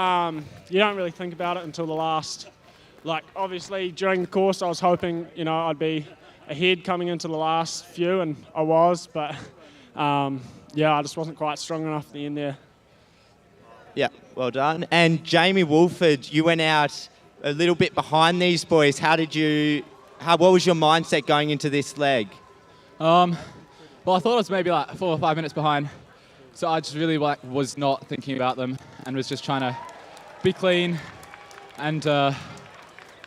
don't really think about it until the last. Like, obviously, during the course, I was hoping, I'd be ahead coming into the last few, and I was, but, I just wasn't quite strong enough at the end there. Yeah, well done. And Jamie Wolford, you went out a little bit behind these boys. What was your mindset going into this leg? Well, I thought I was maybe like 4 or 5 minutes behind. So I just really was not thinking about them and was just trying to be clean and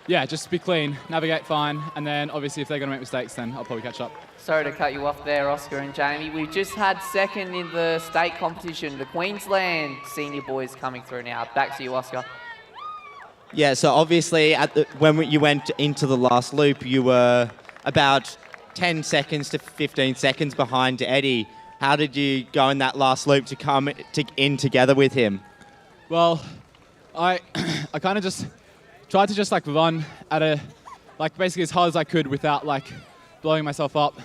just be clean, navigate fine, and then obviously if they're going to make mistakes, then I'll probably catch up. Sorry to cut you off there, Oscar and Jamie. We just had second in the state competition, the Queensland senior boys coming through now. Back to you, Oscar. Yeah, so obviously when you went into the last loop, you were about 10 seconds to 15 seconds behind Eddie. How did you go in that last loop to come in together with him? Well, I kind of just tried to just run at basically as hard as I could without blowing myself up.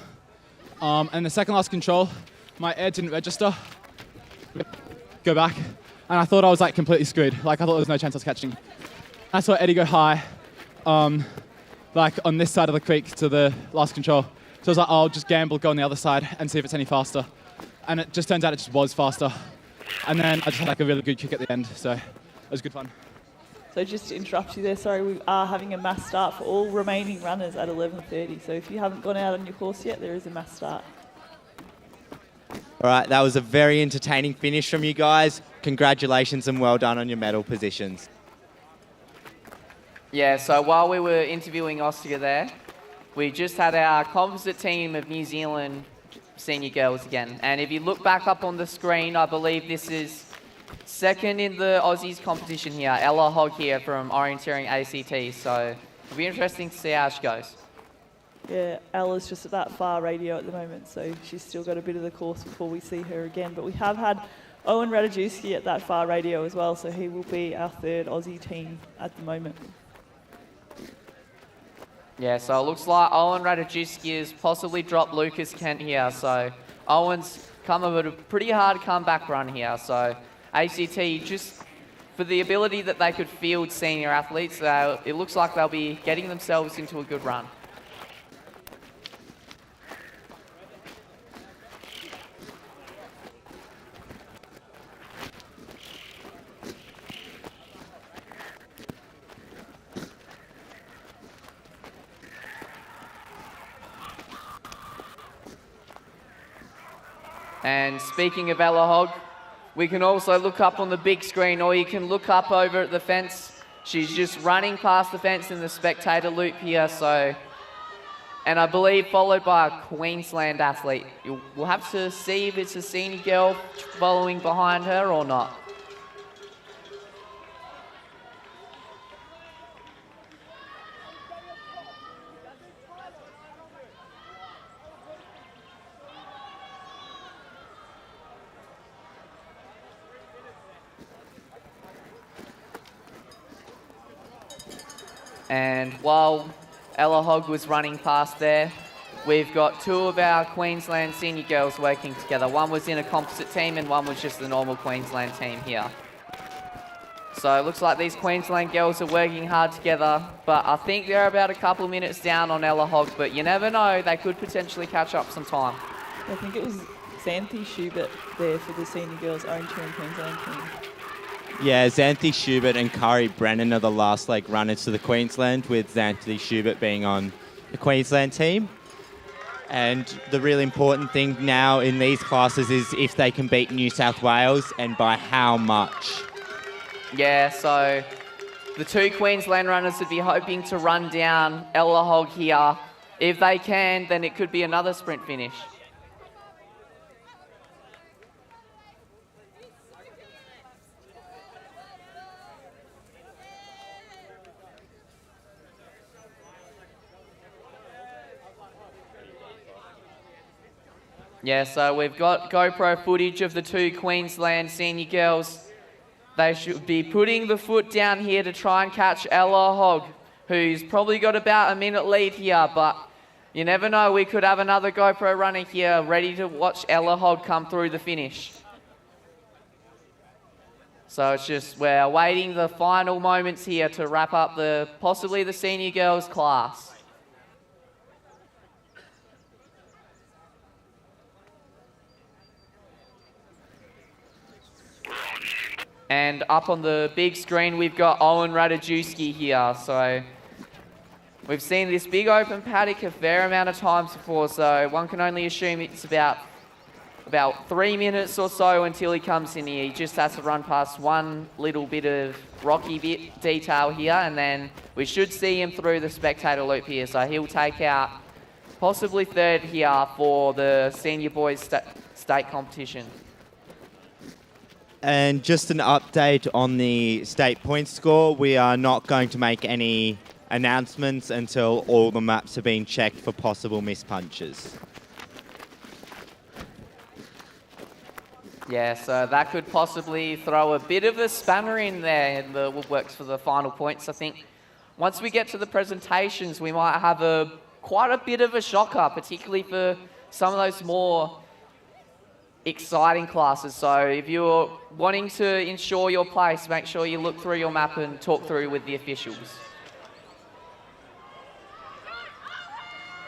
And the second last control, my air didn't register. Go back, and I thought I was completely screwed. I thought there was no chance I was catching. I saw Eddie go high, on this side of the creek to the last control. So I was like, I'll just gamble, go on the other side and see if it's any faster. And it just turns out it just was faster. And then I just had a really good kick at the end, so it was good fun. So just to interrupt you there, sorry, we are having a mass start for all remaining runners at 11:30. So if you haven't gone out on your course yet, there is a mass start. All right, that was a very entertaining finish from you guys. Congratulations and well done on your medal positions. Yeah, so while we were interviewing Oscar there, we just had our composite team of New Zealand senior girls again. And if you look back up on the screen, I believe this is second in the Aussies competition here. Ella Hogg here from Orienteering ACT. So it'll be interesting to see how she goes. Yeah, Ella's just at that far radio at the moment, so she's still got a bit of the course before we see her again. But we have had Owen Radajewski at that far radio as well, so he will be our third Aussie team at the moment. Yeah, so it looks like Owen Radajewski has possibly dropped Lucas Kent here. So Owen's come up with a pretty hard comeback run here. So ACT, just for the ability that they could field senior athletes, it looks like they'll be getting themselves into a good run. And speaking of Ella Hogg, we can also look up on the big screen, or you can look up over at the fence. She's just running past the fence in the spectator loop here, and I believe followed by a Queensland athlete. We'll have to see if it's a senior girl following behind her or not. And while Ella Hogg was running past there, we've got two of our Queensland senior girls working together. One was in a composite team and one was just the normal Queensland team here. So it looks like these Queensland girls are working hard together, but I think they're about a couple of minutes down on Ella Hogg, but you never know, they could potentially catch up some time. I think it was Xanthi Schubert there for the senior girls Orienteering Queensland team. Yeah, Xanthi Schubert and Kari Brennan are the last runners to the Queensland, with Xanthi Schubert being on the Queensland team. And the really important thing now in these classes is if they can beat New South Wales and by how much. Yeah, so the two Queensland runners would be hoping to run down Ella Hogg here If they can, then it could be another sprint finish. Yeah, so we've got GoPro footage of the two Queensland senior girls. They should be putting the foot down here to try and catch Ella Hogg, who's probably got about a minute lead here, but you never know, we could have another GoPro runner here ready to watch Ella Hogg come through the finish. So it's just, we're awaiting the final moments here to wrap up possibly the senior girls class. And up on the big screen, we've got Owen Ratajewski here. So we've seen this big open paddock a fair amount of times before, so one can only assume it's about 3 minutes or so until he comes in here. He just has to run past one little bit of rocky detail here, and then we should see him through the spectator loop here. So he'll take out possibly third here for the senior boys state competition. And just an update on the state point score. We are not going to make any announcements until all the maps have been checked for possible mispunches. Yeah, so that could possibly throw a bit of a spanner in there in the woodworks for the final points. I think once we get to the presentations, we might have quite a bit of a shocker, particularly for some of those more exciting classes. So if you're wanting to ensure your place, make sure you look through your map and talk through with the officials.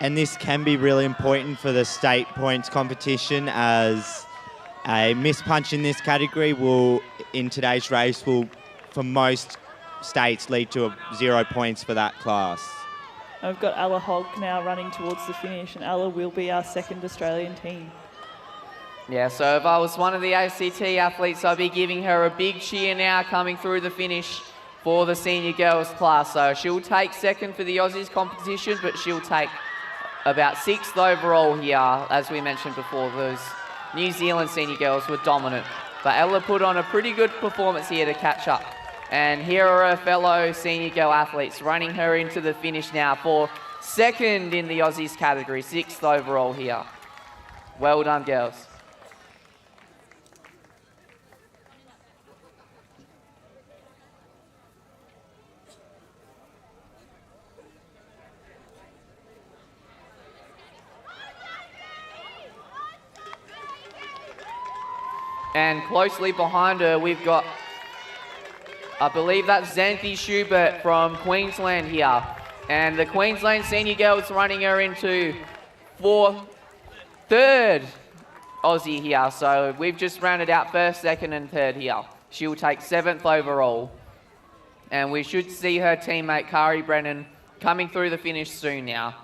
And this can be really important for the state points competition, as a mispunch in this category in today's race will, for most states, lead to 0 points for that class. And we've got Ella Hogg now running towards the finish, and Ella will be our second Australian team. Yeah, so if I was one of the ACT athletes, I'd be giving her a big cheer now coming through the finish for the senior girls class. So she'll take second for the Aussies competition, but she'll take about 6th overall here. As we mentioned before, those New Zealand senior girls were dominant. But Ella put on a pretty good performance here to catch up. And here are her fellow senior girl athletes running her into the finish now for second in the Aussies category, 6th overall here. Well done, girls. And closely behind her, we've got, I believe that's Xanthi Schubert from Queensland here. And the Queensland senior girls running her into third Aussie here. So we've just rounded out first, second and third here. She'll take 7th overall. And we should see her teammate Kari Brennan coming through the finish soon now.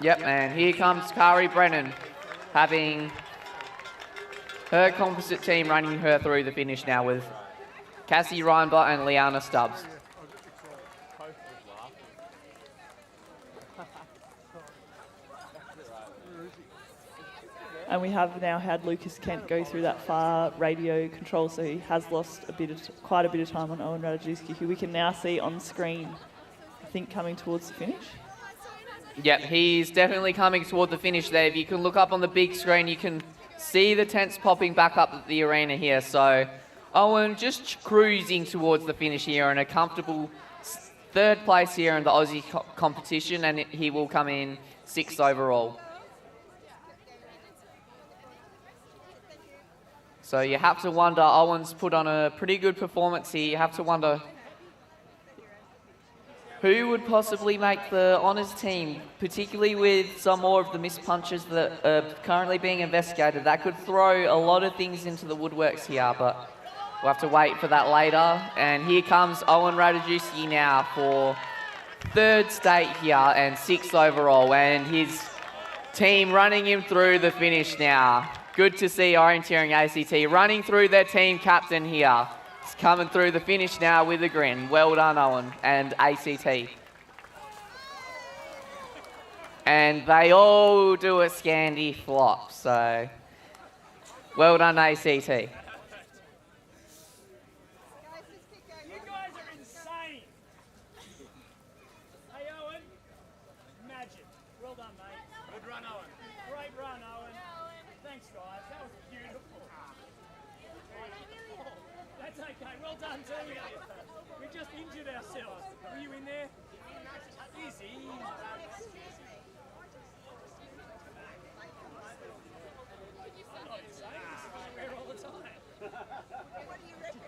Yep, and here comes Kari Brennan, having her composite team running her through the finish now with Cassie Reinblatt and Liana Stubbs. And we have now had Lucas Kent go through that far radio control, so he has lost quite a bit of time on Owen Ratajewski, who we can now see on screen, I think, coming towards the finish. Yep, he's definitely coming toward the finish there. If you can look up on the big screen, you can see the tents popping back up at the arena here. So Owen just cruising towards the finish here in a comfortable 3rd place here in the Aussie competition, and he will come in 6th overall. So you have to wonder, Owen's put on a pretty good performance here. You have to wonder who would possibly make the honours team, particularly with some more of the missed punches that are currently being investigated. That could throw a lot of things into the woodworks here, but we'll have to wait for that later. And here comes Owen Ratajewski now for 3rd state here and 6th overall, and his team running him through the finish now. Good to see Orienteering ACT running through their team captain here. coming through the finish now with a grin. Well done, Owen and ACT. And they all do a Scandi flop, so well done, ACT. You guys are insane. Hey, Owen. Magic. Well done, mate. Good run, Owen. Great run, Owen. Thanks, guys. That was beautiful. That's okay. Well done, too. We just injured ourselves. Were you in there? Easy. I'm not insane. This is what I wear all the time. What do you reckon?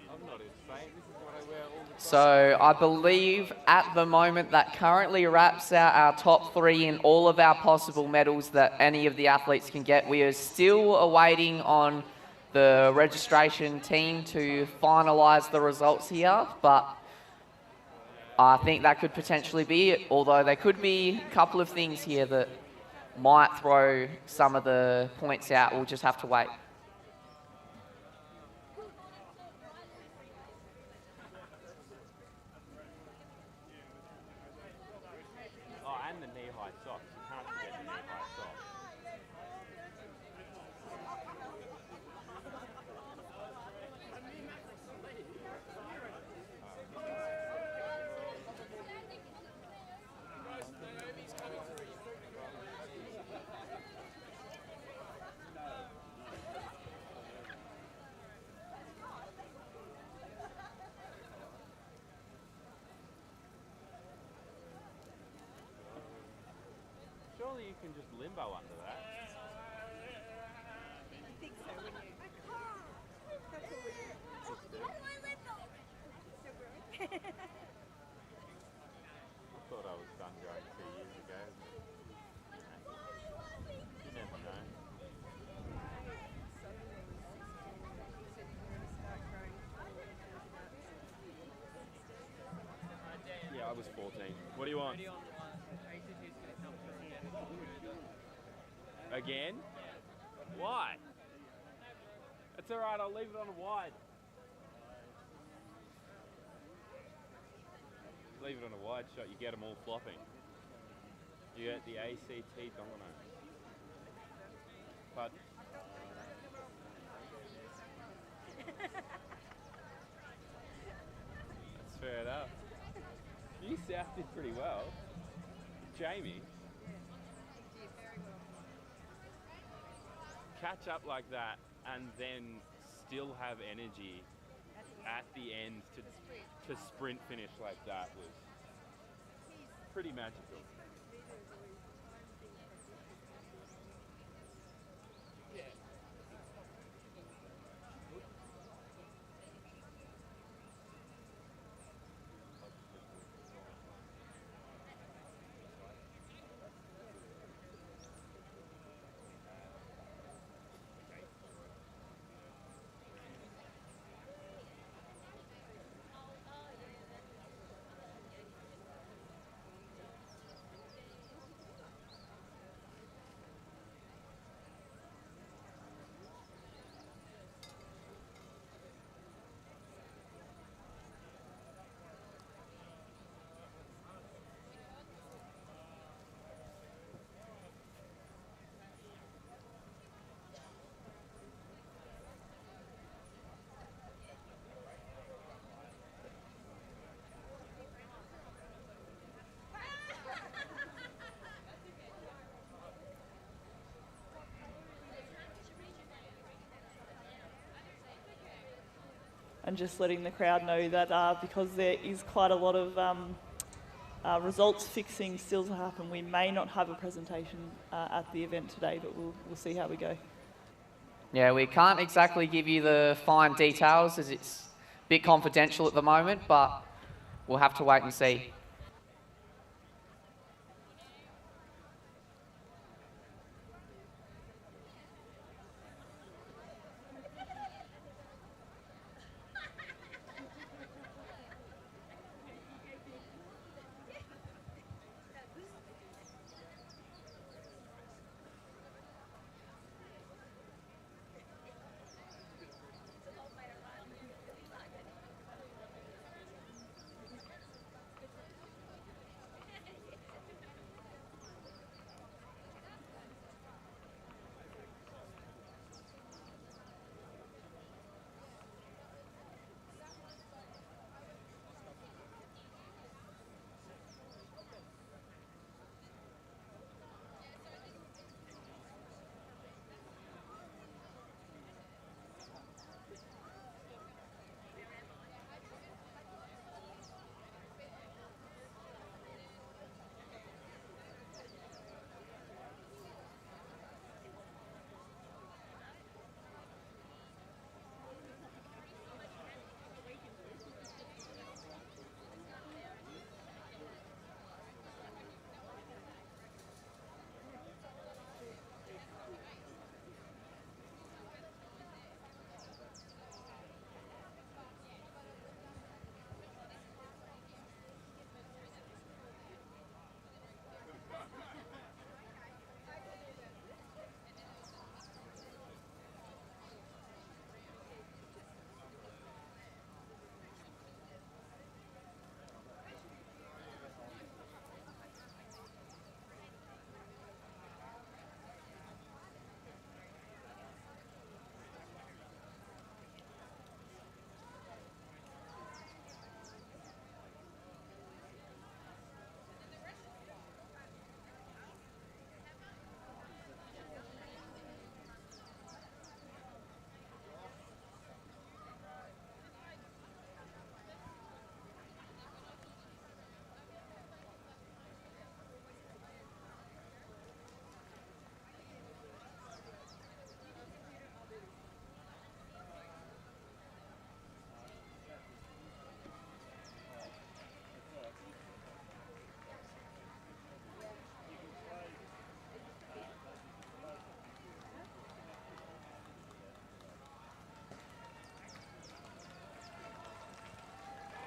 I'm not insane. This is what I wear all the time. So I believe at the moment that currently wraps out our top 3 in all of our possible medals that any of the athletes can get. We are still awaiting on the registration team to finalise the results here, but I think that could potentially be it, although there could be a couple of things here that might throw some of the points out. We'll just have to wait. Oh, and the knee-high socks. You can't forget the knee-high socks. Surely you can just limbo under that. I think so, wouldn't you? I can't. That's all we do. Let's do it. How do I limbo? So good. I thought I was done going 2 years ago. You never know. Yeah, I was 14. What do you want? Again? Why? That's alright, I'll leave it on a wide. Leave it on a wide shot, you get them all flopping. You get the ACT domino. But that's fair enough. You South did pretty well. Jamie. Catch up like that and then still have energy at the end to sprint finish like that was pretty magical. And just letting the crowd know that because there is quite a lot of results fixing still to happen, we may not have a presentation at the event today, but we'll see how we go. Yeah, we can't exactly give you the fine details as it's a bit confidential at the moment, but we'll have to wait and see.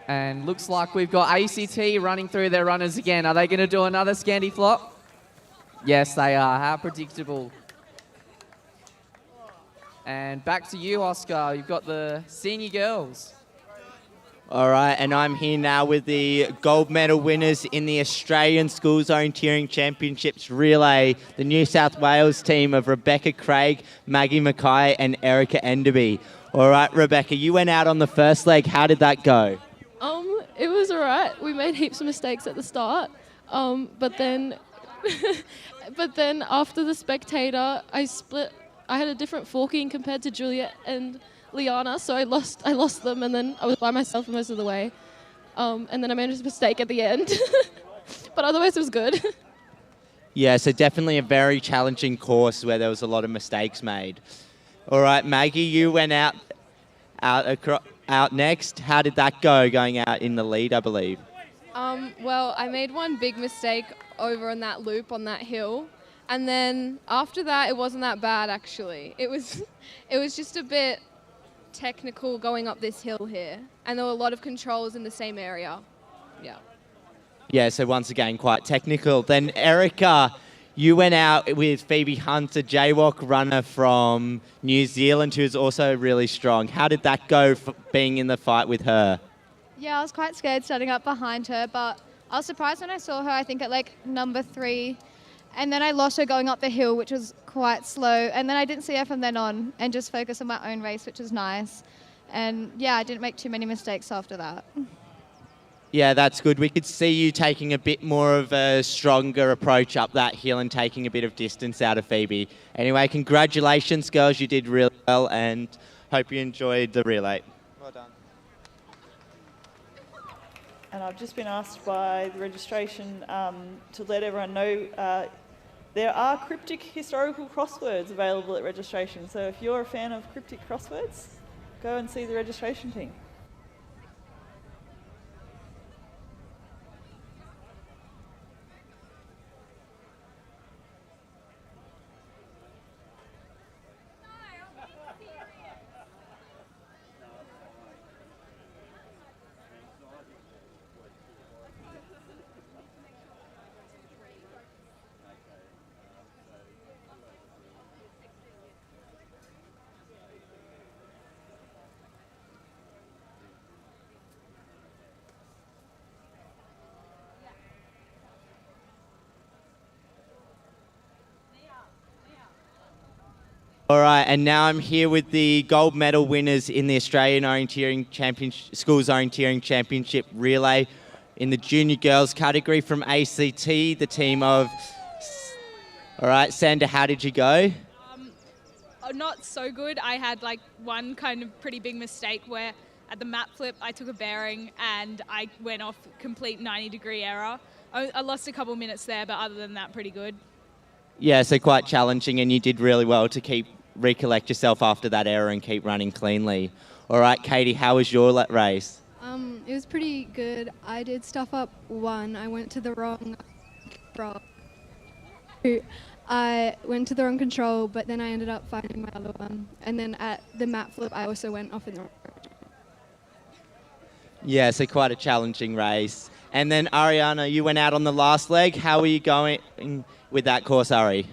And looks like we've got ACT running through their runners again. Are they going to do another Scandi flop? Yes, they are. How predictable. And back to you, Oscar. You've got the senior girls. All right, and I'm here now with the gold medal winners in the Australian Schools Orienteering Championships relay, the New South Wales team of Rebecca Craig, Maggie Mackay and Erica Enderby. All right, Rebecca, you went out on the first leg. How did that go? It was alright. We made heaps of mistakes at the start, but then after the spectator, I had a different forking compared to Juliet and Liana, so I lost them, and then I was by myself for most of the way, and then I made a mistake at the end, but otherwise it was good. Yeah, so definitely a very challenging course where there was a lot of mistakes made. All right, Maggie, you went out next. How did that go, going out in the lead, I believe? Well, I made one big mistake over on that loop on that hill, and then after that, it wasn't that bad actually. It was just a bit technical going up this hill here, and there were a lot of controls in the same area. Yeah. Yeah, so once again, quite technical. Then Erica, you went out with Phoebe Hunt, a jaywalk runner from New Zealand who's also really strong. How did that go for being in the fight with her? Yeah, I was quite scared starting up behind her, but I was surprised when I saw her, I think at like number 3. And then I lost her going up the hill, which was quite slow. And then I didn't see her from then on and just focused on my own race, which was nice. And yeah, I didn't make too many mistakes after that. Yeah, that's good. We could see you taking a bit more of a stronger approach up that hill and taking a bit of distance out of Phoebe. Anyway, congratulations, girls. You did really well, and hope you enjoyed the relay. Well done. And I've just been asked by the registration to let everyone know there are cryptic historical crosswords available at registration. So if you're a fan of cryptic crosswords, go and see the registration team. All right, and now I'm here with the gold medal winners in the Australian Orienteering Schools Orienteering Championship relay in the junior girls category from ACT, the team of... All right, Sandra, how did you go? Not so good. I had like one kind of pretty big mistake where at the map flip I took a bearing and I went off complete 90-degree error. I lost a couple minutes there, but other than that, pretty good. Yeah, so quite challenging, and you did really well to recollect yourself after that error and keep running cleanly. All right, Katie, how was your race? It was pretty good. I did stuff up 1. I went to the wrong control. I went to the wrong control, but then I ended up finding my other one. And then at the map flip, I also went off in the wrong direction. Yeah, so quite a challenging race. And then Ariana, you went out on the last leg. How were you going with that course, Ari?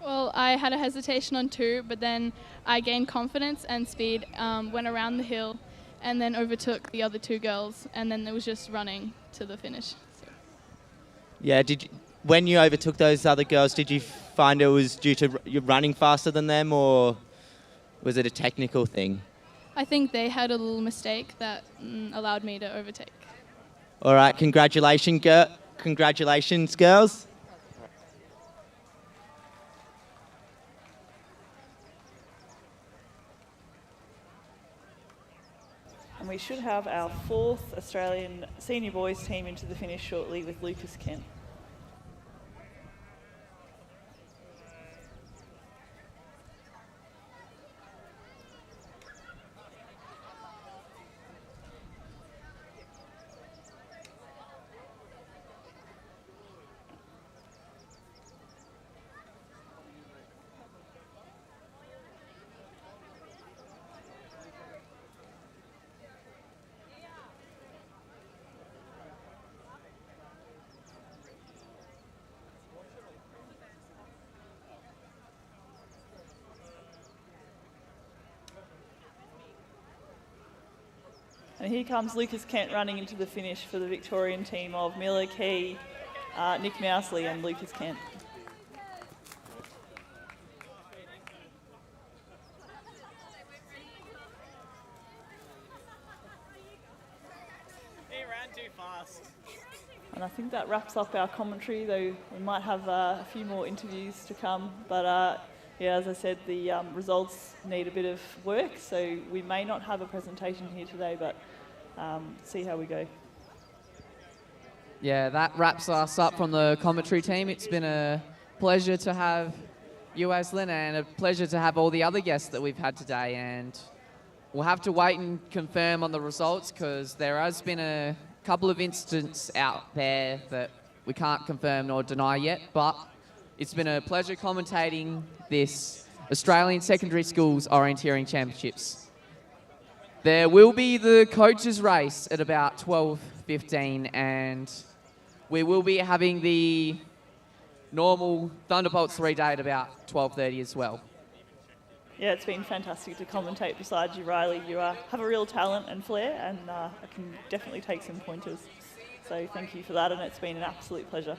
Well, I had a hesitation on 2, but then I gained confidence and speed, went around the hill, and then overtook the other 2 girls, and then it was just running to the finish. So. Yeah, when you overtook those other girls, did you find it was due to you running faster than them, or was it a technical thing? I think they had a little mistake that allowed me to overtake. All right, congratulations, girls. And we should have our 4th Australian senior boys team into the finish shortly with Lucas Kent. And here comes Lucas Kent running into the finish for the Victorian team of Miller Key, Nick Mousley and Lucas Kent. He ran too fast. And I think that wraps up our commentary, though we might have a few more interviews to come. But yeah, as I said, the results need a bit of work, so we may not have a presentation here today, but see how we go. Yeah, that wraps us up from the commentary team. It's been a pleasure to have you, Aislinn, and a pleasure to have all the other guests that we've had today. And we'll have to wait and confirm on the results because there has been a couple of incidents out there that we can't confirm nor deny yet. But it's been a pleasure commentating this Australian Secondary Schools Orienteering Championships. There will be the coaches race at about 12:15, and we will be having the normal Thunderbolts 3 day at about 12:30 as well. Yeah, it's been fantastic to commentate beside you, Riley. You have a real talent and flair, and I can definitely take some pointers. So thank you for that, and it's been an absolute pleasure.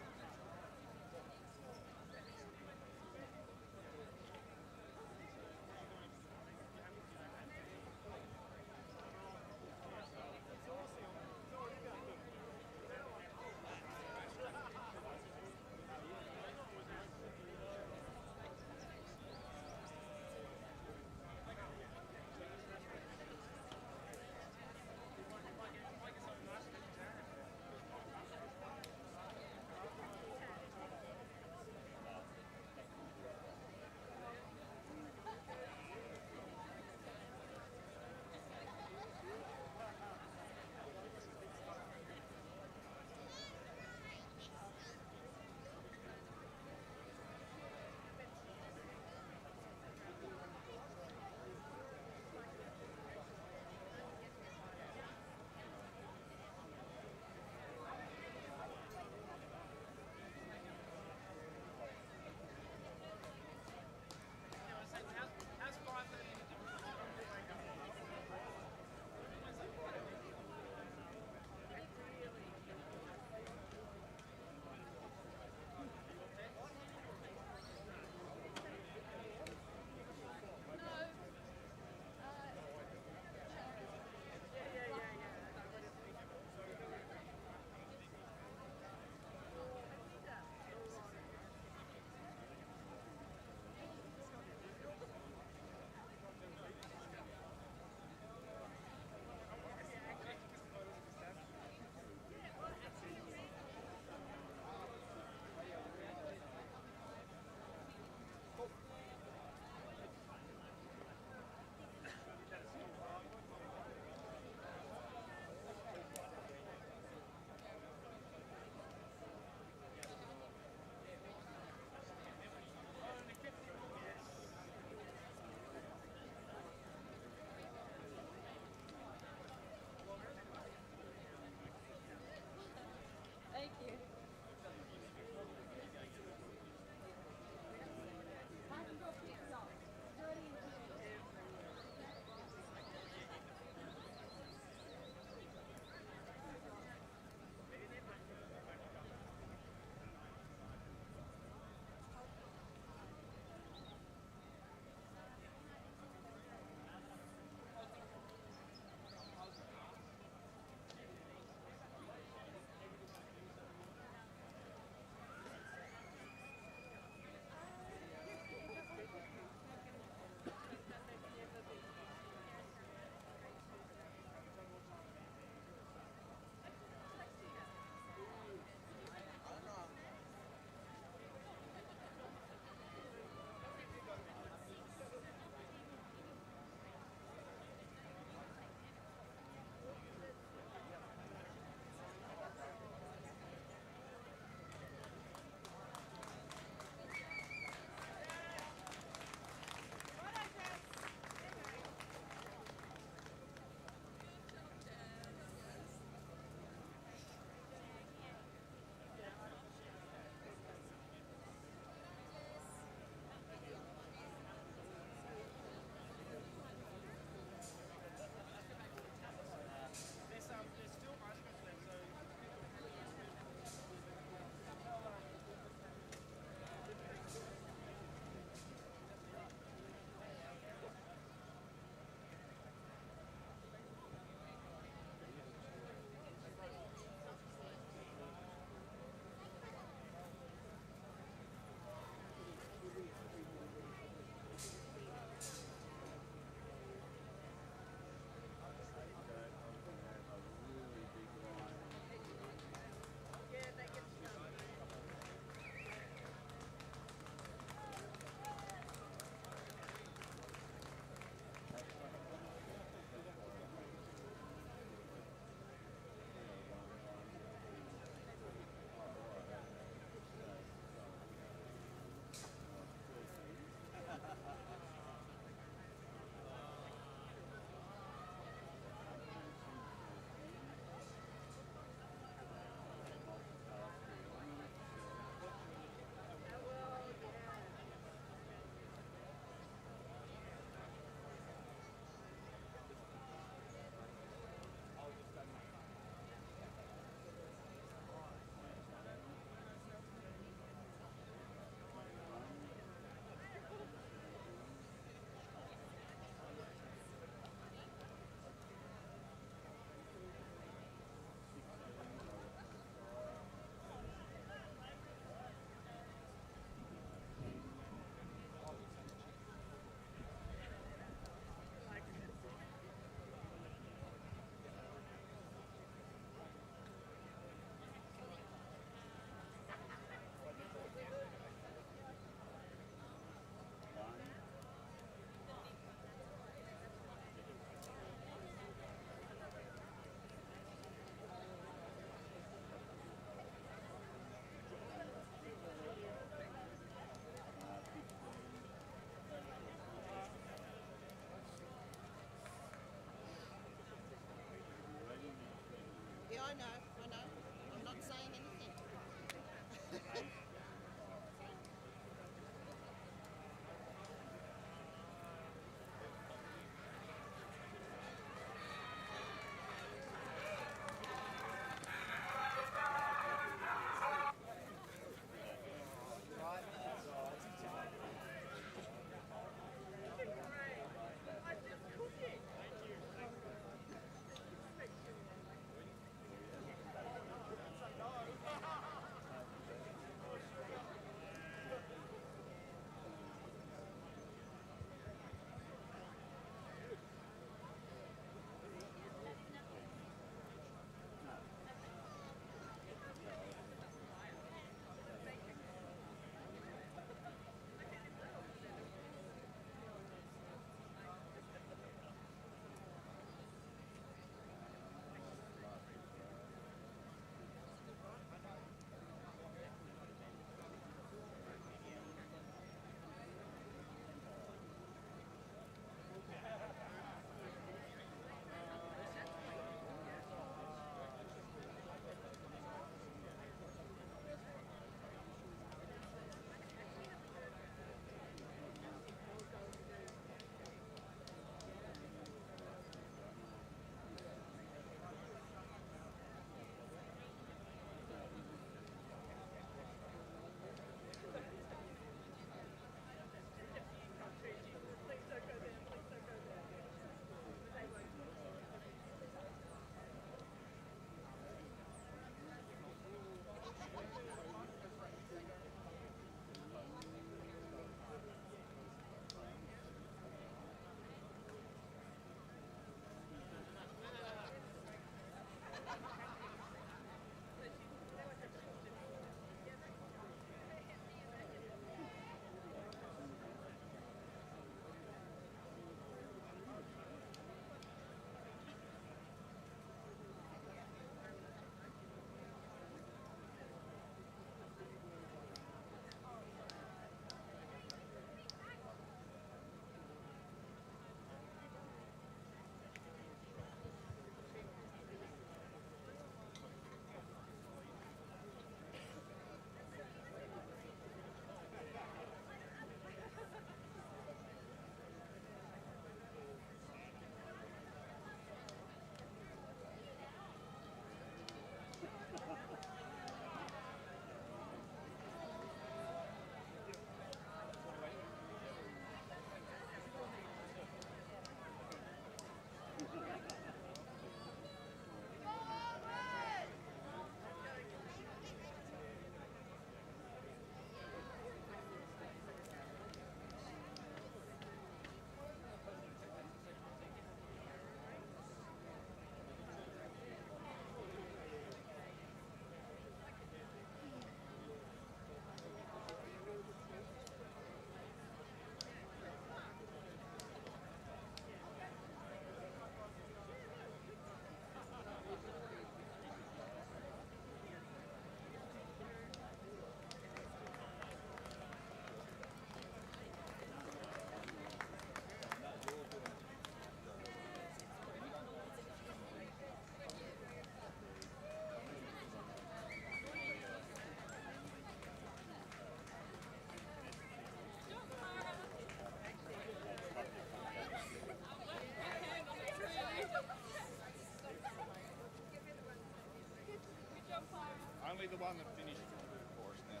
only the one that finished the course now.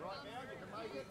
Right now, you can make it.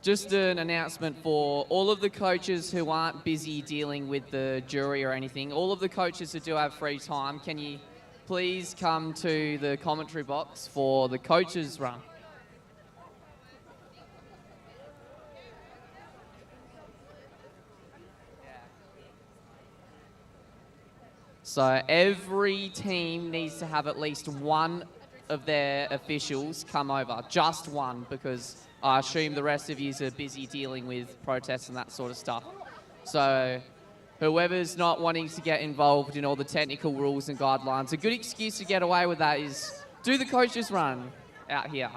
Just an announcement for all of the coaches who aren't busy dealing with the jury or anything. All of the coaches who do have free time, can you please come to the commentary box for the coaches run? So every team needs to have at least one of their officials come over, just one, because I assume the rest of you are busy dealing with protests and that sort of stuff. So whoever's not wanting to get involved in all the technical rules and guidelines, a good excuse to get away with that is do the coaches run out here.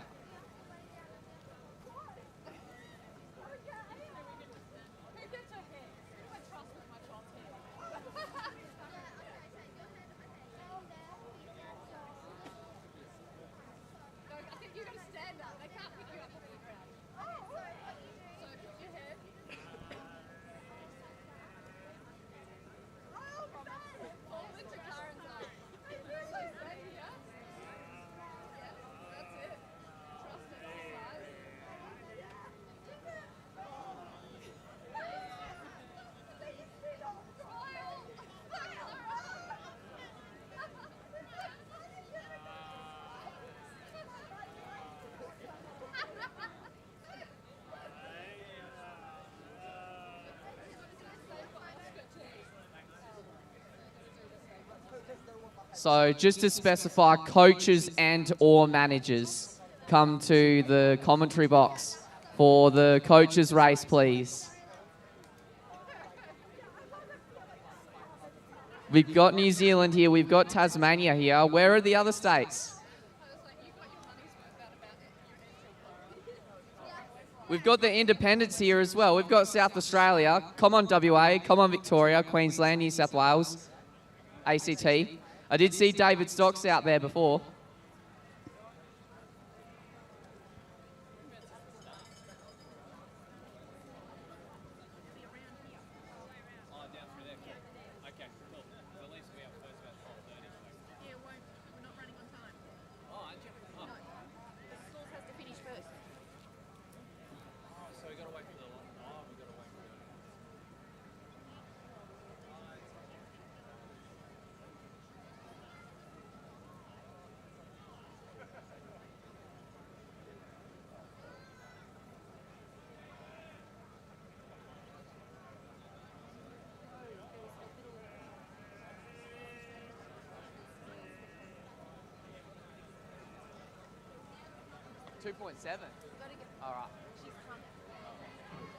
So just to specify, coaches and or managers, come to the commentary box for the coaches race, please. We've got New Zealand here, we've got Tasmania here. Where are the other states? We've got the independents here as well. We've got South Australia. Come on WA, come on Victoria, Queensland, New South Wales, ACT. I did see David Stocks out there before. 2.7. All right.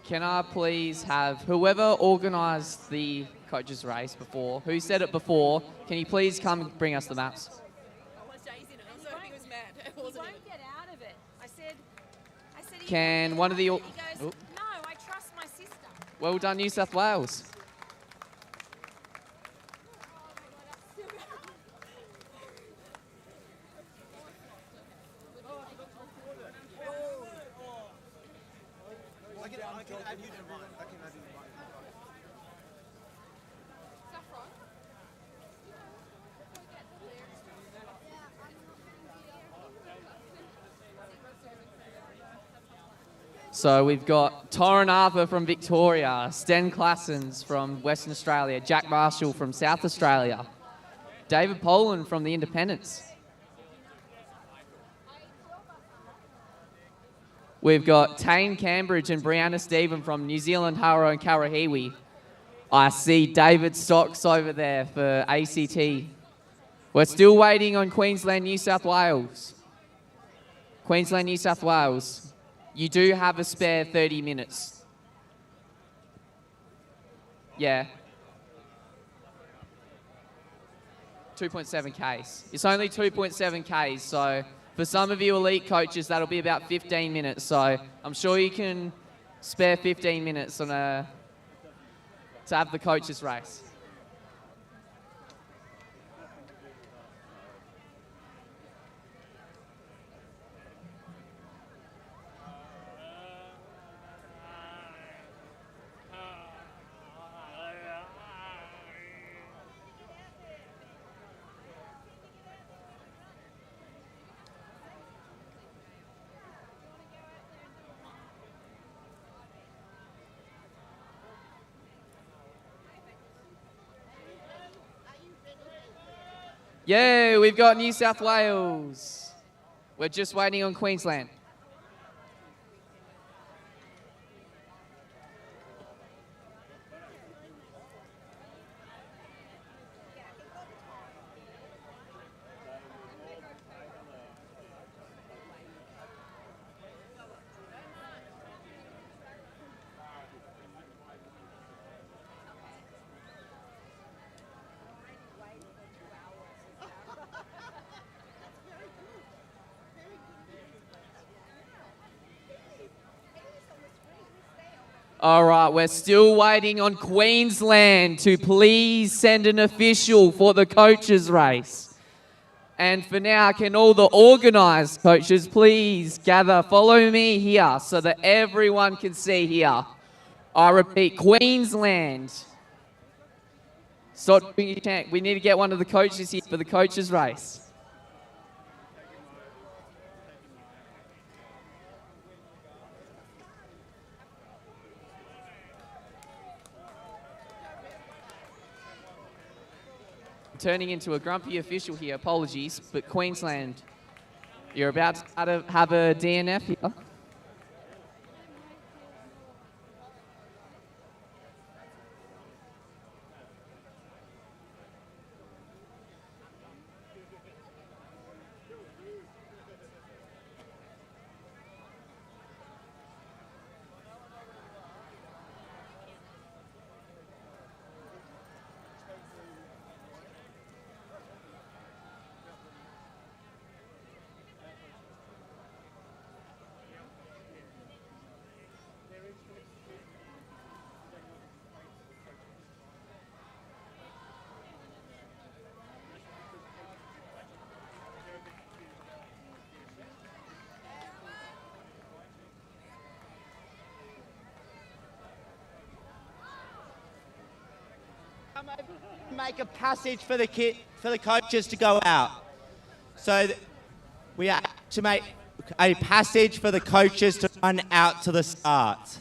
Can I please have whoever organised the coaches race before, who said it before, can you please come bring us the maps? Can one of the... No, I trust my sister. Well done, New South Wales. So we've got Torrin Arthur from Victoria, Sten Classens from Western Australia, Jack Marshall from South Australia, David Poland from the Independents. We've got Tane Cambridge and Brianna Stephen from New Zealand, Haro and Karahiwi. I see David Stocks over there for ACT. We're still waiting on Queensland, New South Wales. Queensland, New South Wales. You do have a spare 30 minutes. Yeah. 2.7 Ks. It's only 2.7 Ks, so for some of you elite coaches, that'll be about 15 minutes. So I'm sure you can spare 15 minutes on to have the coaches race. Yeah, we've got New South Wales. We're just waiting on Queensland. All right, we're still waiting on Queensland to please send an official for the coaches race. And for now, can all the organised coaches please gather, follow me here so that everyone can see here. I repeat, Queensland. Stop doing your chant. We need to get one of the coaches here for the coaches race. Turning into a grumpy official here, apologies, but Queensland, you're about to have a DNF here. Make a passage for the coaches to go out. So we have to make a passage for the coaches to run out to the start.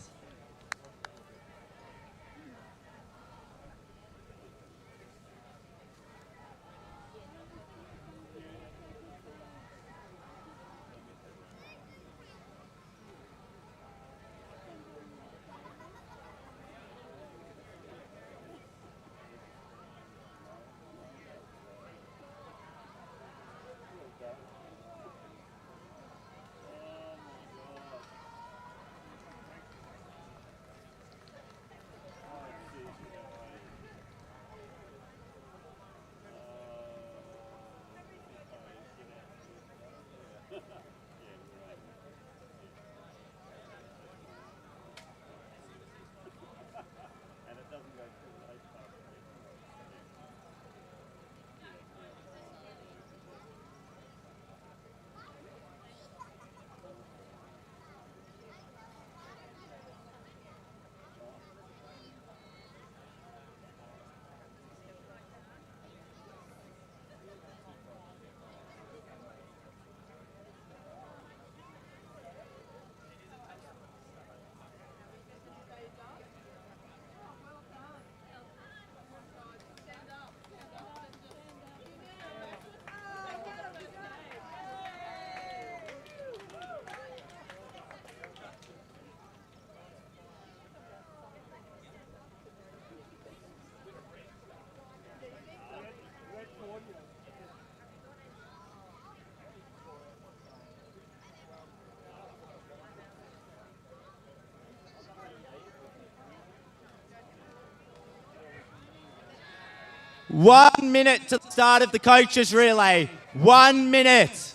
1 minute to the start of the coaches' relay. 1 minute.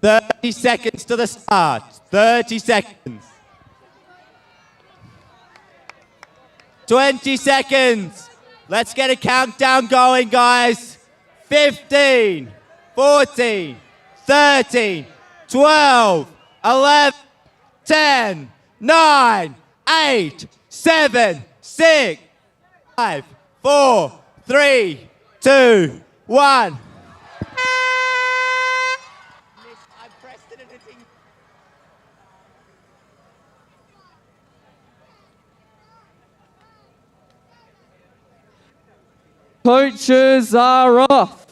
Thirty seconds to the start. 30 seconds. 20 seconds. Let's get a countdown going, guys. 15, 14, 13, 12, 11, 10, 9, 8, 7, 6, 5, 4, 3, 2, 1. Coaches are off.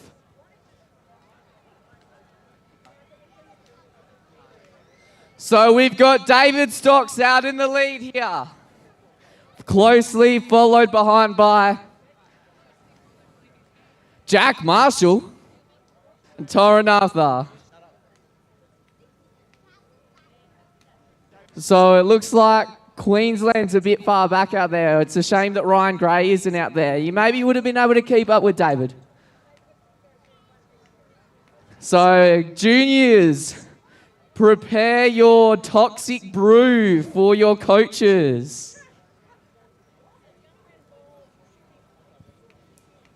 So we've got David Stocks out in the lead here. Closely followed behind by Jack Marshall and Toranatha. So it looks like Queensland's a bit far back out there. It's a shame that Ryan Gray isn't out there. You maybe would have been able to keep up with David. So juniors, prepare your toxic brew for your coaches.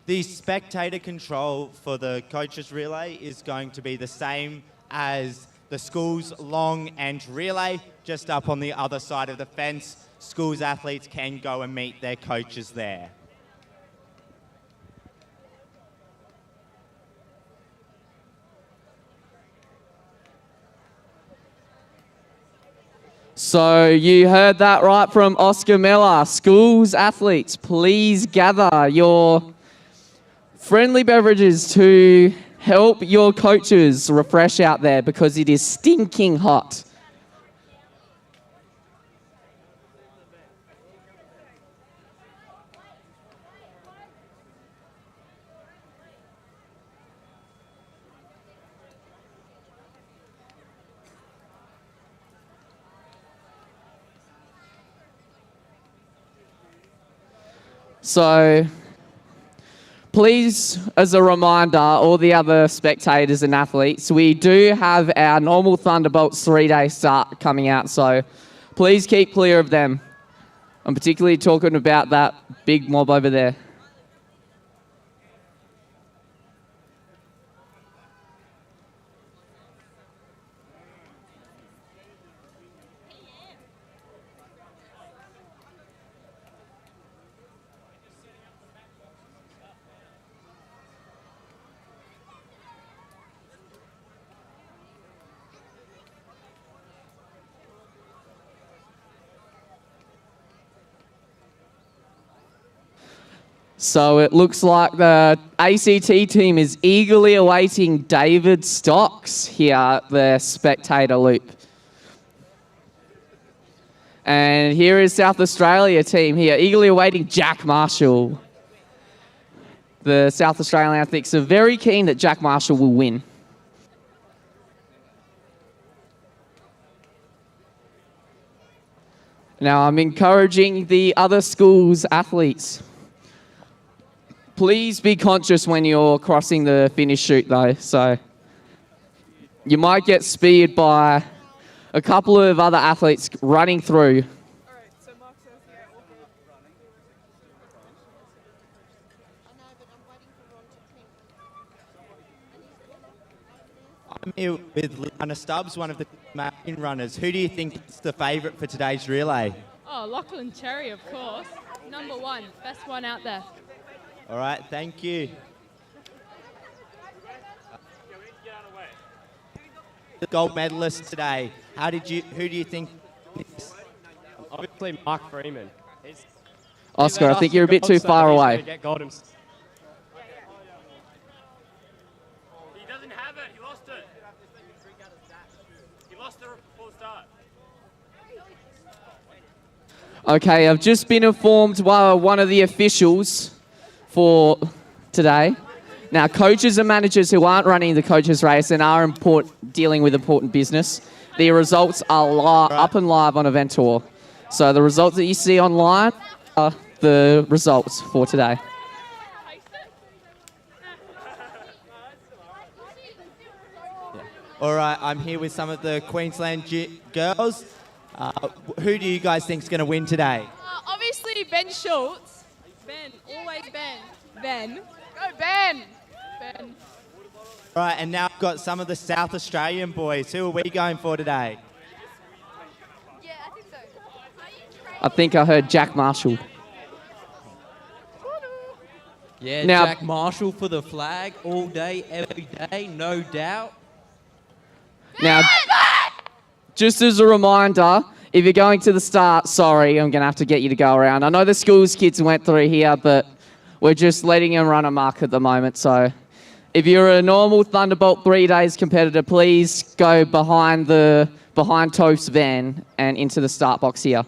The spectator control for the coaches relay is going to be the same as the school's long and relay, just up on the other side of the fence. Schools athletes can go and meet their coaches there. So you heard that right from Oscar Miller. Schools athletes, please gather your friendly beverages to help your coaches refresh out there because it is stinking hot. So please, as a reminder, all the other spectators and athletes, we do have our normal Thunderbolts 3-day start coming out, so please keep clear of them. I'm particularly talking about that big mob over there. So it looks like the ACT team is eagerly awaiting David Stocks here at the spectator loop. And here is South Australia team here, eagerly awaiting Jack Marshall. The South Australian athletes are very keen that Jack Marshall will win. Now I'm encouraging the other schools' athletes. Please be conscious when you're crossing the finish chute though, so you might get speared by a couple of other athletes running through. I'm here with Liana Stubbs, one of the main runners. Who do you think is the favourite for today's relay? Oh, Lachlan Cherry, of course. Number one, best one out there. All right, thank you. The gold medalist today. Who do you think? Obviously, Mark Freeman. Oscar, I think you're a bit too far away. didn't have it. He lost it. He lost it before the start. Okay, I've just been informed by one of the officials for today. Now, coaches and managers who aren't running the coaches race and are dealing with important business, the results are up and live on Eventor. So the results that you see online are the results for today. All right, I'm here with some of the Queensland girls. Who do you guys think is going to win today? Obviously, Ben Schultz. Ben, always Ben. Ben. Go, Ben. Ben. All right, and now I've got some of the South Australian boys. Who are we going for today? I think I heard Jack Marshall. Yeah, Now- Jack Marshall for the flag all day, every day, no doubt. Now, just as a reminder, if you're going to the start, sorry, I'm going to have to get you to go around. I know the schools kids went through here, but we're just letting them run amok at the moment. So if you're a normal Thunderbolt 3 days competitor, please go behind Toph's van and into the start box here.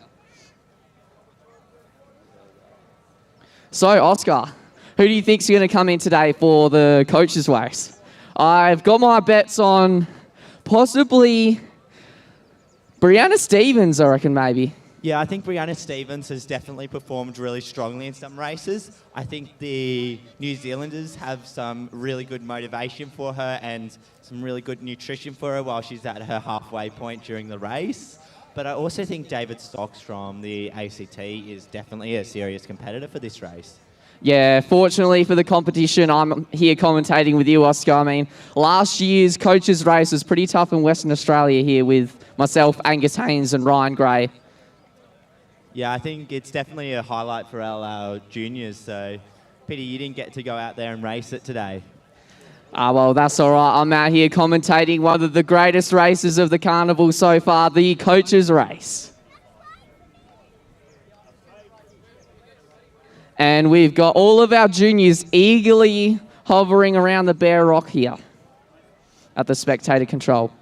So, Oscar, who do you think's going to come in today for the coaches race? I've got my bets on possibly Brianna Stevens, I reckon, maybe. Yeah, I think Brianna Stevens has definitely performed really strongly in some races. I think the New Zealanders have some really good motivation for her and some really good nutrition for her while she's at her halfway point during the race. But I also think David Stocks from the ACT is definitely a serious competitor for this race. Yeah, fortunately for the competition, I'm here commentating with you, Oscar. I mean, last year's coaches race was pretty tough in Western Australia here with myself, Angus Haynes and Ryan Gray. Yeah, I think it's definitely a highlight for our juniors. So, Peter, you didn't get to go out there and race it today. Well, that's all right. I'm out here commentating one of the greatest races of the carnival so far, the coaches race. And we've got all of our juniors eagerly hovering around the bare rock here at the spectator control.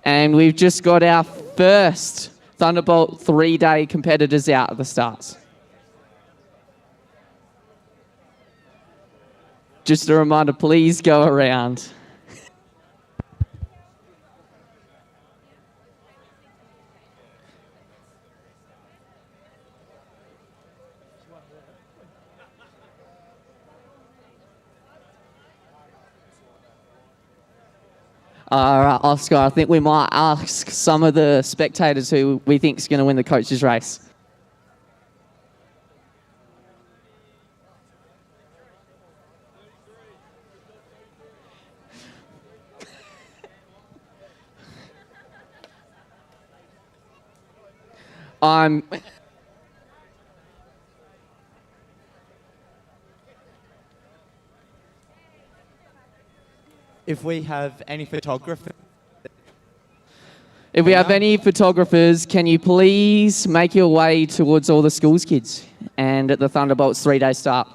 And we've just got our first Thunderbolt 3-day competitors out at the starts. Just a reminder, please go around. All right, Oscar, I think we might ask some of the spectators who we think is going to win the coaches race. If we have any photographers... If we have any photographers, can you please make your way towards all the schools kids and at the Thunderbolts 3-day start?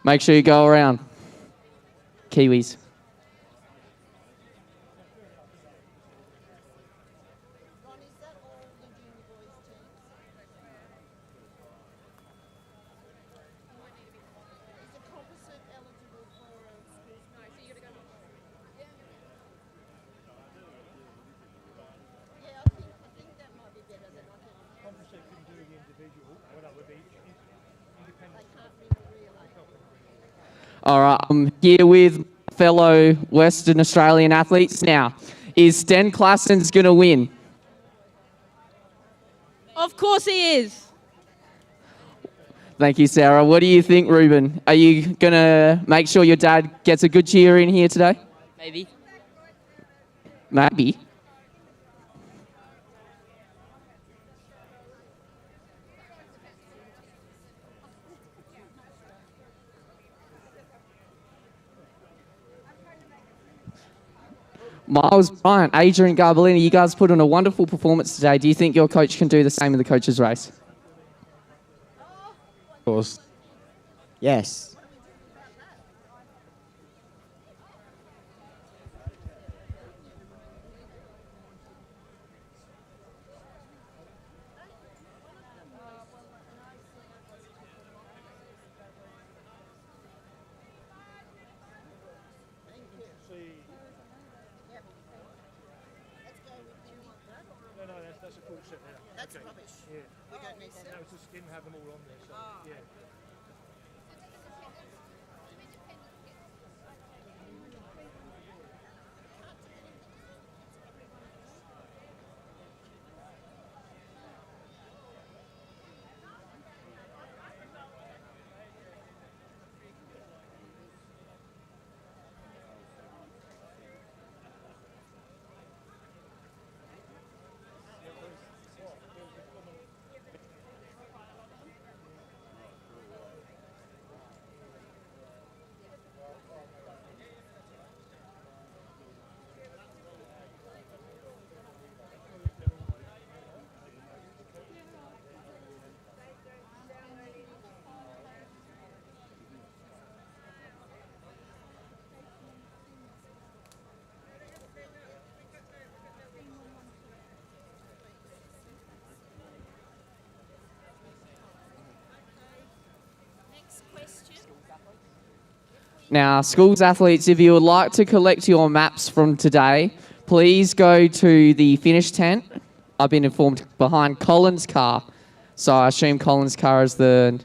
Make sure you go around. Kiwis. All right, I'm here with fellow Western Australian athletes. Now, is Sten Klassens going to win? Of course he is. Thank you, Sarah. What do you think, Ruben? Are you going to make sure your dad gets a good cheer in here today? Maybe. Maybe. Miles Bryant, Adrian Garbellini, you guys put on a wonderful performance today. Do you think your coach can do the same in the coaches' race? Of course. Yes. No, that's a cool set there. That's rubbish. Yeah. We don't need that. No, it's just didn't have them all on there. So, yeah. Now, schools athletes, if you would like to collect your maps from today, please go to the finish tent. I've been informed behind Colin's car. So I assume Colin's car is the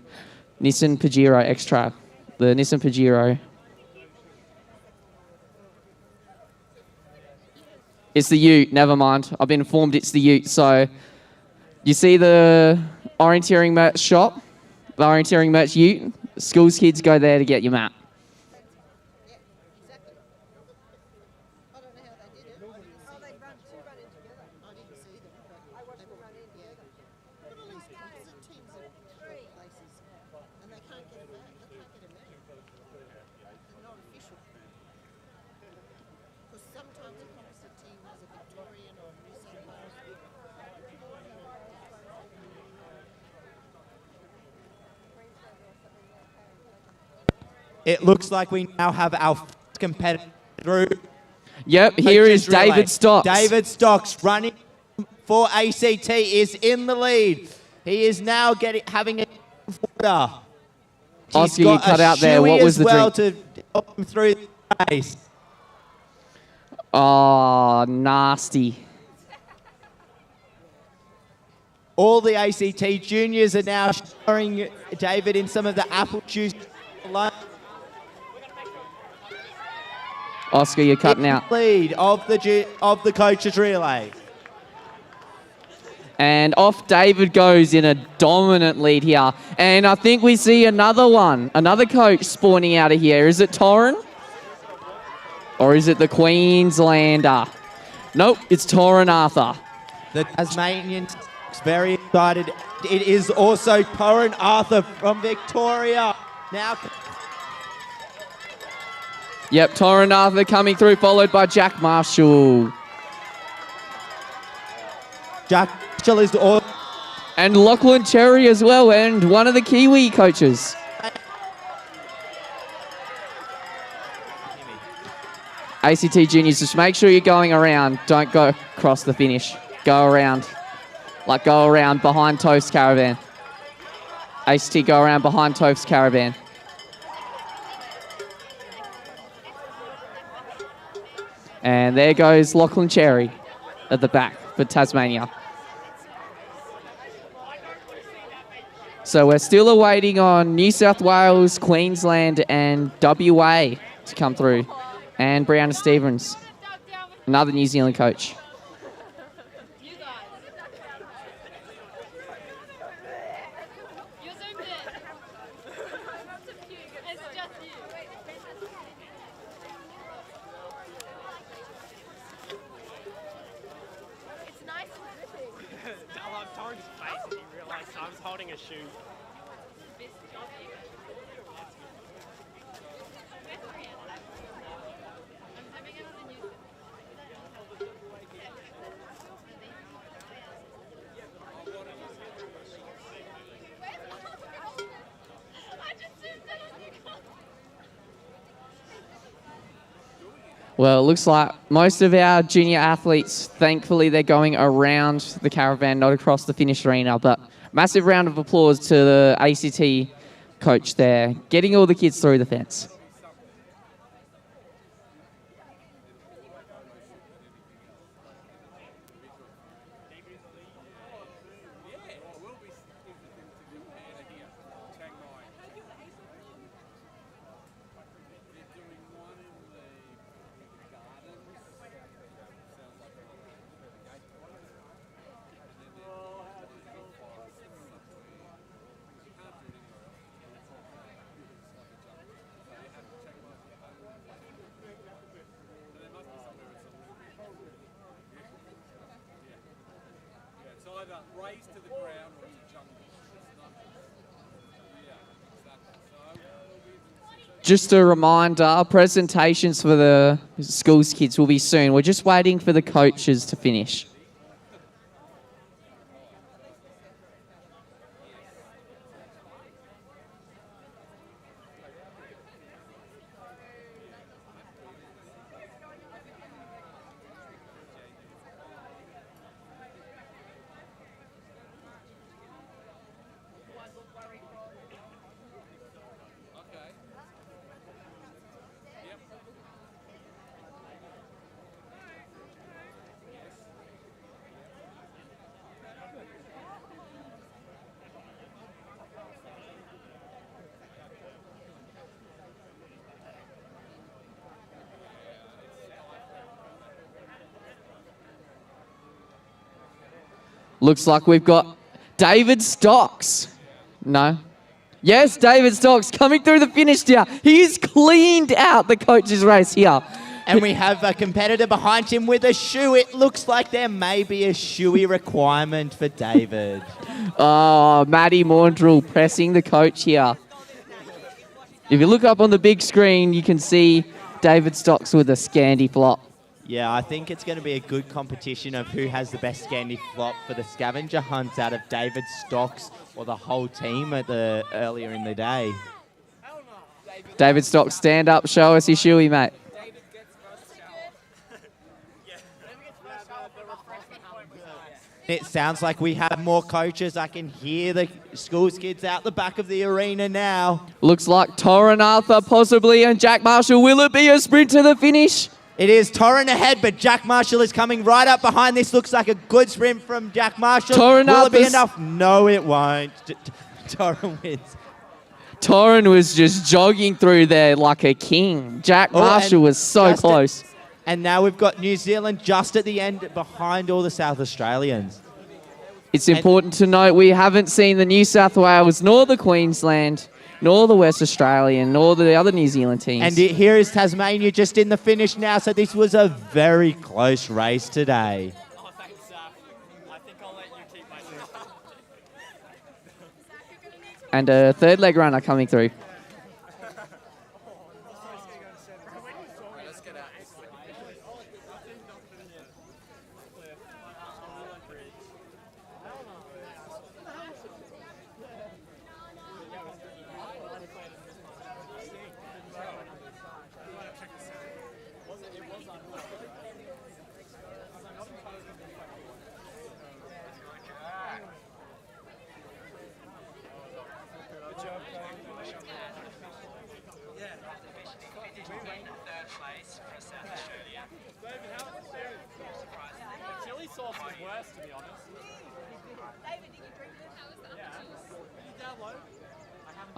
Nissan Pajero X-Trail. The Nissan Pajero. It's the Ute, never mind. I've been informed it's the Ute. So you see the Orienteering merch shop? The Orienteering merch Ute? Schools kids go there to get your map. It looks like we now have our first competitor through. Yep, here is David Stocks. David Stocks running for ACT is in the lead. He is now having a water. Oscar, you cut out there. What was the drink? To help him through the race. Oh, nasty. All the ACT juniors are now showing David in some of the apple juice. Oscar, you're cutting out. Lead of the coaches relay. And off David goes in a dominant lead here. And I think we see another one, another coach spawning out of here. Is it Torrin? Or is it the Queenslander? Nope, it's Torrin Arthur. The Tasmanian is very excited. It is also Torrin Arthur from Victoria. Now. Yep, Torrin Arthur coming through, followed by Jack Marshall. Jack Marshall is all. And Lachlan Cherry as well, and one of the Kiwi coaches. ACT juniors, just make sure you're going around. Don't go across the finish. Go around. Like go around behind Toph's Caravan. ACT go around behind Toph's Caravan. And there goes Lachlan Cherry at the back for Tasmania. So we're still awaiting on New South Wales, Queensland and WA to come through. And Brianna Stevens, another New Zealand coach. a shoe. Well, it looks like most of our junior athletes, thankfully, they're going around the caravan, not across the finish arena. But massive round of applause to the ACT coach there, getting all the kids through the fence. It's either raised to the ground or it's jungle. It's not. Yeah, exactly. Just a reminder, presentations for the schools kids will be soon. We're just waiting for the coaches to finish. Looks like we've got David Stocks. No. Yes, David Stocks coming through the finish here. He's cleaned out the coach's race here. And we have a competitor behind him with a shoe. It looks like there may be a shoey requirement for David. Oh, Matty Maundrell pressing the coach here. If you look up on the big screen, you can see David Stocks with a Scandi flop. Yeah, I think it's going to be a good competition of who has the best Scandi flop for the scavenger hunt out of David Stocks or the whole team at the earlier in the day. David Stocks, stand up, show us your shoey, mate. It sounds like we have more coaches. I can hear the schools kids out the back of the arena now. Looks like Torrin Arthur possibly and Jack Marshall. Will it be a sprint to the finish? It is Torrin ahead, but Jack Marshall is coming right up behind. This looks like a good sprint from Jack Marshall. Will it be enough? No, it won't. Torrin wins. Torrin was just jogging through there like a king. Jack Marshall was so close. And now we've got New Zealand just at the end behind all the South Australians. It's important to note we haven't seen the New South Wales nor the Queensland nor the West Australian nor the other New Zealand teams. And here is Tasmania just in the finish now. So this was a very close race today. And a third leg runner coming through.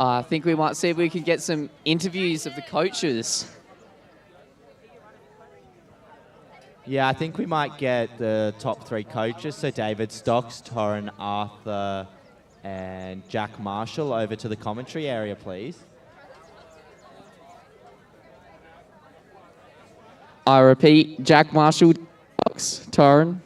I think we might see if we can get some interviews of the coaches. Yeah, I think we might get the top three coaches. So David Stocks, Torrin Arthur, and Jack Marshall over to the commentary area, please. I repeat, Jack Marshall, Stocks, Torrin.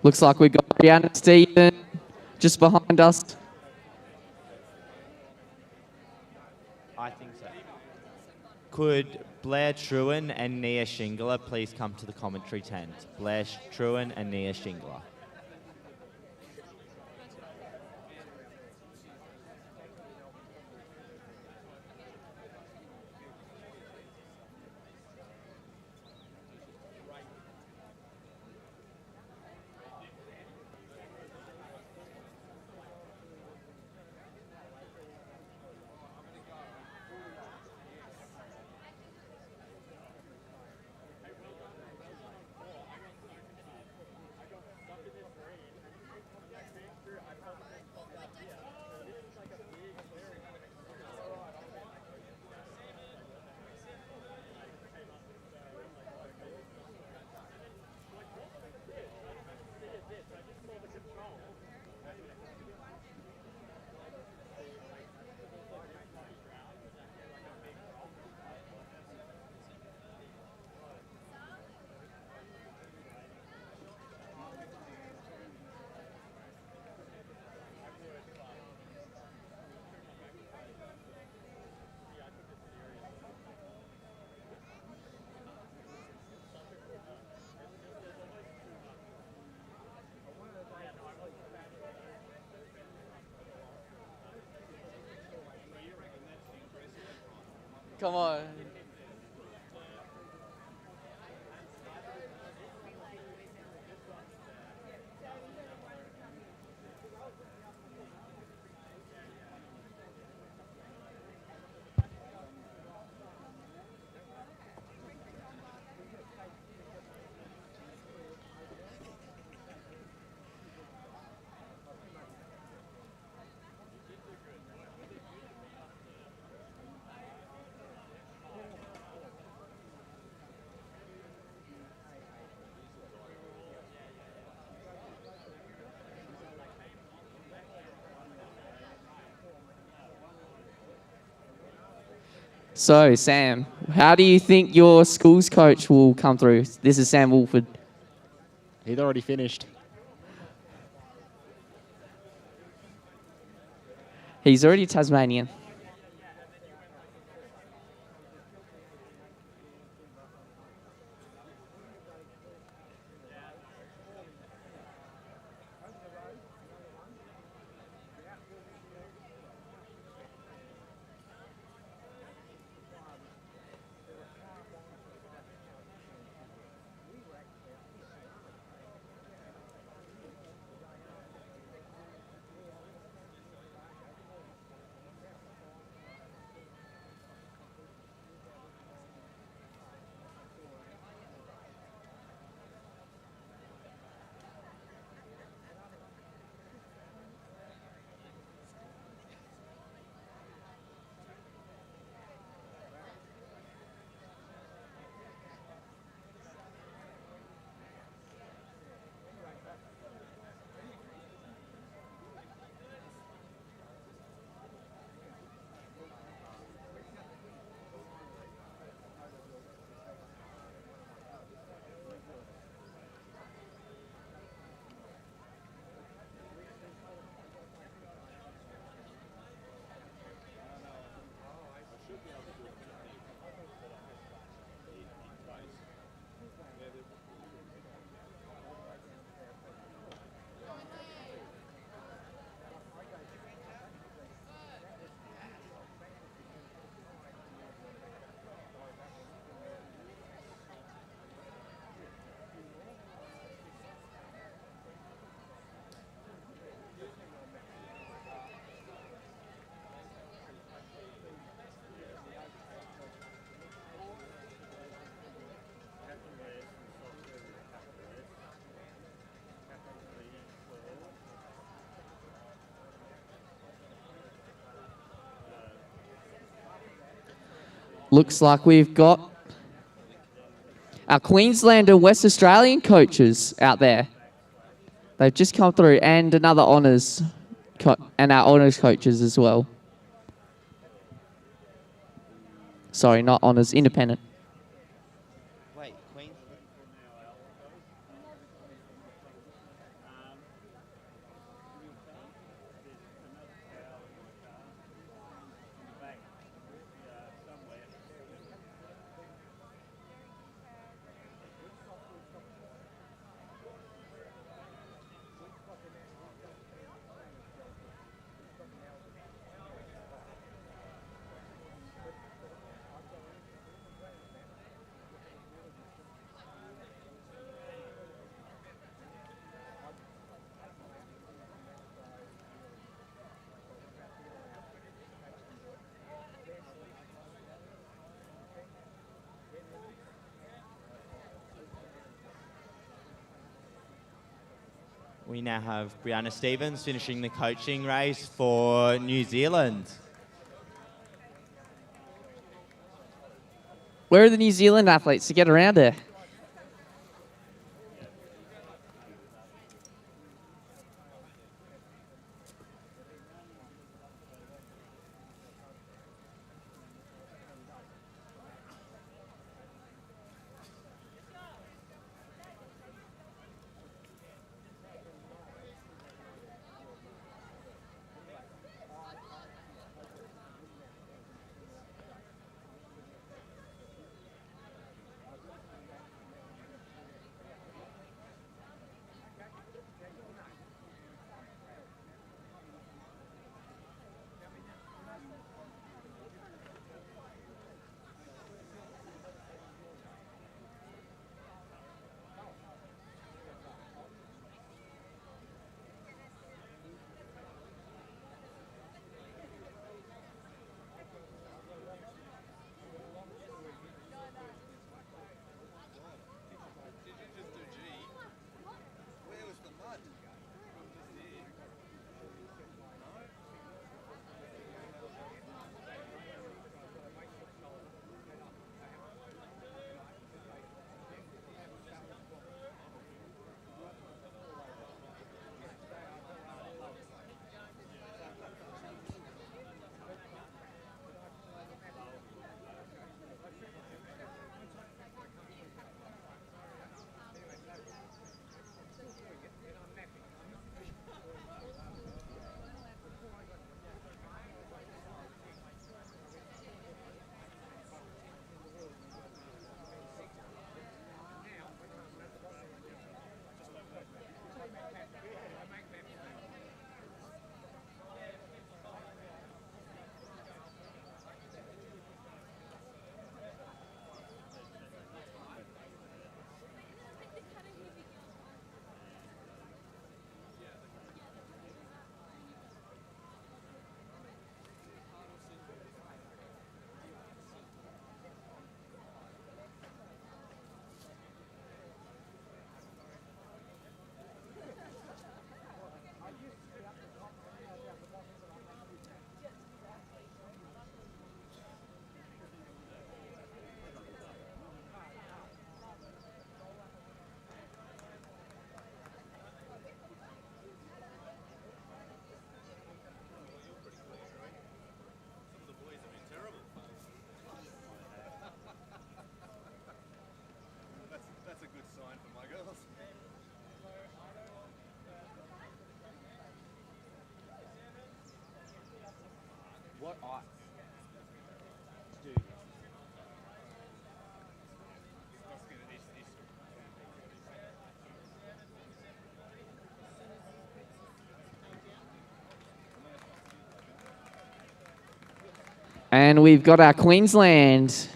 Looks like we've got Brianna Stephen just behind us. I think so. Could Blair Truen and Nia Shingler please come to the commentary tent? Blair Truen and Nia Shingler. Come on. So, Sam, how do you think your schools coach will come through? This is Sam Wolford. He'd already finished. He's already Tasmanian. Looks like we've got Our Queensland and West Australian coaches out there. They've just come through, and another honours, and our honours coaches as well. Sorry, not honours, independent. Wait, Queen? We now have Brianna Stevens finishing the coaching race for New Zealand. Where are the New Zealand athletes to get around there? That's a good sign for my girls. What I do. And we've got our Queensland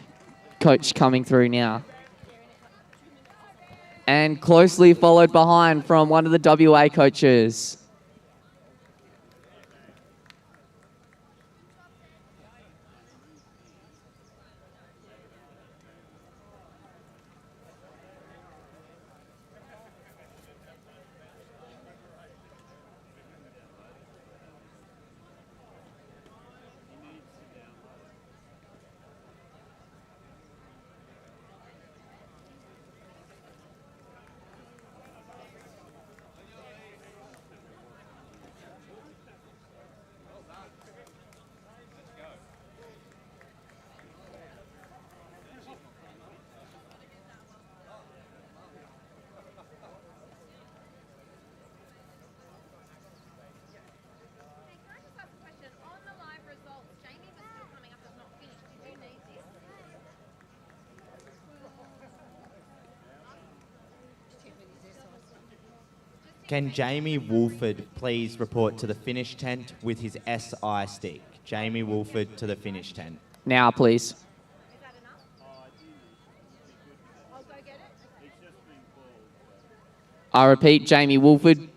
coach coming through now. And closely followed behind from one of the WA coaches. Can Jamie Wolford please report to the finish tent with his SI stick? Jamie Wolford to the finish tent. Now, please. I repeat, Jamie Wolford.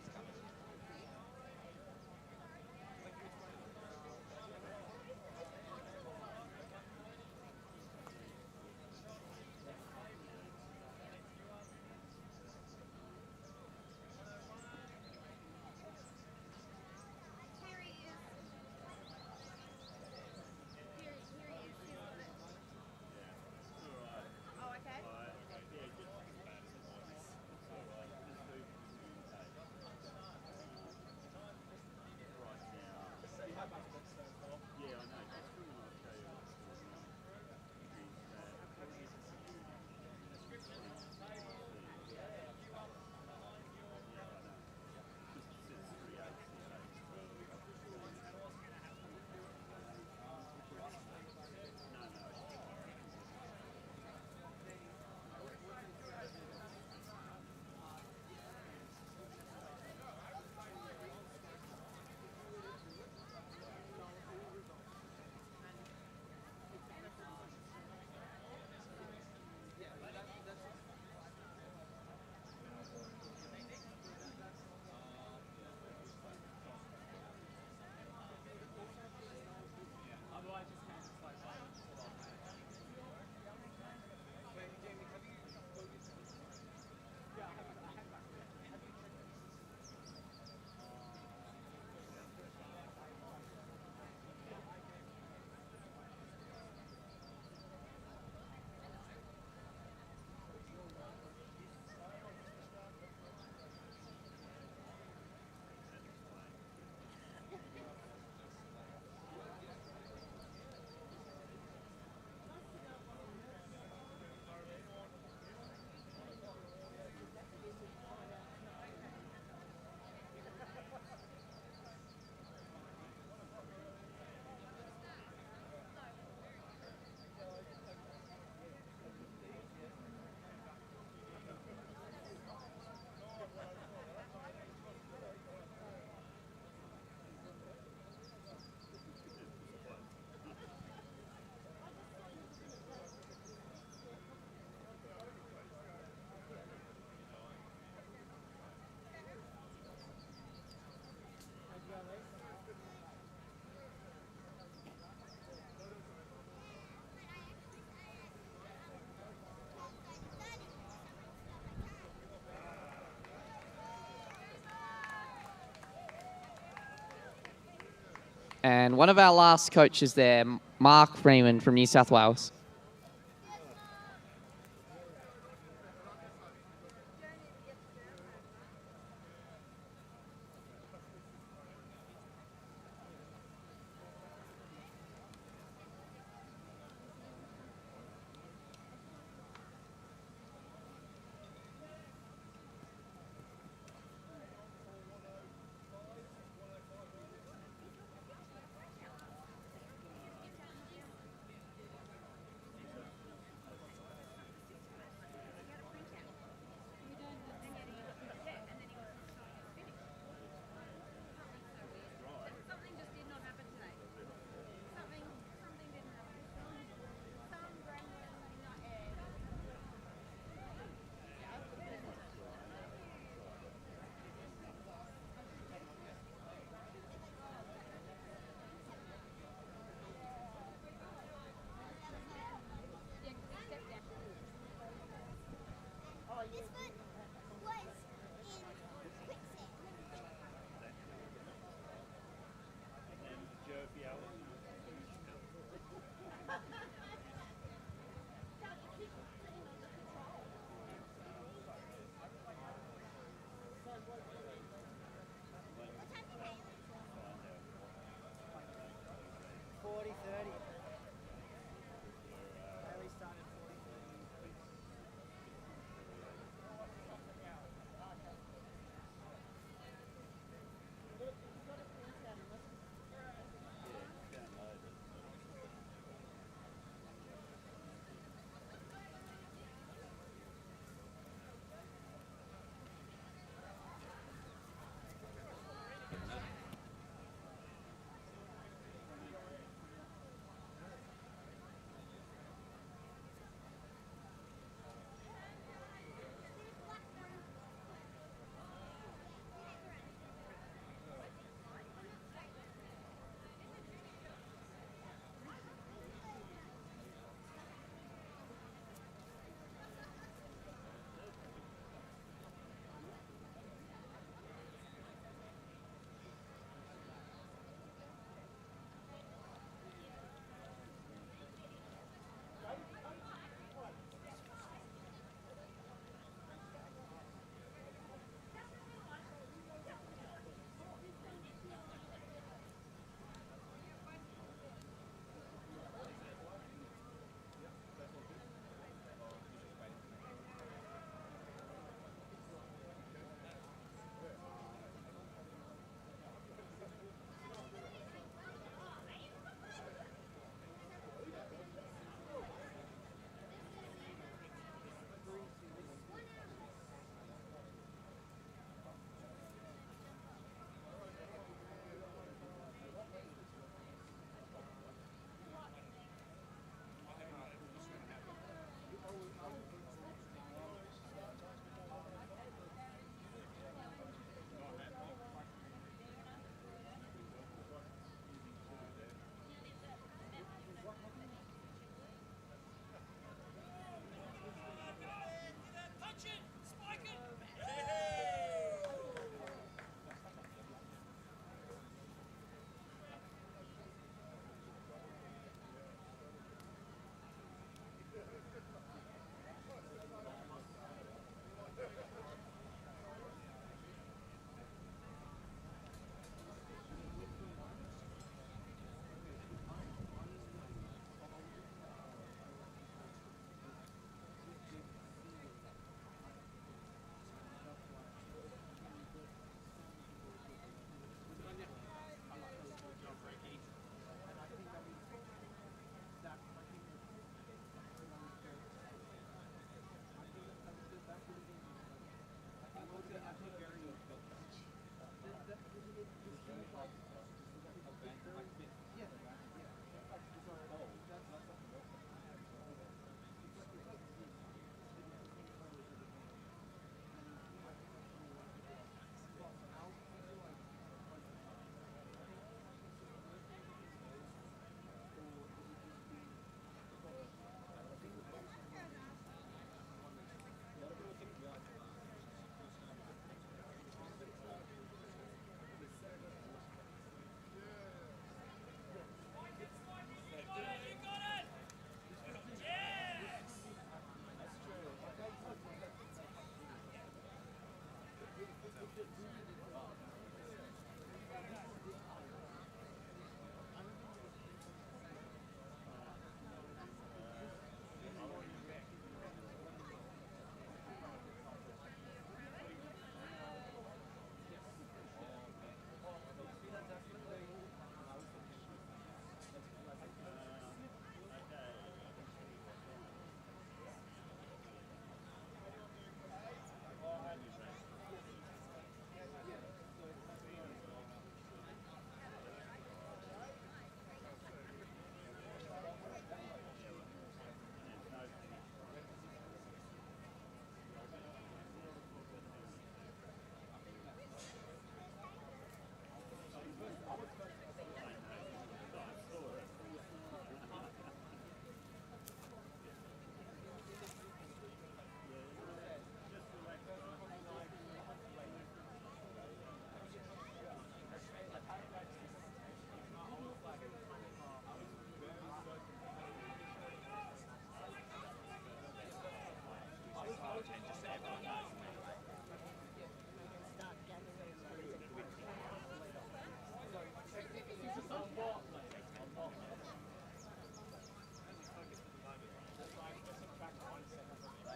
And one of our last coaches there, Mark Freeman from New South Wales.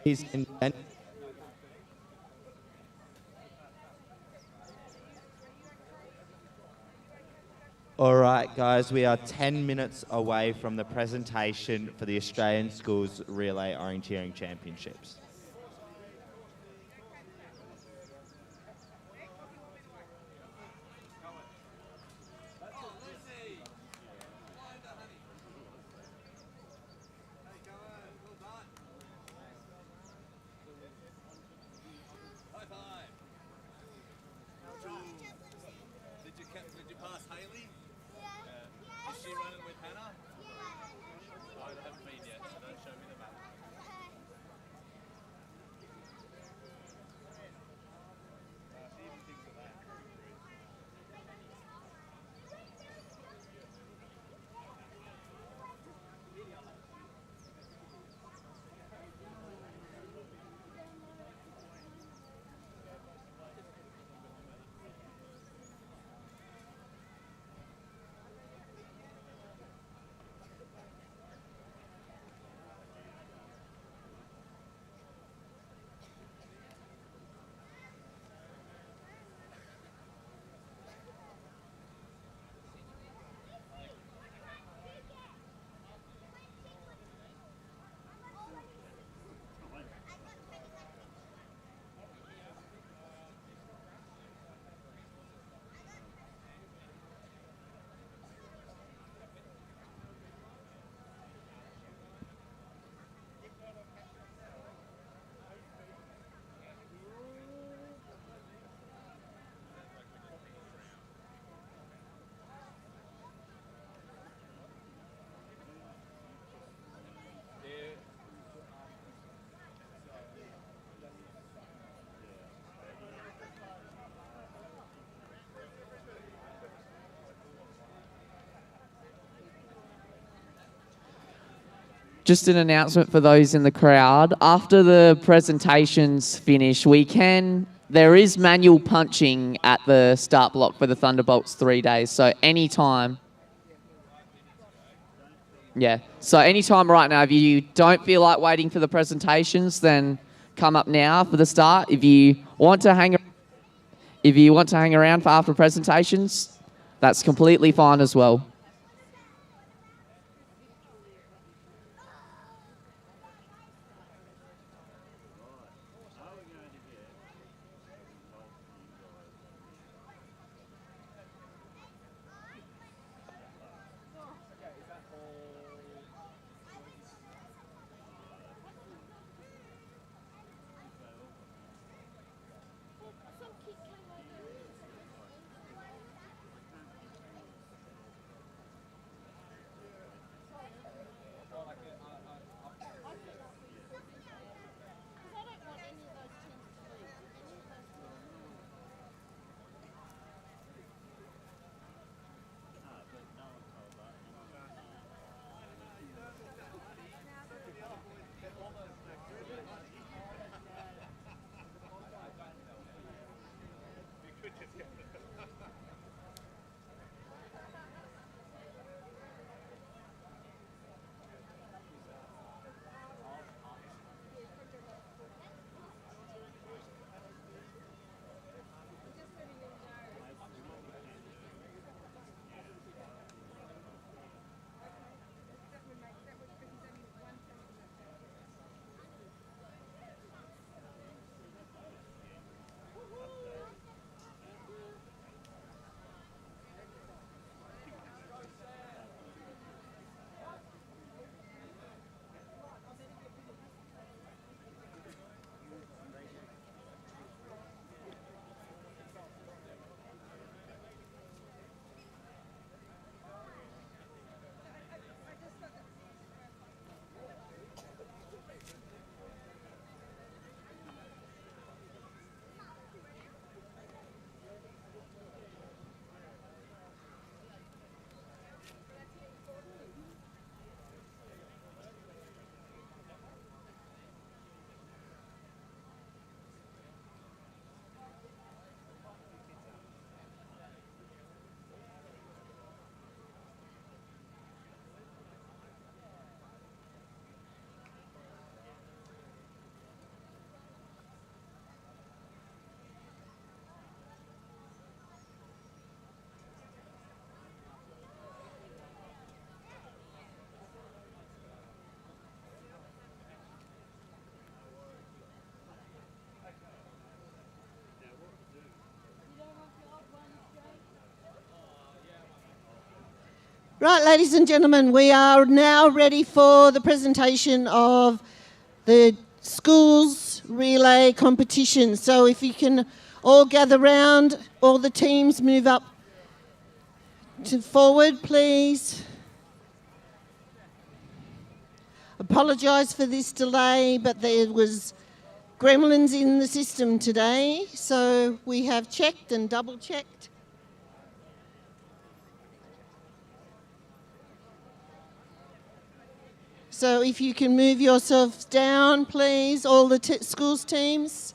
He's All right, guys, we are 10 minutes away from the presentation for the Australian Schools Relay Orienteering Championships. Did you pass Hayley? Yeah. Is she running with Hannah? Yeah. I haven't been yet, so don't show me the map. She even thinks of that. Just an announcement for those in the crowd. After the presentations finish, there is manual punching at the start block for the Thunderbolts 3 days. So anytime. Yeah. So anytime right now, if you don't feel like waiting for the presentations, then come up now for the start. If you want to hang around for after presentations, that's completely fine as well. Right, ladies and gentlemen, we are now ready for the presentation of the schools relay competition. So if you can all gather round, all the teams move up to forward, please. Apologise for this delay, but there was gremlins in the system today, so we have checked and double-checked. So if you can move yourselves down, please, all the schools teams.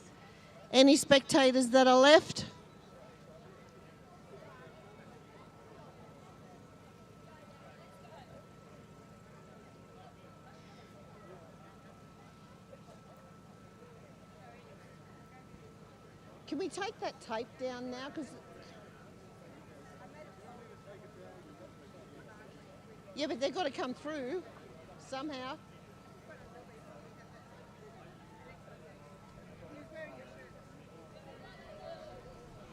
Any spectators that are left? Can we take that tape down now? Yeah, but they've got to come through somehow.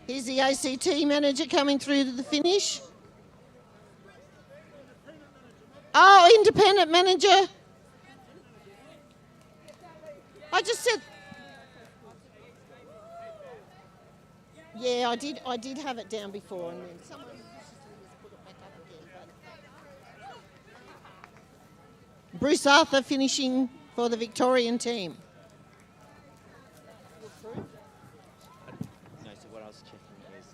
Here's the ACT manager coming through to the finish. Oh, independent manager. I just said... Yeah, I did have it down before, and then someone put it back up again. But Bruce Arthur finishing for the Victorian team. No, so what I was checking is...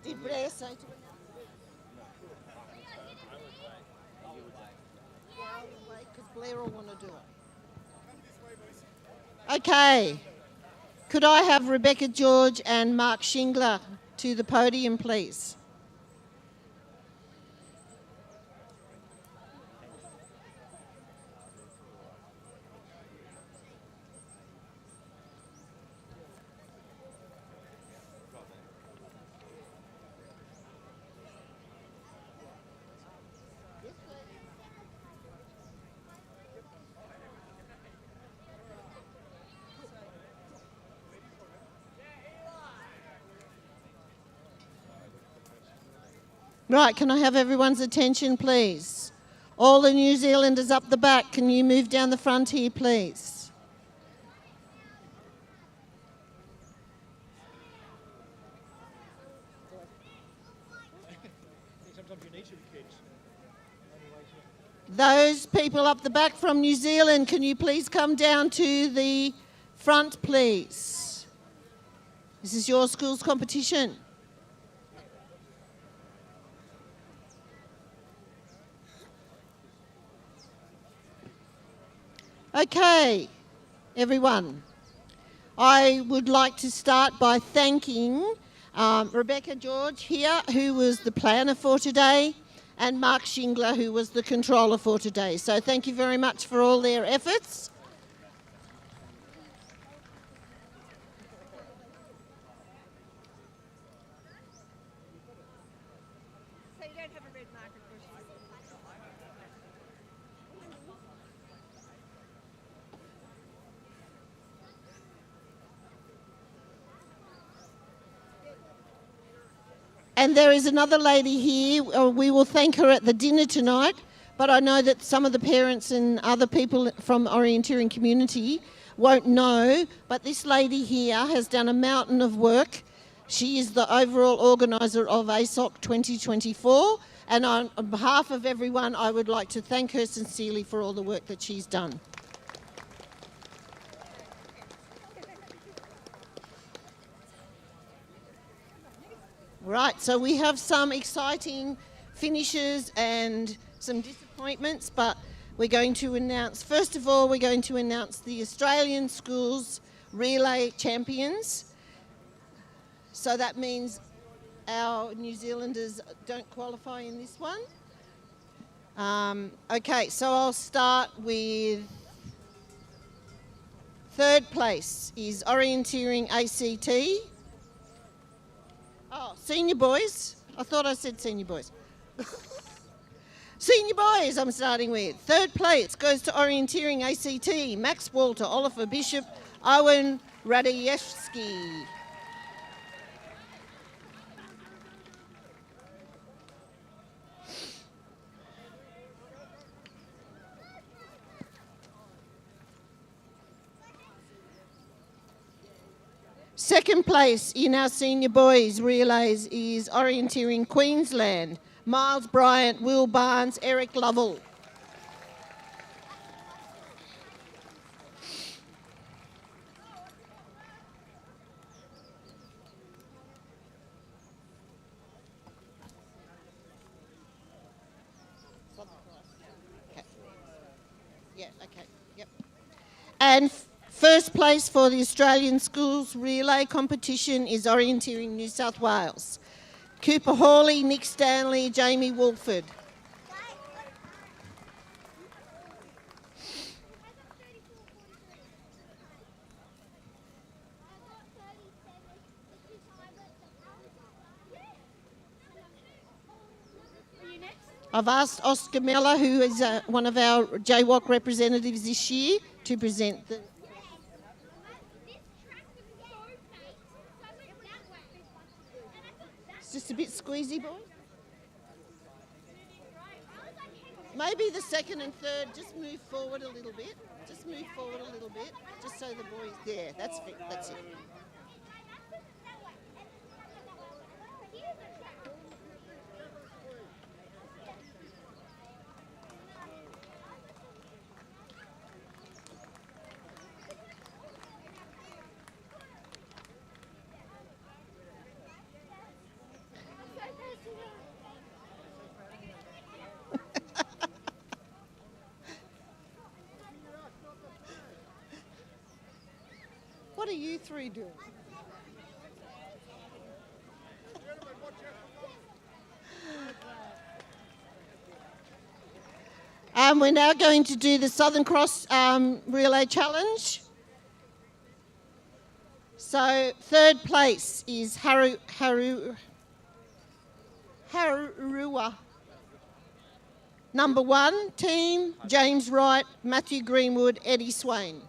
Did Blair say to me? Because Blair will want to do it. Okay. Could I have Rebecca George and Mark Shingler to the podium, please? Right, can I have everyone's attention, please? All the New Zealanders up the back, can you move down the front here, please? Those people up the back from New Zealand, can you please come down to the front, please? This is your school's competition. Okay, everyone. I would like to start by thanking Rebecca George here, who was the planner for today, and Mark Shingler, who was the controller for today. So thank you very much for all their efforts. So you don't have a red marker, And there is another lady here. We will thank her at the dinner tonight, but I know that some of the parents and other people from Orienteering community won't know, but this lady here has done a mountain of work. She is the overall organiser of ASOC 2024, and on behalf of everyone, I would like to thank her sincerely for all the work that she's done. Right, so we have some exciting finishes and some disappointments, but we're going to announce, first of all, we're going to announce the Australian Schools Relay Champions. So that means our New Zealanders don't qualify in this one. Okay, so I'll start with third place is Orienteering ACT. Oh, senior boys. I thought I said senior boys. Senior boys I'm starting with. Third place goes to Orienteering ACT. Max Walter, Oliver Bishop, Owen Radajewski. Second place in our senior boys relays is Orienteering Queensland. Miles Bryant, Will Barnes, Eric Lovell. Okay. Yeah, okay, yep. And first place for the Australian Schools Relay competition is Orienteering New South Wales. Cooper Hawley, Nick Stanley, Jamie Wolford. I've asked Oscar Meller, who is one of our JWOC representatives this year, to present the... It's just a bit squeezy, boy. Maybe the second and third, just move forward a little bit. Just move forward a little bit, just so the boys... There, that's it. What are you three doing? We're now going to do the Southern Cross Relay Challenge. So third place is Harurua. Number 1 team, James Wright, Matthew Greenwood, Eddie Swain.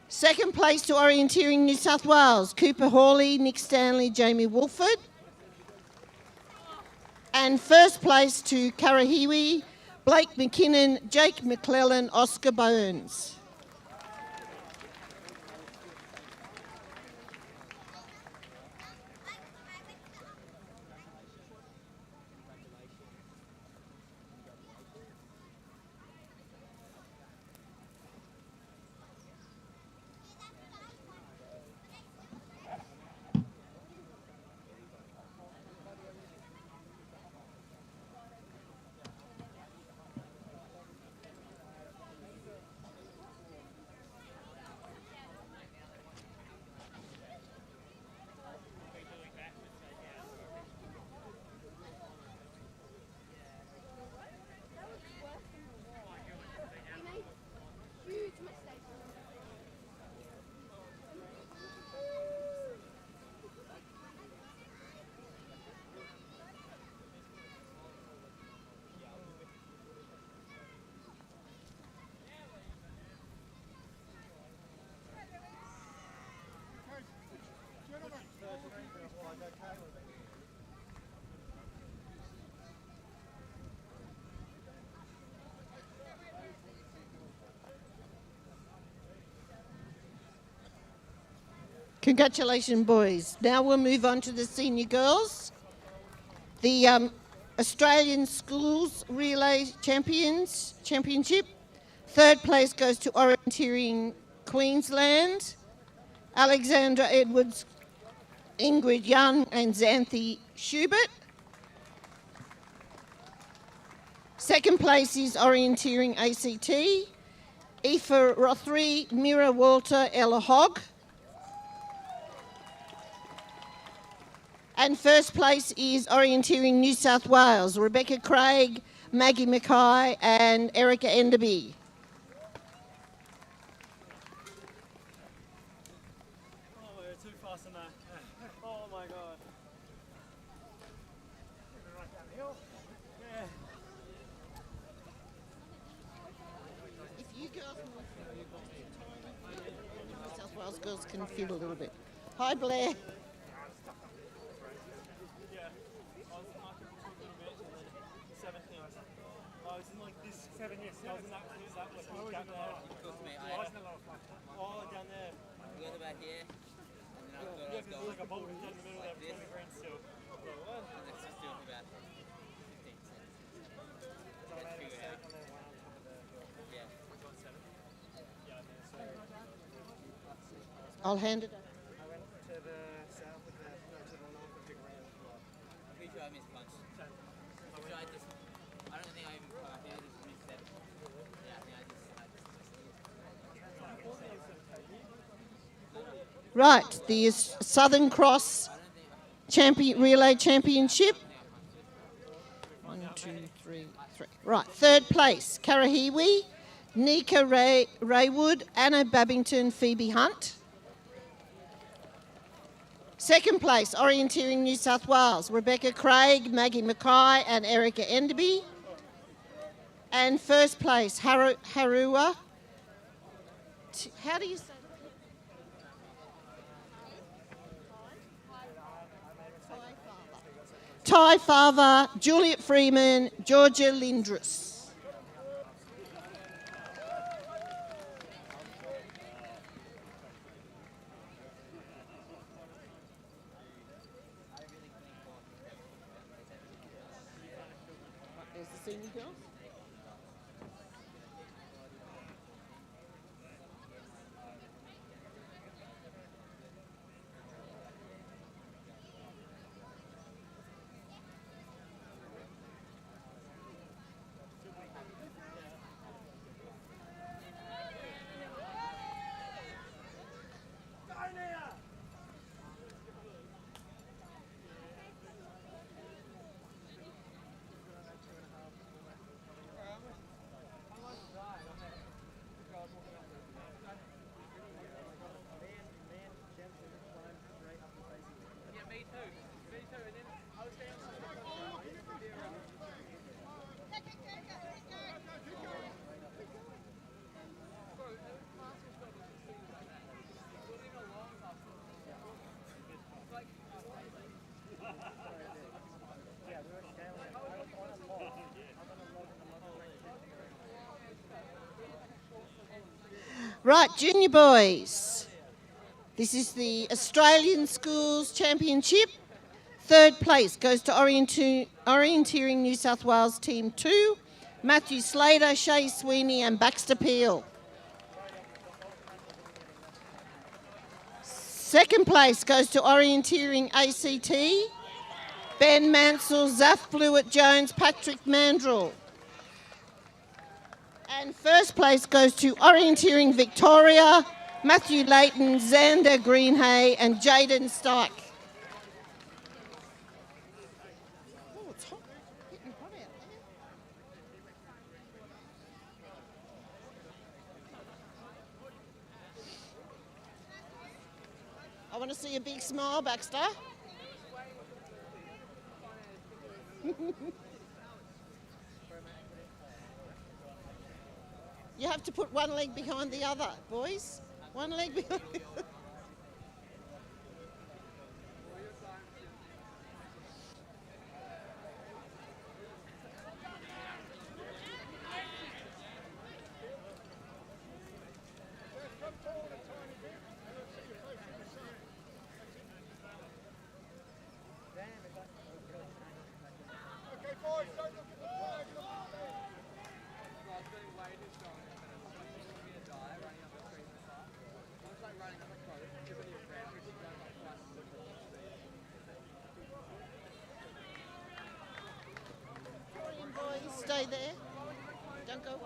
Second place to Orienteering New South Wales, Cooper Hawley, Nick Stanley, Jamie Wolford. And first place to Karahiwi, Blake McKinnon, Jake McClellan, Oscar Burns. Congratulations, boys. Now we'll move on to the senior girls. The Australian Schools Relay Championship. Third place goes to Orienteering Queensland. Alexandra Ingrid Young and Xanthi Schubert. Second place is Orienteering ACT, Aoife Rothery, Mira Walter, Ella Hogg. And first place is Orienteering New South Wales, Rebecca Craig, Maggie Mackay and Erica Enderby. Oh, we're too fast on that. Oh my god. Right down the hill. Yeah. If you girls New South Wales girls can feel a little bit. Hi Blair. Yeah. I was marking for a little bit and then 17. I was in like this 7 years. I was in that like gap there. I was in the lower front. Oh, down there. We got about here, and then I thought I was there's going like a bolt in the middle there between the green still. and it's just doing about 15 cents. Let's figure it out. Yeah. I'll hand it over. I went to the south of that, no, to the north of Big Round. I'm pretty sure I missed punch. I'm sure I just, I don't think I even, I think I just missed that. Yeah, I think I just missed it. Right, the Southern Cross Relay Championship. 1, 2, 3, 3. Right, third place, Karahiwi, Nika Raywood, Anna Babington, Phoebe Hunt. Second place, Orienteering New South Wales, Rebecca Craig, Maggie Mackay and Erica Enderby. And first place, Harua. How do you say that? Ty Father, Juliet Freeman, Georgia Lindrus. There's the senior girls. Right, junior boys. This is the Australian Schools Championship. Third place goes to Orienteering New South Wales Team 2, Matthew Slater, Shay Sweeney and Baxter Peel. Second place goes to Orienteering ACT, Ben Mansell, Zaf Blewett-Jones, Patrick Mandrell. And first place goes to Orienteering Victoria, Matthew Leighton, Xander Greenhay and Jaden Stike. Oh, it's hot. Getting hot out there. I want to see a big smile, Baxter. You have to put one leg behind the other, boys. One leg behind the other. Running stay there. Don't go.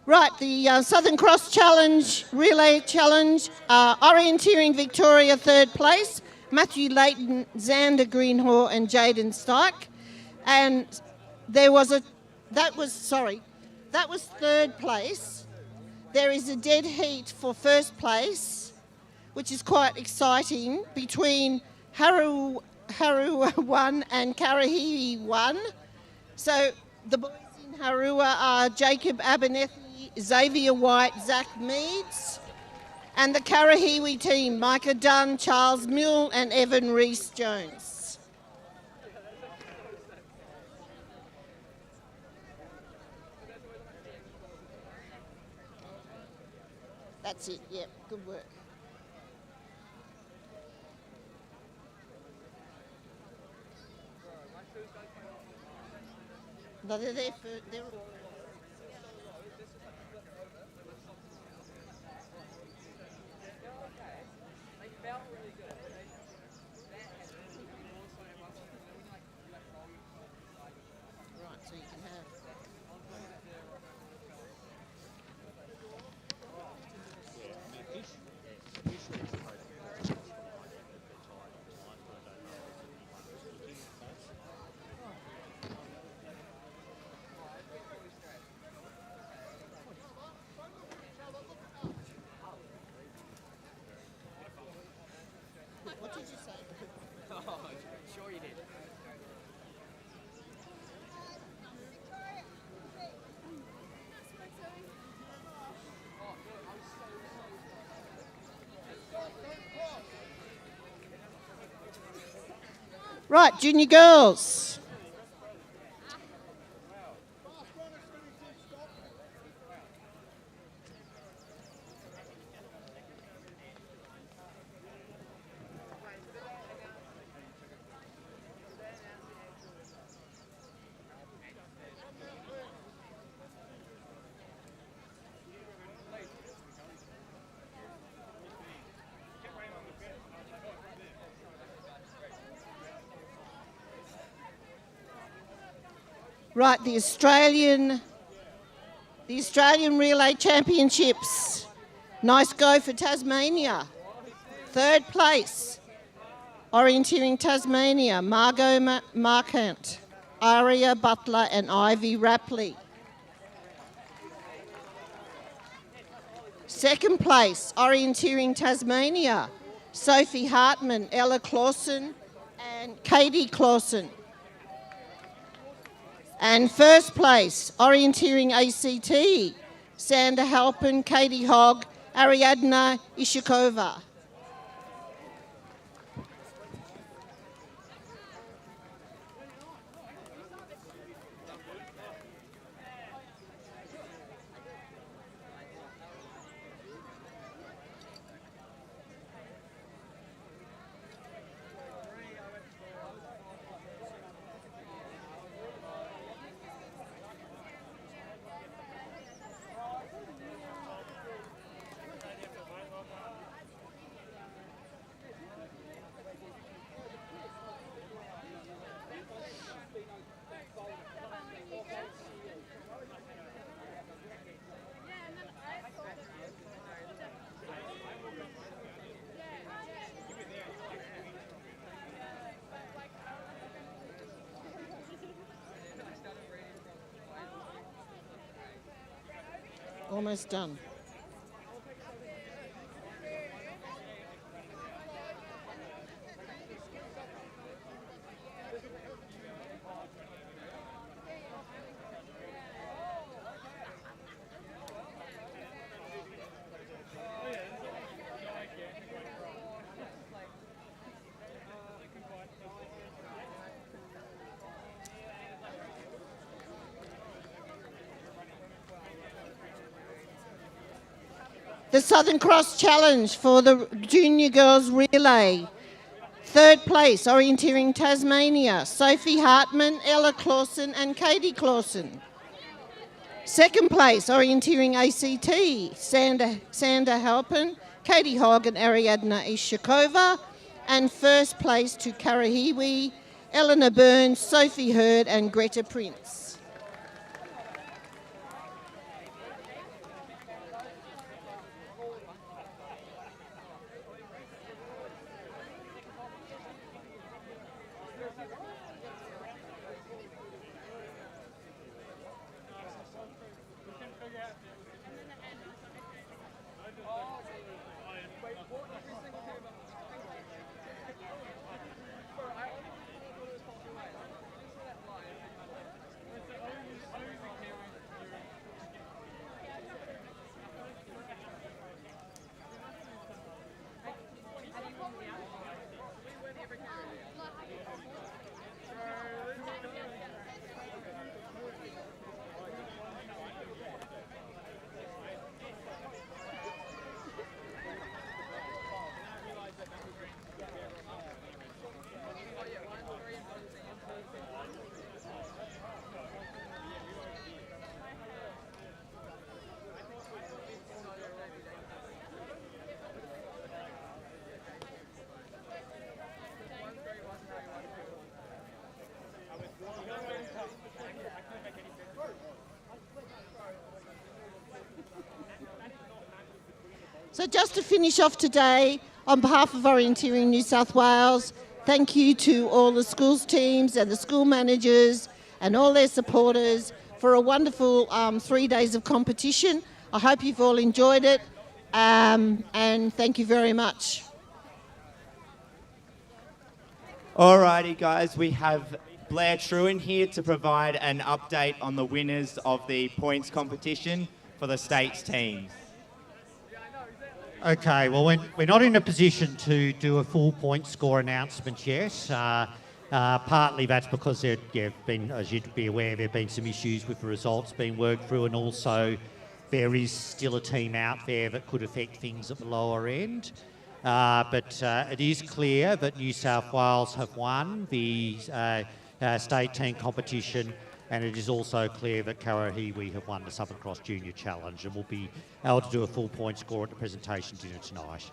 Right, the Southern Cross Challenge, Relay Challenge, Orienteering Victoria 3rd place, Matthew Leighton, Xander Greenhaw and Jaden Stike. And that was 3rd place. There is a dead heat for 1st place, which is quite exciting, between Harua 1 and Karahiwi 1. So the boys in Harua are Jacob Abernethy, Xavier White, Zach Meads, and the Karahiwi team, Micah Dunn, Charles Mill and Evan Rees-Jones. That's it, yep, good work. No, they're there for... They're all... Right, so you can have... What did you say? Oh, sure you did. Right, junior girls. Right, the Australian Relay Championships. Nice go for Tasmania. 3rd place. Orienteering Tasmania, Margot Markant, Aria Butler and Ivy Rapley. 2nd place, Orienteering Tasmania, Sophie Hartman, Ella Clausen and Katie Clausen. And 1st place, Orienteering ACT, Sandra Halpin, Katie Hogg, Ariadna Ishikova. Almost done. The Southern Cross Challenge for the Junior Girls Relay. 3rd place, Orienteering Tasmania, Sophie Hartman, Ella Clausen and Katie Clausen. 2nd place, Orienteering ACT, Sandra Halpin, Katie Hogg and Ariadna Ishikova. And 1st place to Karahiwi, Eleanor Burns, Sophie Hurd and Greta Prince. So just to finish off today, on behalf of Orienteering New South Wales, thank you to all the schools teams and the school managers and all their supporters for a wonderful 3 days of competition. I hope you've all enjoyed it, and thank you very much. Alrighty, guys, we have Blair Truin here to provide an update on the winners of the points competition for the states teams. Okay, well, we're not in a position to do a full point score announcement yet. Partly that's because there have been, as you'd be aware, there have been some issues with the results being worked through, and also there is still a team out there that could affect things at the lower end. But it is clear that New South Wales have won the state team competition, and it is also clear that Karahiwi have won the Southern Cross Junior Challenge, and we'll be able to do a full point score at the presentation dinner tonight.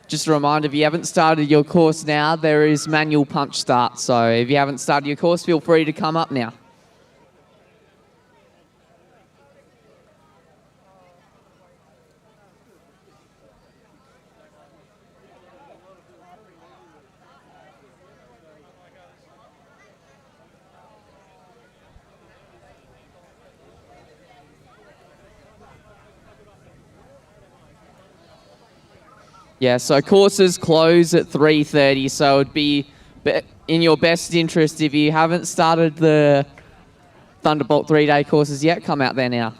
Just a reminder, if you haven't started your course now, there is manual punch start. So if you haven't started your course, feel free to come up now. Yeah, so courses close at 3:30, so it'd be in your best interest if you haven't started the Thunderbolt 3-day courses yet, come out there now.